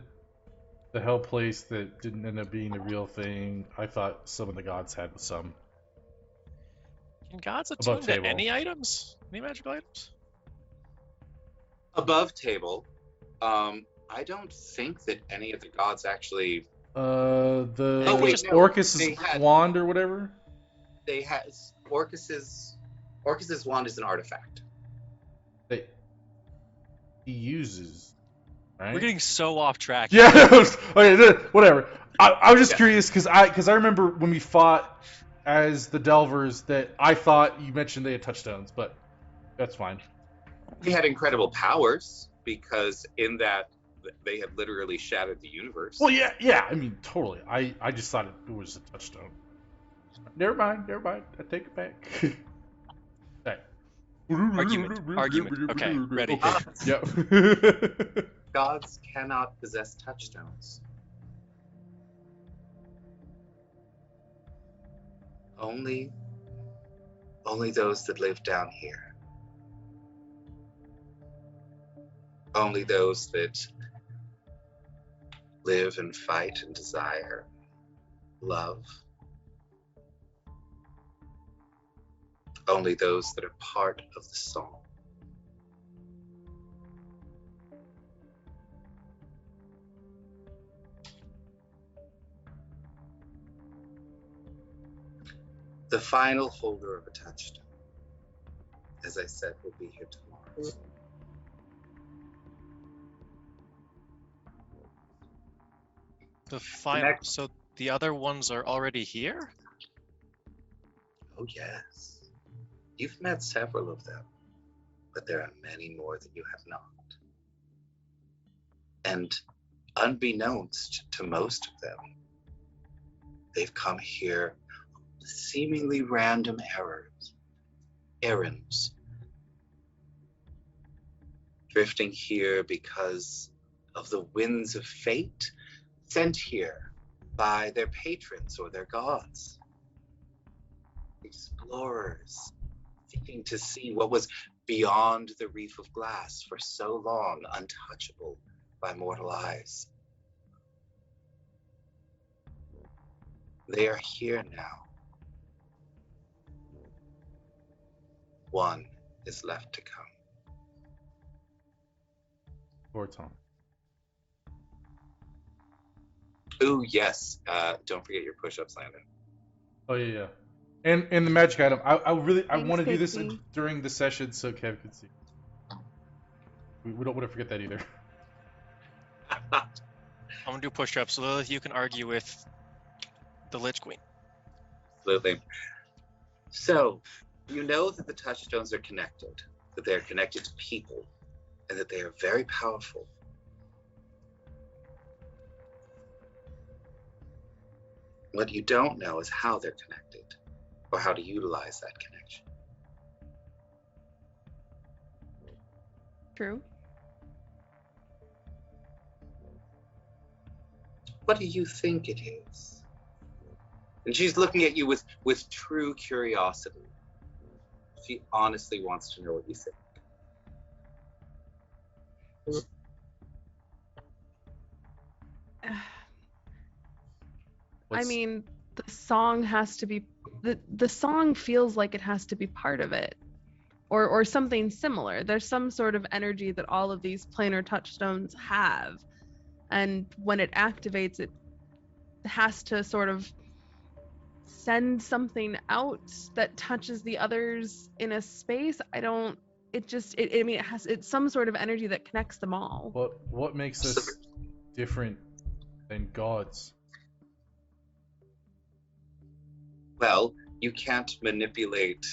the hell place that didn't end up being the real thing, I thought some of the gods had some. Can gods Above attune to table. any items? Any magical items? Above table, I don't think that any of the gods actually. Orcus's wand or whatever. They had Orcus's wand is an artifact. He uses. Right? We're getting so off track. Yeah. Okay. Whatever. I was just curious because I remember when we fought as the Delvers that I thought you mentioned they had touchstones, but that's fine. They had incredible powers because in that they had literally shattered the universe. Well, yeah. I mean, totally. I just thought it was a touchstone. Never mind. I take it back. Right. Argument. Okay, ready. Yep. Gods cannot possess touchstones. Only those that live down here. Only those that live and fight and desire, love. Only those that are part of the song. The final holder of a touchstone, as I said, will be here tomorrow. The final. Next. So the other ones are already here? Oh, yes. You've met several of them, but there are many more that you have not. And unbeknownst to most of them, they've come here on seemingly random errands, drifting here because of the winds of fate, sent here by their patrons or their gods. Explorers seeking to see what was beyond the reef of glass for so long untouchable by mortal eyes. They are here now. One is left to come. Orton. Ooh, yes. Don't forget your push-ups, Landon. Oh yeah. And the magic item. I Thanks, want to do this Pixie. during the session so Kev can see. We don't want to forget that either. I'm gonna do push-ups. Lilith, you can argue with the Lich Queen. Absolutely. So, you know that the touchstones are connected, that they are connected to people, and that they are very powerful. What you don't know is how they're connected, or how to utilize that connection. True. What do you think it is? And she's looking at you with true curiosity. She honestly wants to know what you think. I What's- mean, the song has to be the song feels like it has to be part of it. Or something similar. There's some sort of energy that all of these planar touchstones have. And when it activates, it has to sort of send something out that touches the others in a space. It's some sort of energy that connects them all. What makes us different than gods? Well, you can't manipulate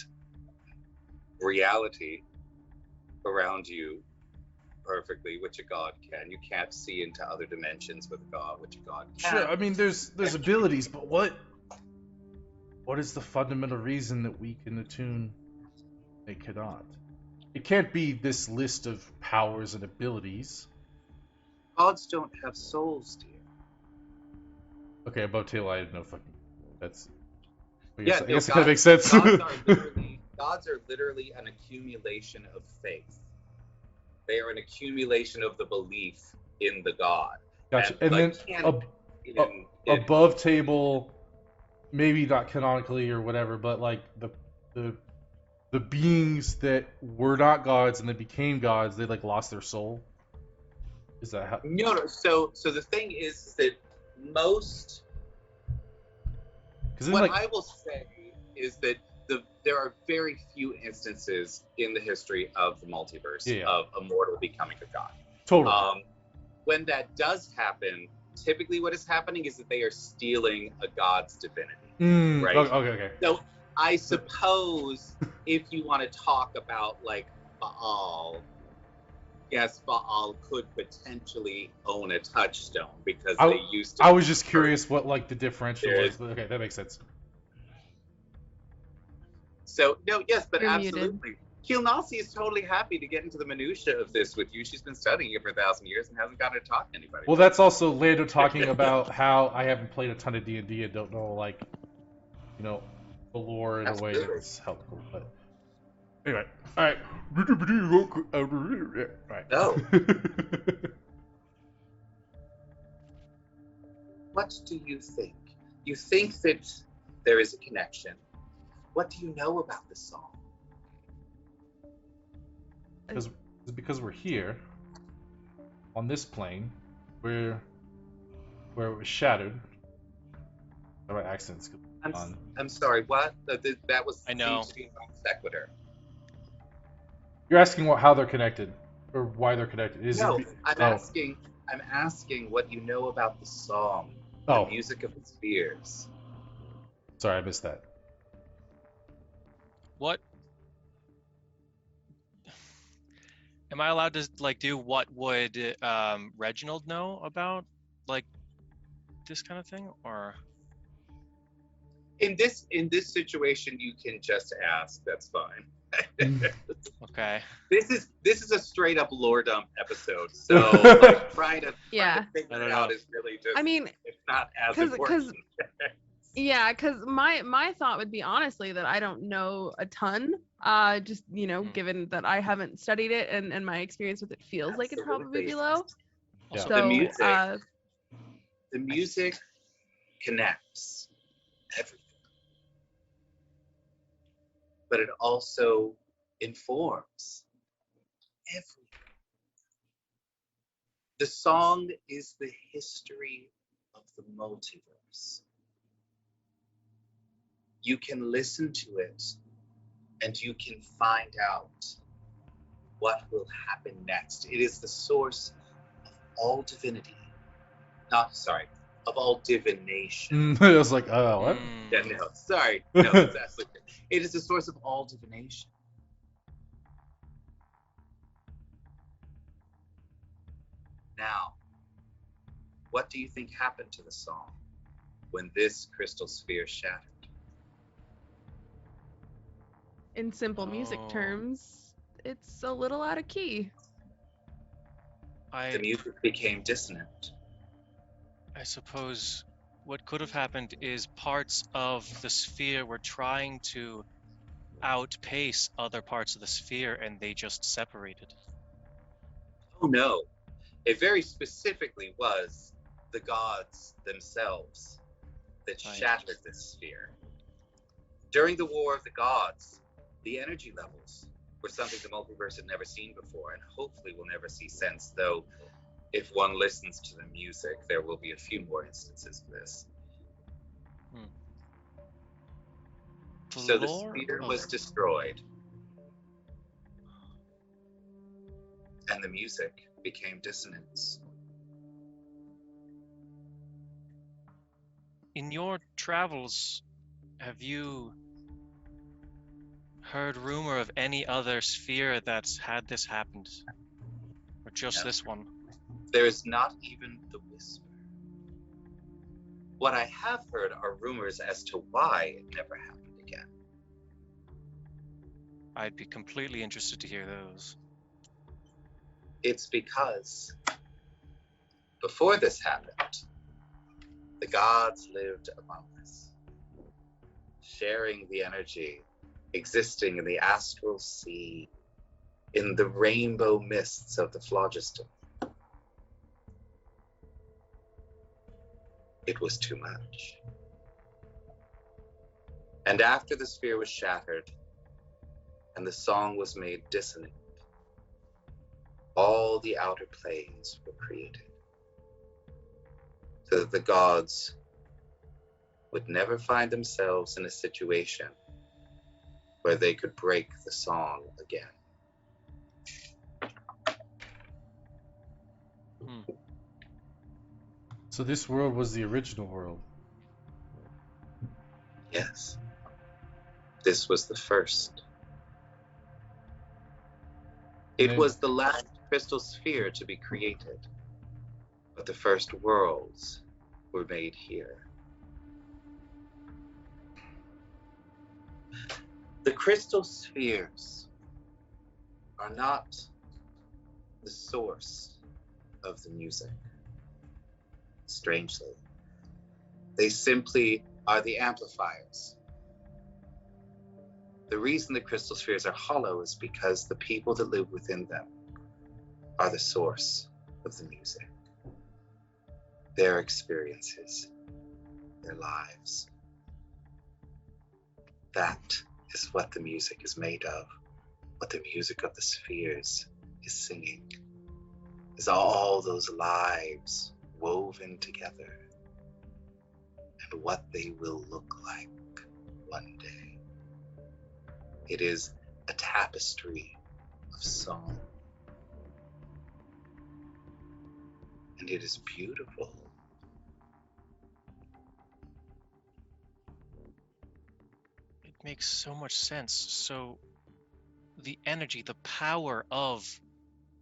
reality around you perfectly, which a god can. You can't see into other dimensions with a god, which a god can. Sure, I mean there's abilities, but what is the fundamental reason that we can attune they cannot? It can't be this list of powers and abilities. Gods don't have souls, dear. Okay, above tail I had no fucking that's I Yeah, guess it kinda makes sense. Gods are literally an accumulation of faith. They are an accumulation of the belief in the god. Gotcha. And like, then above table, maybe not canonically or whatever, but like the beings that were not gods and then became gods, they like lost their soul. Is that how? No. So the thing is that most. What I will say is that there are very few instances in the history of the multiverse of a mortal becoming a god. Totally. When that does happen, typically what is happening is that they are stealing a god's divinity, right? Okay. So I suppose if you want to talk about like Baal, yes, Baal could potentially own a touchstone because they used to. I was just curious what like the differential was, but okay, that makes sense. So no, yes, but You're absolutely. Kilnasi is totally happy to get into the minutia of this with you. She's been studying it for 1,000 years and hasn't gotten to talk to anybody. Well, that's also Lando talking about how I haven't played a ton of D&D and don't know like, the lore in a way that's helpful. But anyway, all right. Oh. What do you think? You think that there is a connection. What do you know about the song? Because we're here on this plane, where it was shattered. My accent's I'm sorry. What? That was I know. seems to be a non sequitur. You're asking how they're connected, or why they're connected. No, I'm oh. asking. I'm asking what you know about the song, the Oh. music of the spheres. Sorry, I missed that. What? Am I allowed to do what would Reginald know about this kind of thing, or? In this situation, you can just ask. That's fine. Okay. This is a straight up lore dump episode. So trying to figure it out is really just. I mean, it's not as important. Because my thought would be honestly that I don't know a ton. Just given that I haven't studied it and my experience with it feels like it's probably below. Yeah. So the music connects everything, but it also informs everything. The song is the history of the multiverse. You can listen to it and you can find out what will happen next. It is the source of all divinity. Of all divination. I was like, what? Yeah, no, sorry. No, it's absolutely. It is the source of all divination. Now, what do you think happened to the song when this crystal sphere shattered? In simple music terms, it's a little out of key. The music became dissonant. I suppose what could have happened is parts of the sphere were trying to outpace other parts of the sphere and they just separated. Oh no. It very specifically was the gods themselves that shattered this sphere. During the War of the Gods, the energy levels were something the multiverse had never seen before, and hopefully will never see since, though if one listens to the music, there will be a few more instances of this. So the sphere was destroyed, and the music became dissonance. In your travels, have you heard rumor of any other sphere that's had this happened? Or just this one? There is not even the whisper. What I have heard are rumors as to why it never happened again. I'd be completely interested to hear those. It's because before this happened, the gods lived among us, sharing the energy, existing in the astral sea, in the rainbow mists of the phlogiston. It was too much. And after the sphere was shattered and the song was made dissonant, all the outer planes were created so that the gods would never find themselves in a situation where they could break the song again. So this world was the original world? Yes. This was the first. It was the last crystal sphere to be created, but the first worlds were made here. The crystal spheres are not the source of the music, strangely. They simply are the amplifiers. The reason the crystal spheres are hollow is because the people that live within them are the source of the music. Their experiences, their lives. That is what the music is made of. What the music of the spheres is singing is all those lives woven together and and what they will look like one day. It is a tapestry of song. And it is beautiful. It makes so much sense. So the energy, the power of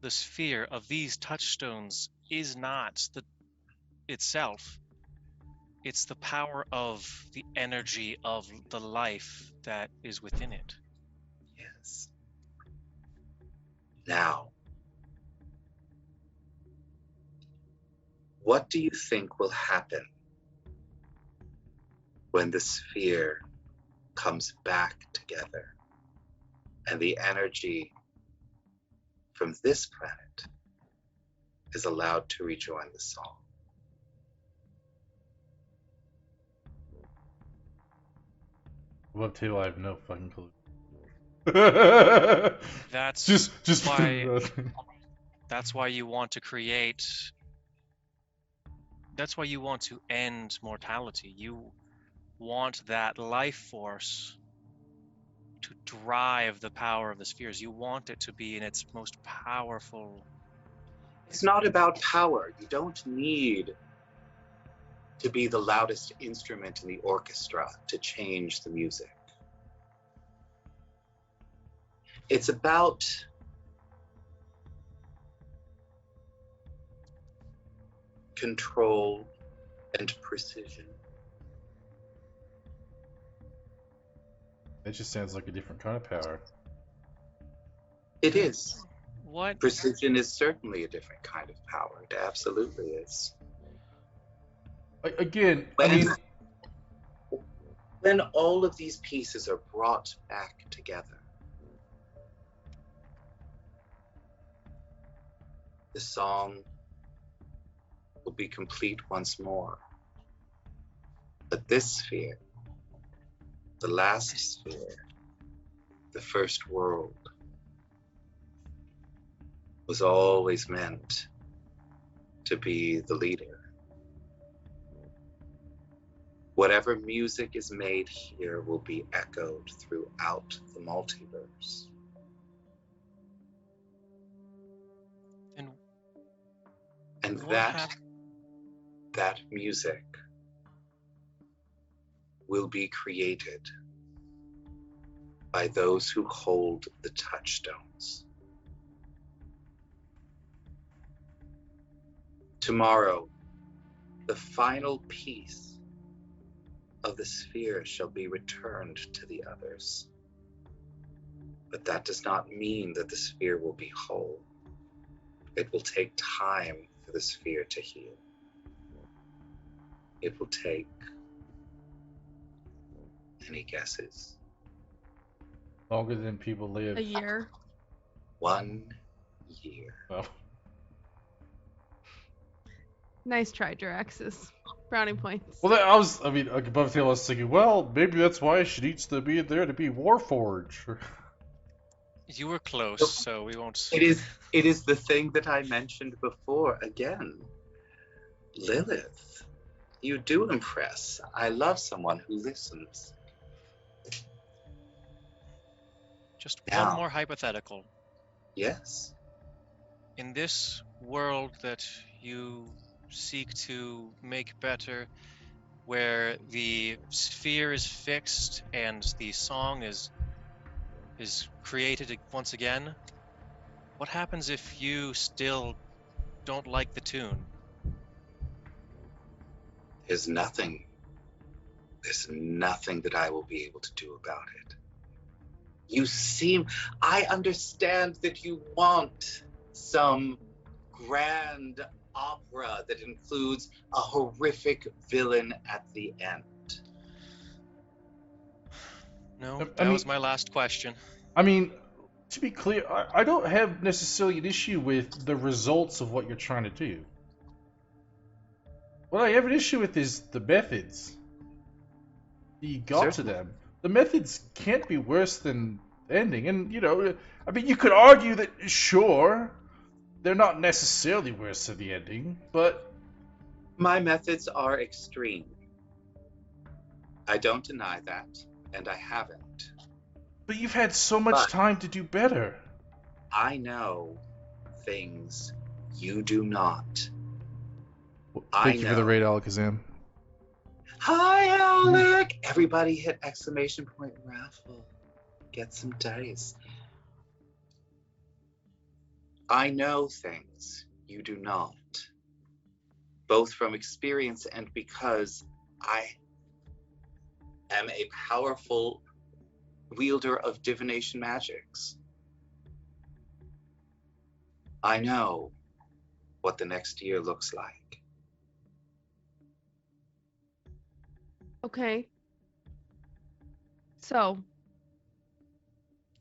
the sphere, of these touchstones, is not the itself. It's the power of the energy of the life that is within it. Yes. Now, what do you think will happen when the sphere comes back together and the energy from this planet is allowed to rejoin the song? Web table, I have no fucking clue. That's just why that's why you want to create. That's why you want to end mortality. You want that life force to drive the power of the spheres. You want it to be in its most powerful. It's not about power. You don't need to be the loudest instrument in the orchestra to change the music. It's about control and precision. That just sounds like a different kind of power. It is. What? Precision is certainly a different kind of power. It absolutely is. Again, I mean, when all of these pieces are brought back together, the song will be complete once more. But this sphere, the last sphere, the first world, was always meant to be the leader. Whatever music is made here will be echoed throughout the multiverse. And that music will be created by those who hold the touchstones. Tomorrow, the final piece of the sphere shall be returned to the others. But that does not mean that the sphere will be whole. It will take time for the sphere to heal. It will take, any guesses? longer than people live. A year. 1 year. Oh. Nice try, Jiraxis. Brownie points. Well, I above the tail, I was thinking, well, maybe that's why she needs to be there to be Warforged. You were close, so we won't. It is the thing that I mentioned before. Again, Lilith, you do impress. I love someone who listens. Just Now. one more hypothetical. Yes. In this world that you seek to make better, where the sphere is fixed and the song is created once again, what happens if you still don't like the tune? There's nothing that I will be able to do about it. I understand that you want some grand opera that includes a horrific villain at the end. No, I that mean- was my last question. I mean, to be clear, I don't have necessarily an issue with the results of what you're trying to do. What I have an issue with is the methods you got to them. The methods can't be worse than the ending. And, you could argue that, sure, they're not necessarily worse than the ending, but... My methods are extreme. I don't deny that, and I haven't. But you've had so much But- time to do better. I know things you do not. Thank I you for the know. raid, Alakazam. Hi, Alec! Everybody hit exclamation point raffle. Get some dice. I know things you do not, both from experience and because I am a powerful wielder of divination magics. I know what the next year looks like. Okay. So,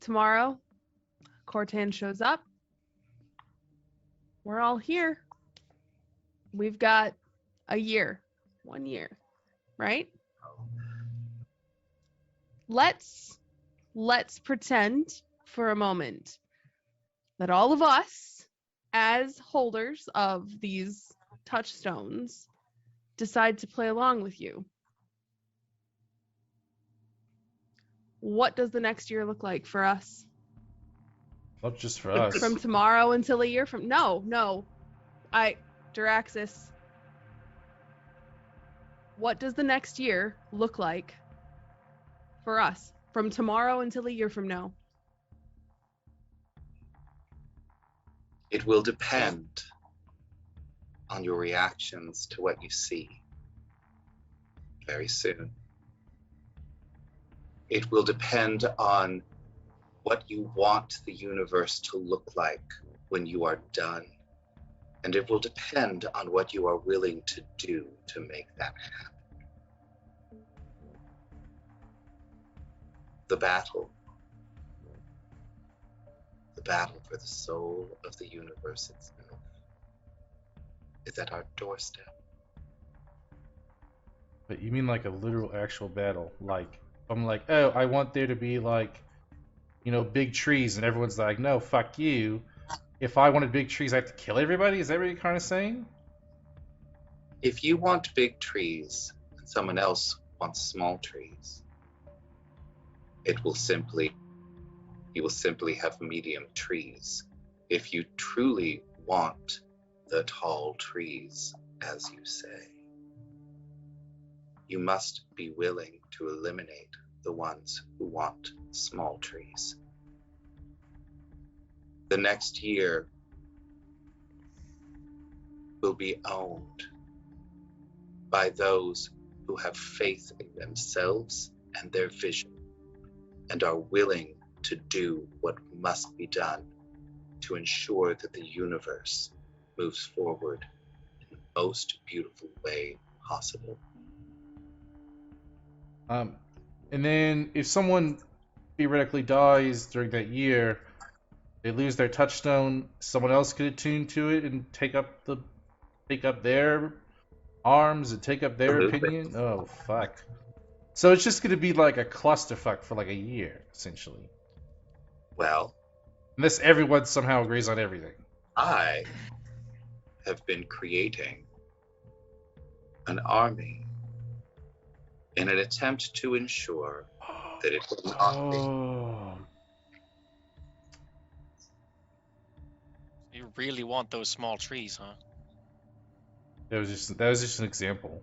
tomorrow, Cortan shows up. We're all here. We've got a year, 1 year, right? Let's pretend for a moment that all of us, as holders of these touchstones, decide to play along with you. What does the next year look like for us? Not just for us. From tomorrow until a year from no. Duraxis. What does the next year look like for us from tomorrow until a year from now? It will depend on your reactions to what you see very soon. It will depend on what you want the universe to look like when you are done. And it will depend on what you are willing to do to make that happen. The battle for the soul of the universe itself is at our doorstep. But you mean like a literal actual battle? Like, I'm like, oh, I want there to be like, big trees, and everyone's like, no, fuck you. If I wanted big trees, I have to kill everybody? Is that what you're kind of saying? If you want big trees and someone else wants small trees, you will simply have medium trees. If you truly want the tall trees, as you say, you must be willing to eliminate the ones who want small trees. The next year will be owned by those who have faith in themselves and their vision and are willing to do what must be done to ensure that the universe moves forward in the most beautiful way possible. And then if someone theoretically dies during that year, they lose their touchstone, someone else could attune to it and take up their arms and take up their Absolutely. opinion. Oh fuck. So it's just gonna be like a clusterfuck for like a year, essentially. Well, Unless everyone somehow agrees on everything. I have been creating an army in an attempt to ensure that it will not be. Oh. You really want those small trees, huh? That was just an example.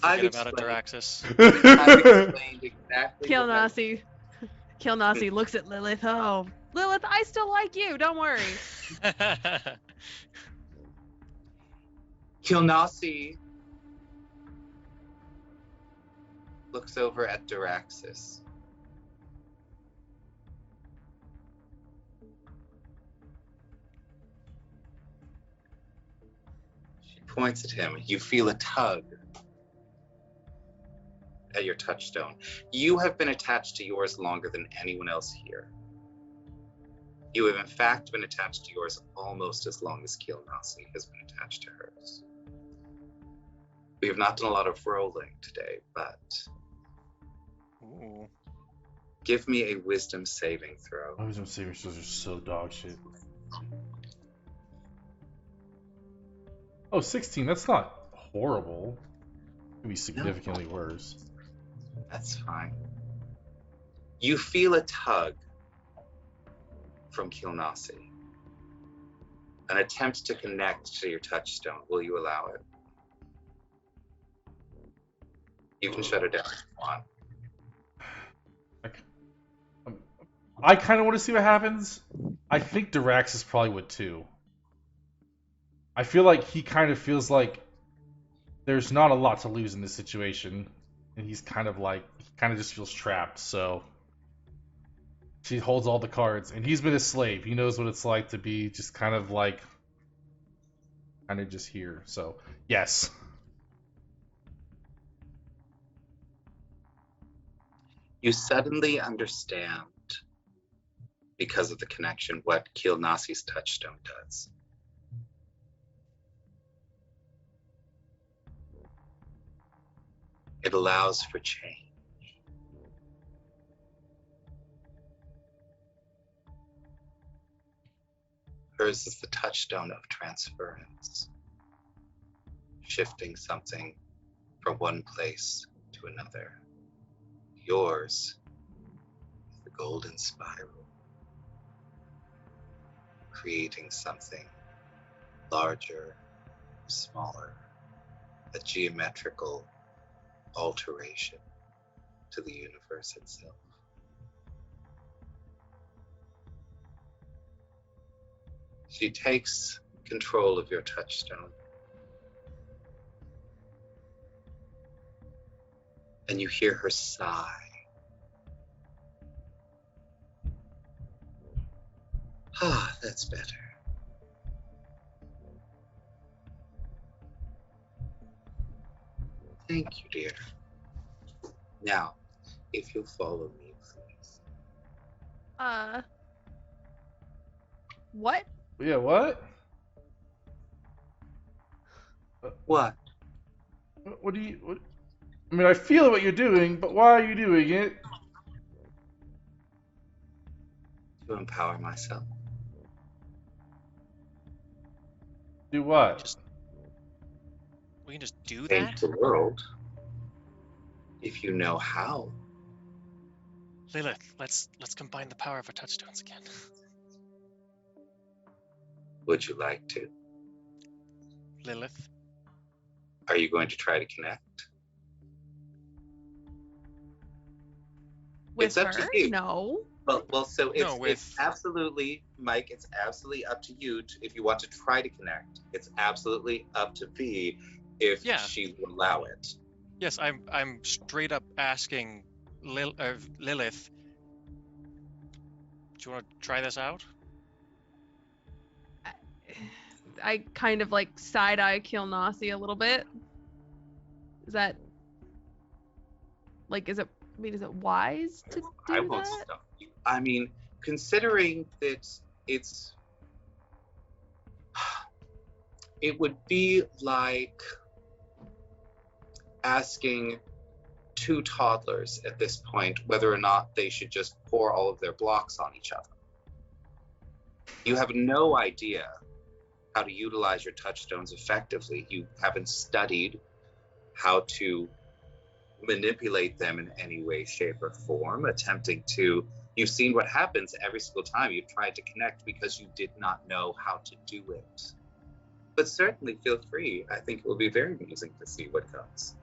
I've Forget about it, explained- Duraxis. I've explained exactly Kill what I- Nasi. Kill Nasi looks at Lilith. Oh, Lilith, I still like you. Don't worry. Kilnasi looks over at Duraxis. She points at him. You feel a tug at your touchstone. You have been attached to yours longer than anyone else here. You have in fact been attached to yours almost as long as Kilnasi has been attached to hers. We have not done a lot of rolling today, but Ooh. give me a wisdom saving throw. Wisdom saving throws are so dog shit. Oh, 16, that's not horrible. It could be significantly worse. That's fine. You feel a tug from Kilnasi. An attempt to connect to your touchstone. Will you allow it? You can shut it down if you want. I kind of want to see what happens. I think Diraxis probably would too. I feel like he kind of feels like there's not a lot to lose in this situation, and he's kind of just feels trapped. So she holds all the cards, and he's been a slave. He knows what it's like to be just kind of just here. So yes. You suddenly understand, because of the connection, what Kilnasi's touchstone does. It allows for change. Hers is the touchstone of transference, shifting something from one place to another. Yours is the golden spiral, creating something larger, smaller, a geometrical alteration to the universe itself. She takes control of your touchstone, and you hear her sigh. Ah, that's better. Thank you, dear. Now, if you'll follow me, please. What? Yeah. What? What? What do you? What? I mean, I feel what you're doing, but why are you doing it? To empower myself. Do what? We can just do Change that? the world. If you know how. Lilith, let's combine the power of our touchstones again. Would you like to? Lilith. Are you going to try to connect? With It's up her? to you. No. Well, so it's, No, it's absolutely, Mike, it's absolutely up to you if you want to try to connect. It's absolutely up to V if she will allow it. Yes, I'm straight up asking Lilith. Do you want to try this out? I kind of like side-eye Kilnasi a little bit. Is that is it wise to do I won't that? stop you. I mean, considering that it would be like asking two toddlers at this point whether or not they should just pour all of their blocks on each other. You have no idea how to utilize your touchstones effectively. You haven't studied how to manipulate them in any way, shape, or form, you've seen what happens every single time you've tried to connect because you did not know how to do it. But certainly feel free. I think it will be very amusing to see what comes.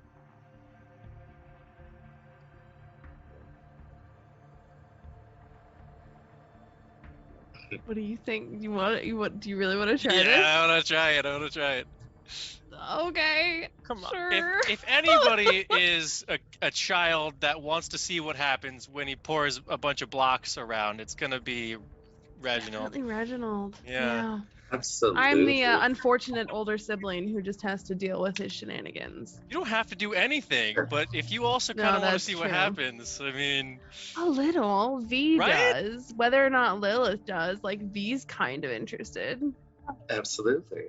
What do you think? Do you really want to try this? Yeah, I want to try it. Okay. Come on. Sure. If anybody is a child that wants to see what happens when he pours a bunch of blocks around, it's gonna be Reginald. Definitely Reginald. Yeah. Absolutely. I'm the unfortunate older sibling who just has to deal with his shenanigans. You don't have to do anything, but if you also kind of want to see what happens, I mean. A little. V right? does. Whether or not Lilith does, V's kind of interested. Absolutely.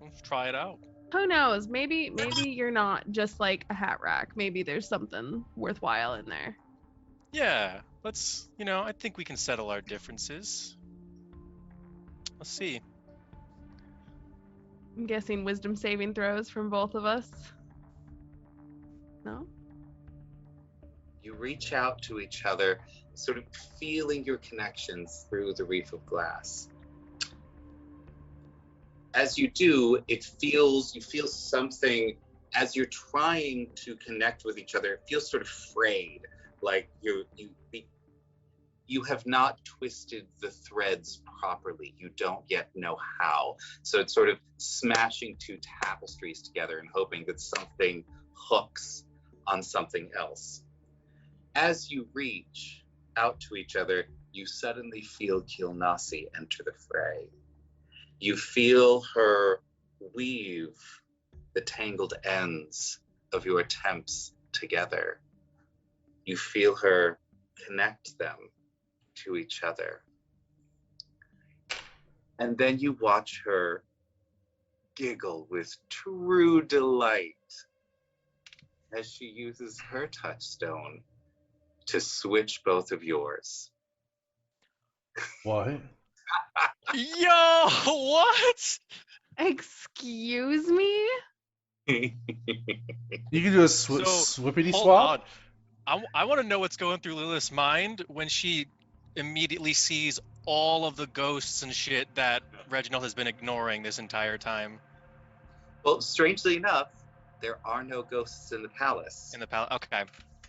Let's try it out. Who knows? Maybe you're not just like a hat rack. Maybe there's something worthwhile in there. Yeah, let's, I think we can settle our differences. Let's see. I'm guessing wisdom saving throws from both of us. No? You reach out to each other, sort of feeling your connections through the reef of glass. As you do, you feel something as you're trying to connect with each other. It feels sort of frayed, like you have not twisted the threads properly. You don't yet know how. So it's sort of smashing two tapestries together and hoping that something hooks on something else. As you reach out to each other, you suddenly feel Kilnasi enter the fray. You feel her weave the tangled ends of your attempts together. You feel her connect them to each other. And then you watch her giggle with true delight as she uses her touchstone to switch both of yours. What? Yo, what? Excuse me? You can do a swippity swap? I want to know what's going through Lilith's mind when she immediately sees all of the ghosts and shit that Reginald has been ignoring this entire time. Well, strangely enough, there are no ghosts in the palace. In the palace, okay.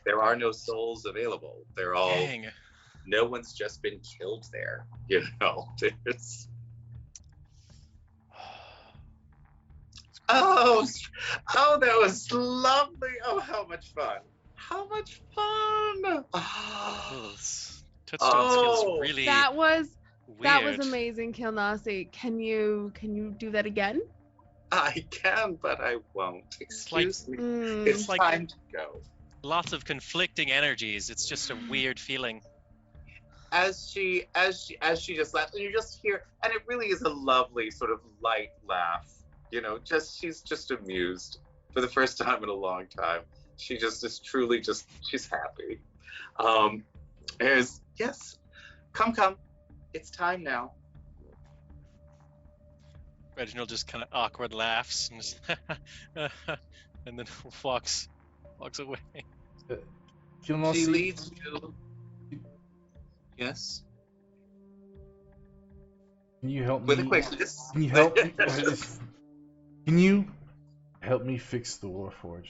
There are no souls available. They're all. Dang. No one's just been killed there. You know, it's. Oh, that was lovely. Oh, how much fun. How much fun. Touchstone feels really That was weird. amazing, Kilnasi. Can you do that again? I can, but I won't. Excuse me. It's like time to go. Lots of conflicting energies. It's just a weird feeling. As she just laughs, and you just hear, and it really is a lovely sort of light laugh. You know, she's just amused for the first time in a long time. She just is truly just, she's happy. Yes, come, it's time now. Reginald just kind of awkward laughs and, just and then walks away. She leads you. Yes. Can you help With me? a quickness. Can you help me? Can you help me fix the Warforge?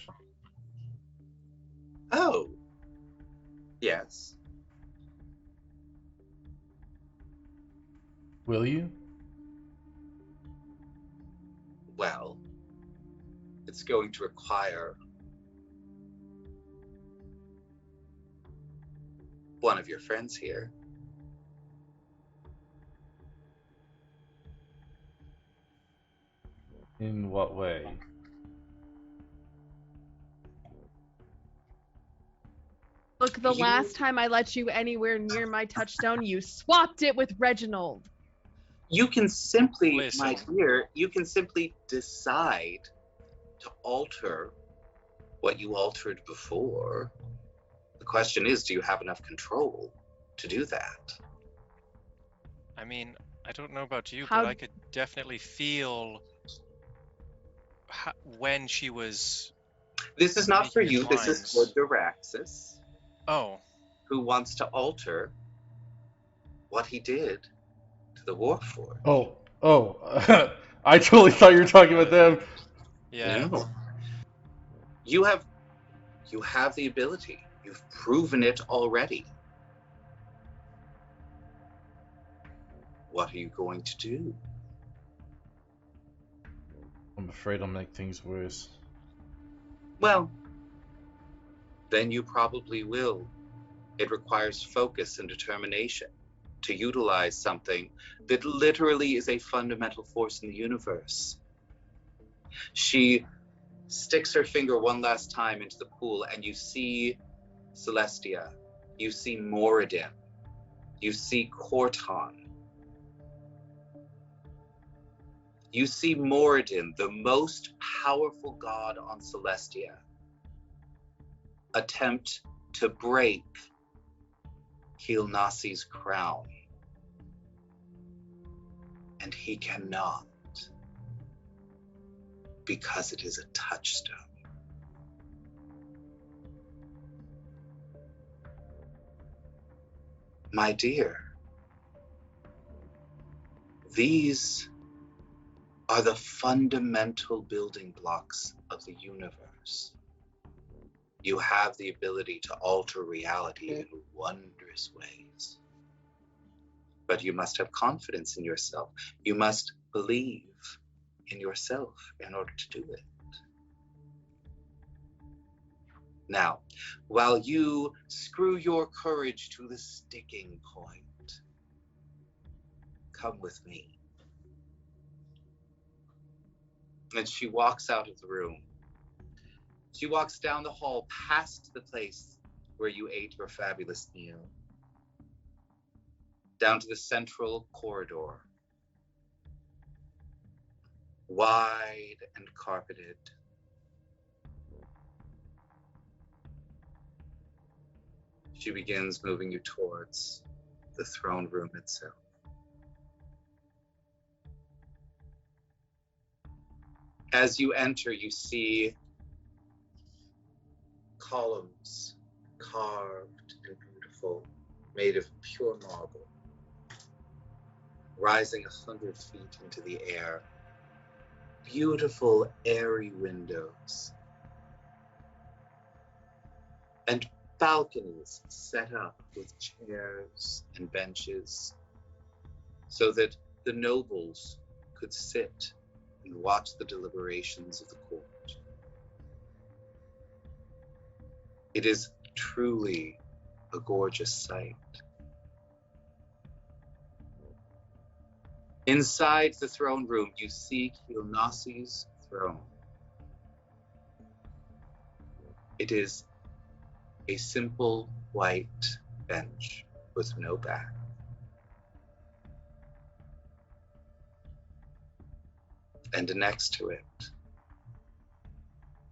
Oh. Yes. Will you? Well, it's going to require one of your friends here. In what way? Look, the last time I let you anywhere near my touchstone, you swapped it with Reginald. You can simply, Listen. my dear, you can simply decide to alter what you altered before. The question is, do you have enough control to do that? I mean, I don't know about you, How- but I could definitely feel when she was. This is not for Making you, this is for lines. Duraxis, Oh, who wants to alter what he did to the Warforged. Oh. I totally thought you were talking about them. yeah. No. You have the ability. You've proven it already. What are you going to do? I'm afraid I'll make things worse. Well, then you probably will. It requires focus and determination to utilize something that literally is a fundamental force in the universe. She sticks her finger one last time into the pool, and you see Celestia, you see Moradin, you see Corton. You see Moradin, the most powerful god on Celestia, attempt to break Kilnasi's crown. And he cannot. because it is a touchstone. My dear, these are the fundamental building blocks of the universe. You have the ability to alter reality in wondrous ways. But you must have confidence in yourself. You must believe in yourself in order to do it. Now, while you screw your courage to the sticking point, come with me. And she walks out of the room. She walks down the hall past the place where you ate your fabulous meal, down to the central corridor, wide and carpeted. She begins moving you towards the throne room itself. As you enter, you see columns carved and beautiful, made of pure marble, rising 100 feet into the air. Beautiful, airy windows. And balconies set up with chairs and benches so that the nobles could sit and watch the deliberations of the court. It is truly a gorgeous sight. Inside the throne room, you see Kilnasi's throne. It is a simple white bench with no back. And next to it,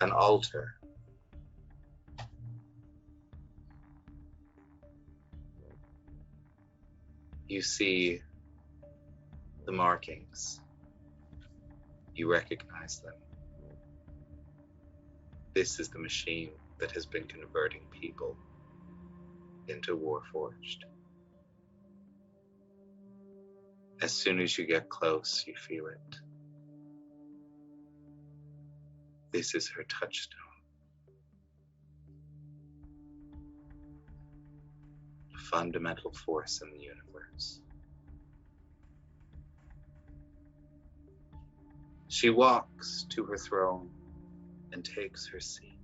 an altar. You see the markings. You recognize them. This is the machine that has been converting people into Warforged. As soon as you get close, you feel it. This is her touchstone. A fundamental force in the universe. She walks to her throne and takes her seat.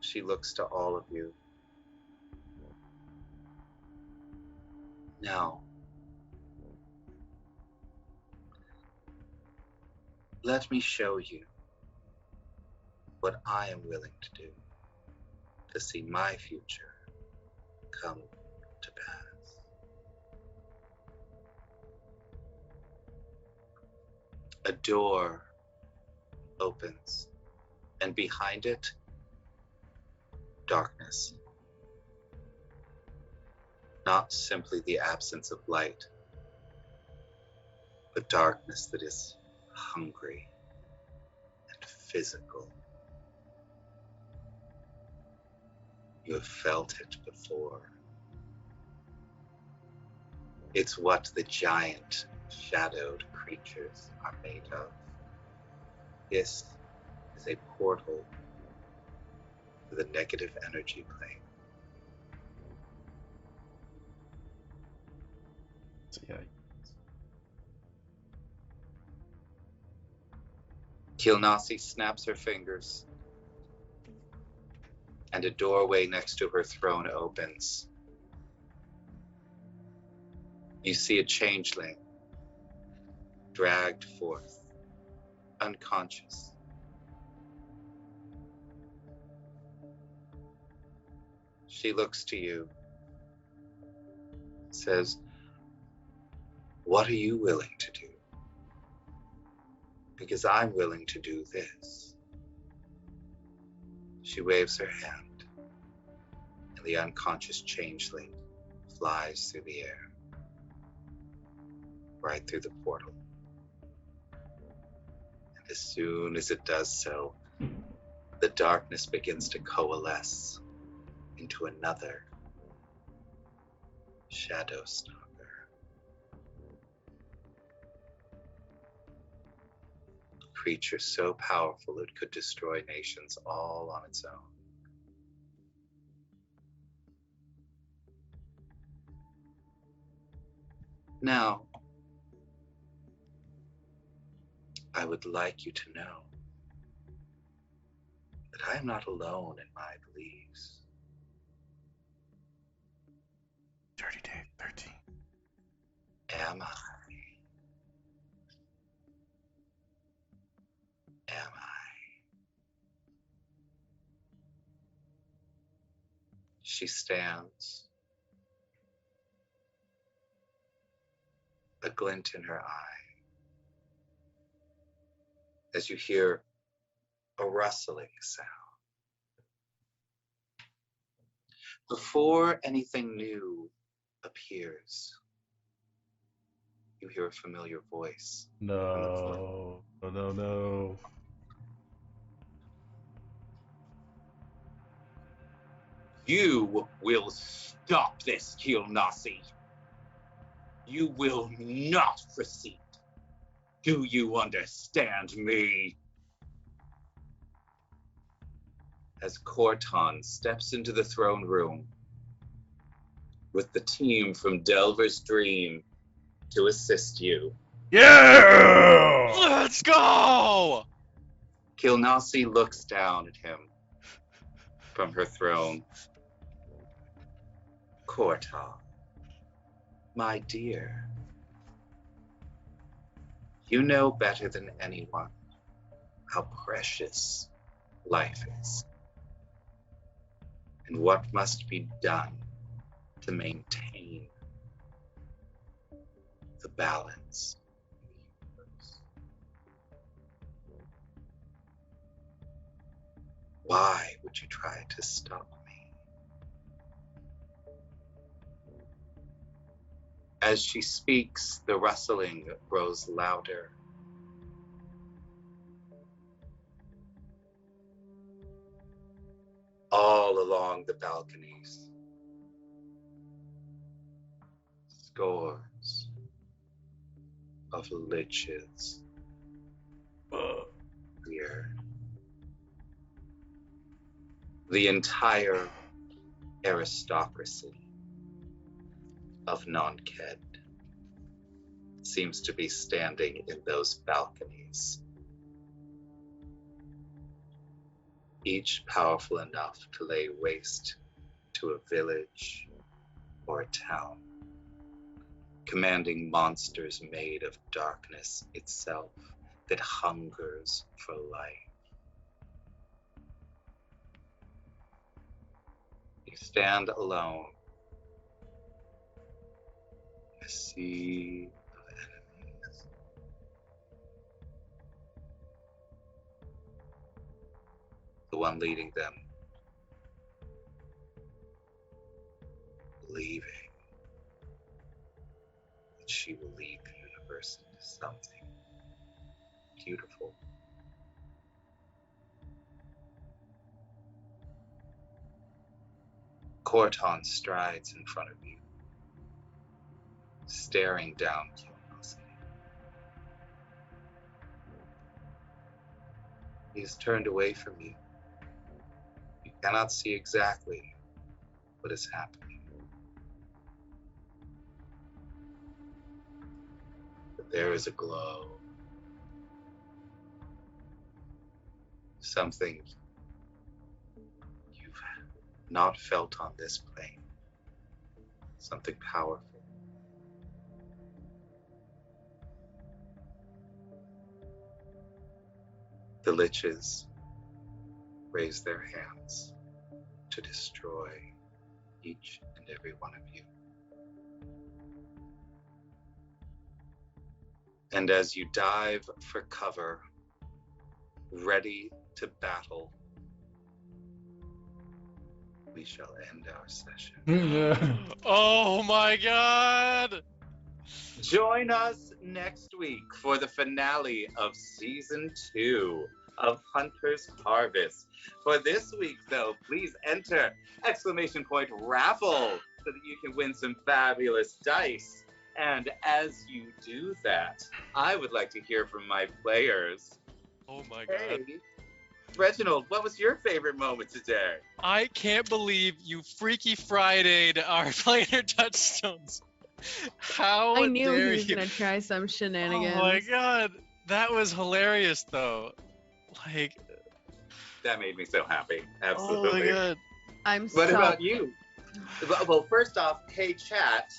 She looks to all of you. Now, let me show you what I am willing to do to see my future come to pass. A door opens, and behind it, darkness. Not simply the absence of light, but darkness that is hungry and physical. You have felt it before. It's what the giant shadowed creatures are made of. This is a portal to the negative energy plane. Yeah. Kilnasi snaps her fingers, and a doorway next to her throne opens. You see a changeling dragged forth, unconscious. She looks to you, says, "What are you willing to do? Because I'm willing to do this." She waves her hand, and the unconscious changeling flies through the air, right through the portal. And as soon as it does so, the darkness begins to coalesce into another shadow stalker. A creature so powerful it could destroy nations all on its own. Now, I would like you to know that I am not alone in my beliefs. Dirty Dave 13. Am I? Am I? She stands, a glint in her eye, as you hear a rustling sound. Before anything new appears, you hear a familiar voice. No. No. You will stop this, Kilnasi. You will not proceed. Do you understand me? As Corton steps into the throne room with the team from Delver's Dream to assist you, Yeah! Let's go! Kilnasi looks down at him from her throne. Corton, my dear, you know better than anyone how precious life is and what must be done to maintain the balance. Why would you try to stop me? As she speaks, the rustling grows louder. All along the balconies, scores of liches appear. The entire aristocracy of Nonked seems to be standing in those balconies, each powerful enough to lay waste to a village or a town, commanding monsters made of darkness itself that hungers for life. You stand alone in a sea of enemies. The one leading them, believing that she will lead the universe into something beautiful. Corton strides in front of you, staring down curiosity. He has turned away from you. You cannot see exactly what is happening, but there is a glow, something you've not felt on this plane, something powerful. The liches raise their hands to destroy each and every one of you. And as you dive for cover, ready to battle, we shall end our session. Oh my god! Join us next week for the finale of season 2 of Hunter's Harvest. For this week, though, please enter !raffle so that you can win some fabulous dice. And as you do that, I would like to hear from my players. Oh my god. Hey, Reginald, what was your favorite moment today? I can't believe you Freaky Friday'd our planar touchstones. How I knew dare he was you? gonna try some shenanigans. Oh my god. That was hilarious though. Like, That made me so happy. oh Absolutely. my god. I'm What so about you? Well, first off, hey chat,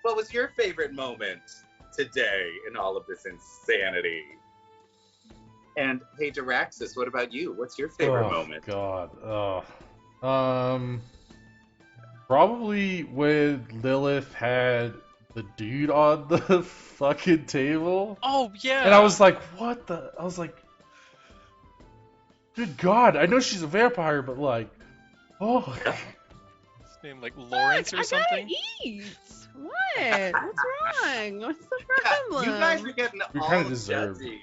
what was your favorite moment today in all of this insanity? And hey Diraxis, what about you? What's your favorite moment? God. Probably when Lilith had the dude on the fucking table. Oh yeah. And I was like, what the? I was like, good God. I know she's a vampire, but like, oh. His name like Lawrence or I something. gotta eat. What? What's wrong? What's the problem? You guys are getting We all kinda deserve judgy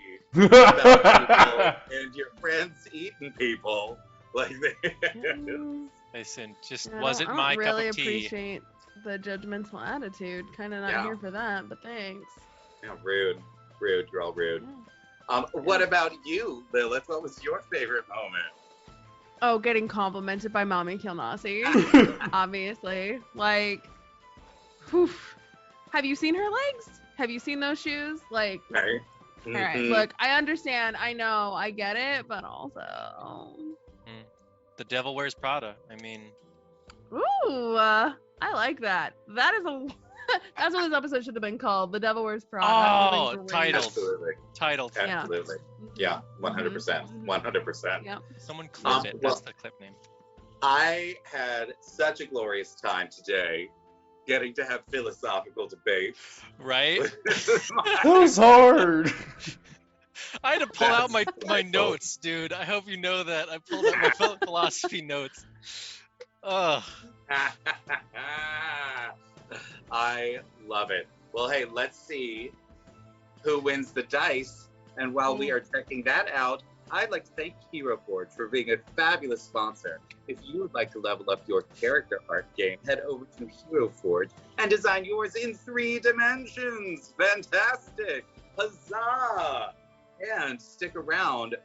about people and your friends eating people. Like Listen, just I wasn't don't my really cup of tea. appreciate the judgmental attitude. Kind of not Yeah. here for that, but thanks. Yeah, rude. You're all rude. Yeah. What about you, Lilith? What was your favorite moment? Oh, getting complimented by Mommy Kilnasi. Obviously. Like, whew. Have you seen her legs? Have you seen those shoes? Like, Right. all right, Mhm. look, I understand. I know. I get it. But also, The Devil Wears Prada. I mean, ooh, I like that. That is a. That's what this episode should have been called. The Devil Wears Prada. Oh, Living for title. Wings. Absolutely. title. Yeah. Absolutely. Yeah, 100%. 100%. Yep. Someone clip it. well- That's the clip name. I had such a glorious time today getting to have philosophical debates. Right? That was hard. I had to pull out my That's notes, dude. I hope you know that. I pulled out my philosophy notes. Ugh. I love it. Well, hey, let's see who wins the dice. And while we are checking that out, I'd like to thank Hero Forge for being a fabulous sponsor. If you would like to level up your character art game, head over to Hero Forge and design yours in 3 dimensions. Fantastic! Huzzah! And stick around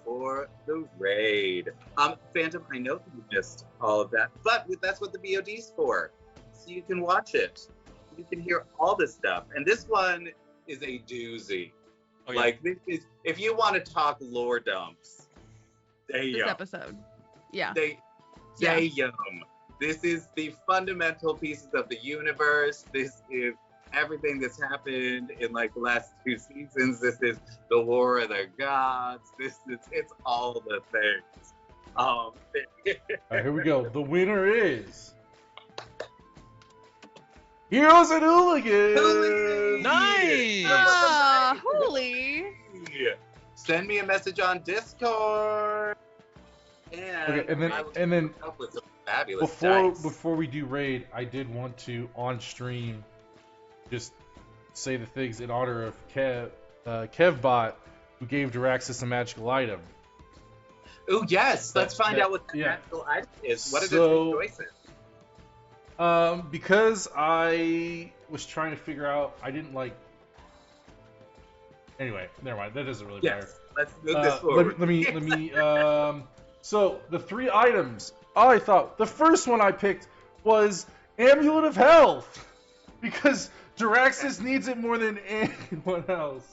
for the raid. Phantom, I know you missed all of that, but that's what the VOD's for. So you can watch it. You can hear all this stuff. And this one is a doozy. Oh, yeah. Like, this is, if you want to talk lore dumps, they This episode. Yeah. This is the fundamental pieces of the universe. This is everything that's happened in like the last 2 seasons. This is the War of the Gods. It's all the things. All right, here we go. The winner is Heroes and Hooligans. Nice! Holy. Send me a message on Discord. Okay, and then I will and then come up with some fabulous dice. before we do raid, I did want to on stream just say the things in honor of Kevbot, who gave Diraxis a magical item. Oh yes, let's find out what the yeah. magical item is. What are So- the choices? Because I was trying to figure out, I didn't like. Anyway, never mind. That doesn't really matter. Yes, let's move this forward. Let me. So the 3 items, I thought the first one I picked was Amulet of Health, because Diraxis needs it more than anyone else.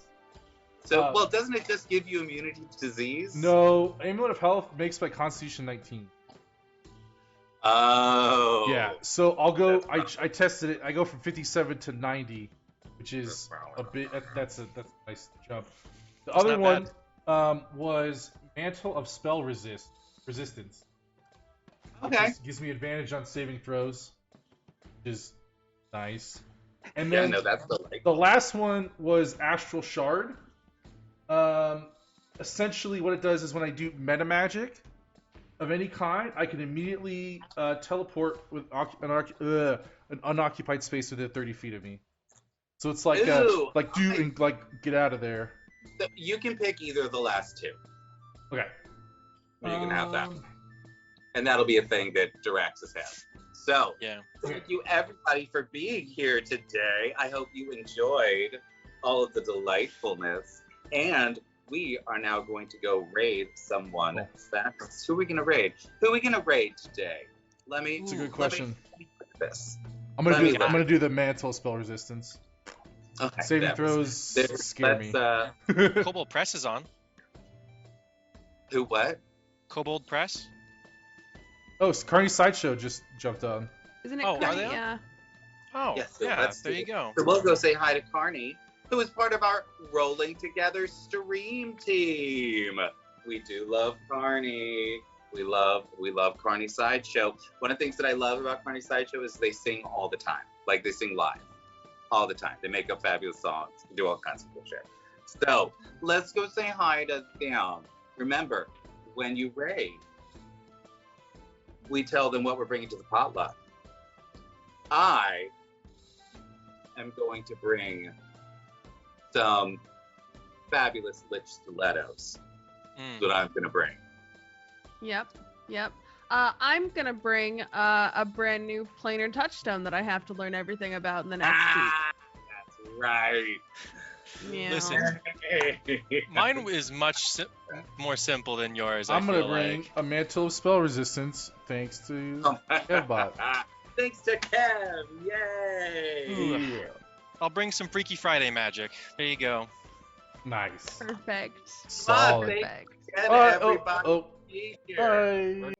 So, well, doesn't it just give you immunity to disease? No, Amulet of Health makes my Constitution 19. Oh. Yeah, so I'll go. I tested it. I go from 57 to 90, which is a bit. That's a nice jump. The That's other not one was Mantle of Spell Resistance. Okay. Which gives me advantage on saving throws, which is nice. And Yeah, then no, that's the like. the last one was Astral Shard. Essentially, what it does is when I do meta magic, of any kind, I can immediately teleport with an unoccupied space within 30 feet of me. So it's like Ooh, and get out of there. so you can pick either of the last two. Okay. You can have that. Um, And that'll be a thing that Diraxis has. So, Yeah. thank you everybody for being here today. I hope you enjoyed all of the delightfulness. And we are now going to go raid someone fabulous. Who are we going to raid? Who are we going to raid today? It's a good question. Let me put this. I'm gonna do the mantle spell resistance. Okay. Saving throws scare me. Kobold Press is on. Who what? Kobold Press. Oh, Carney's Sideshow just jumped on. Isn't it? Oh, are they? Yeah. Oh, Yes, so yeah. let's There do you it. go. So we'll go say hi to Carney, who is part of our Rolling Together stream team. We do love Carney. We love Carney Sideshow. One of the things that I love about Carney Sideshow is they sing all the time. Like they sing live all the time. They make up fabulous songs, do all kinds of cool shit. So let's go say hi to them. Remember, when you raid, we tell them what we're bringing to the potluck. I am going to bring some fabulous lich stilettos. That's what I'm going to bring. Yep. I'm gonna bring a brand new planar touchstone that I have to learn everything about in the next That's right. week. Yeah. Listen, mine is much more simple than yours. I'm gonna feel bring like. a mantle of spell resistance thanks to Kevbot. Thanks to Kev. Yay. Yeah. I'll bring some Freaky Friday magic. There you go. Nice. Perfect. Solid. Perfect. And everybody Oh. be here. Bye.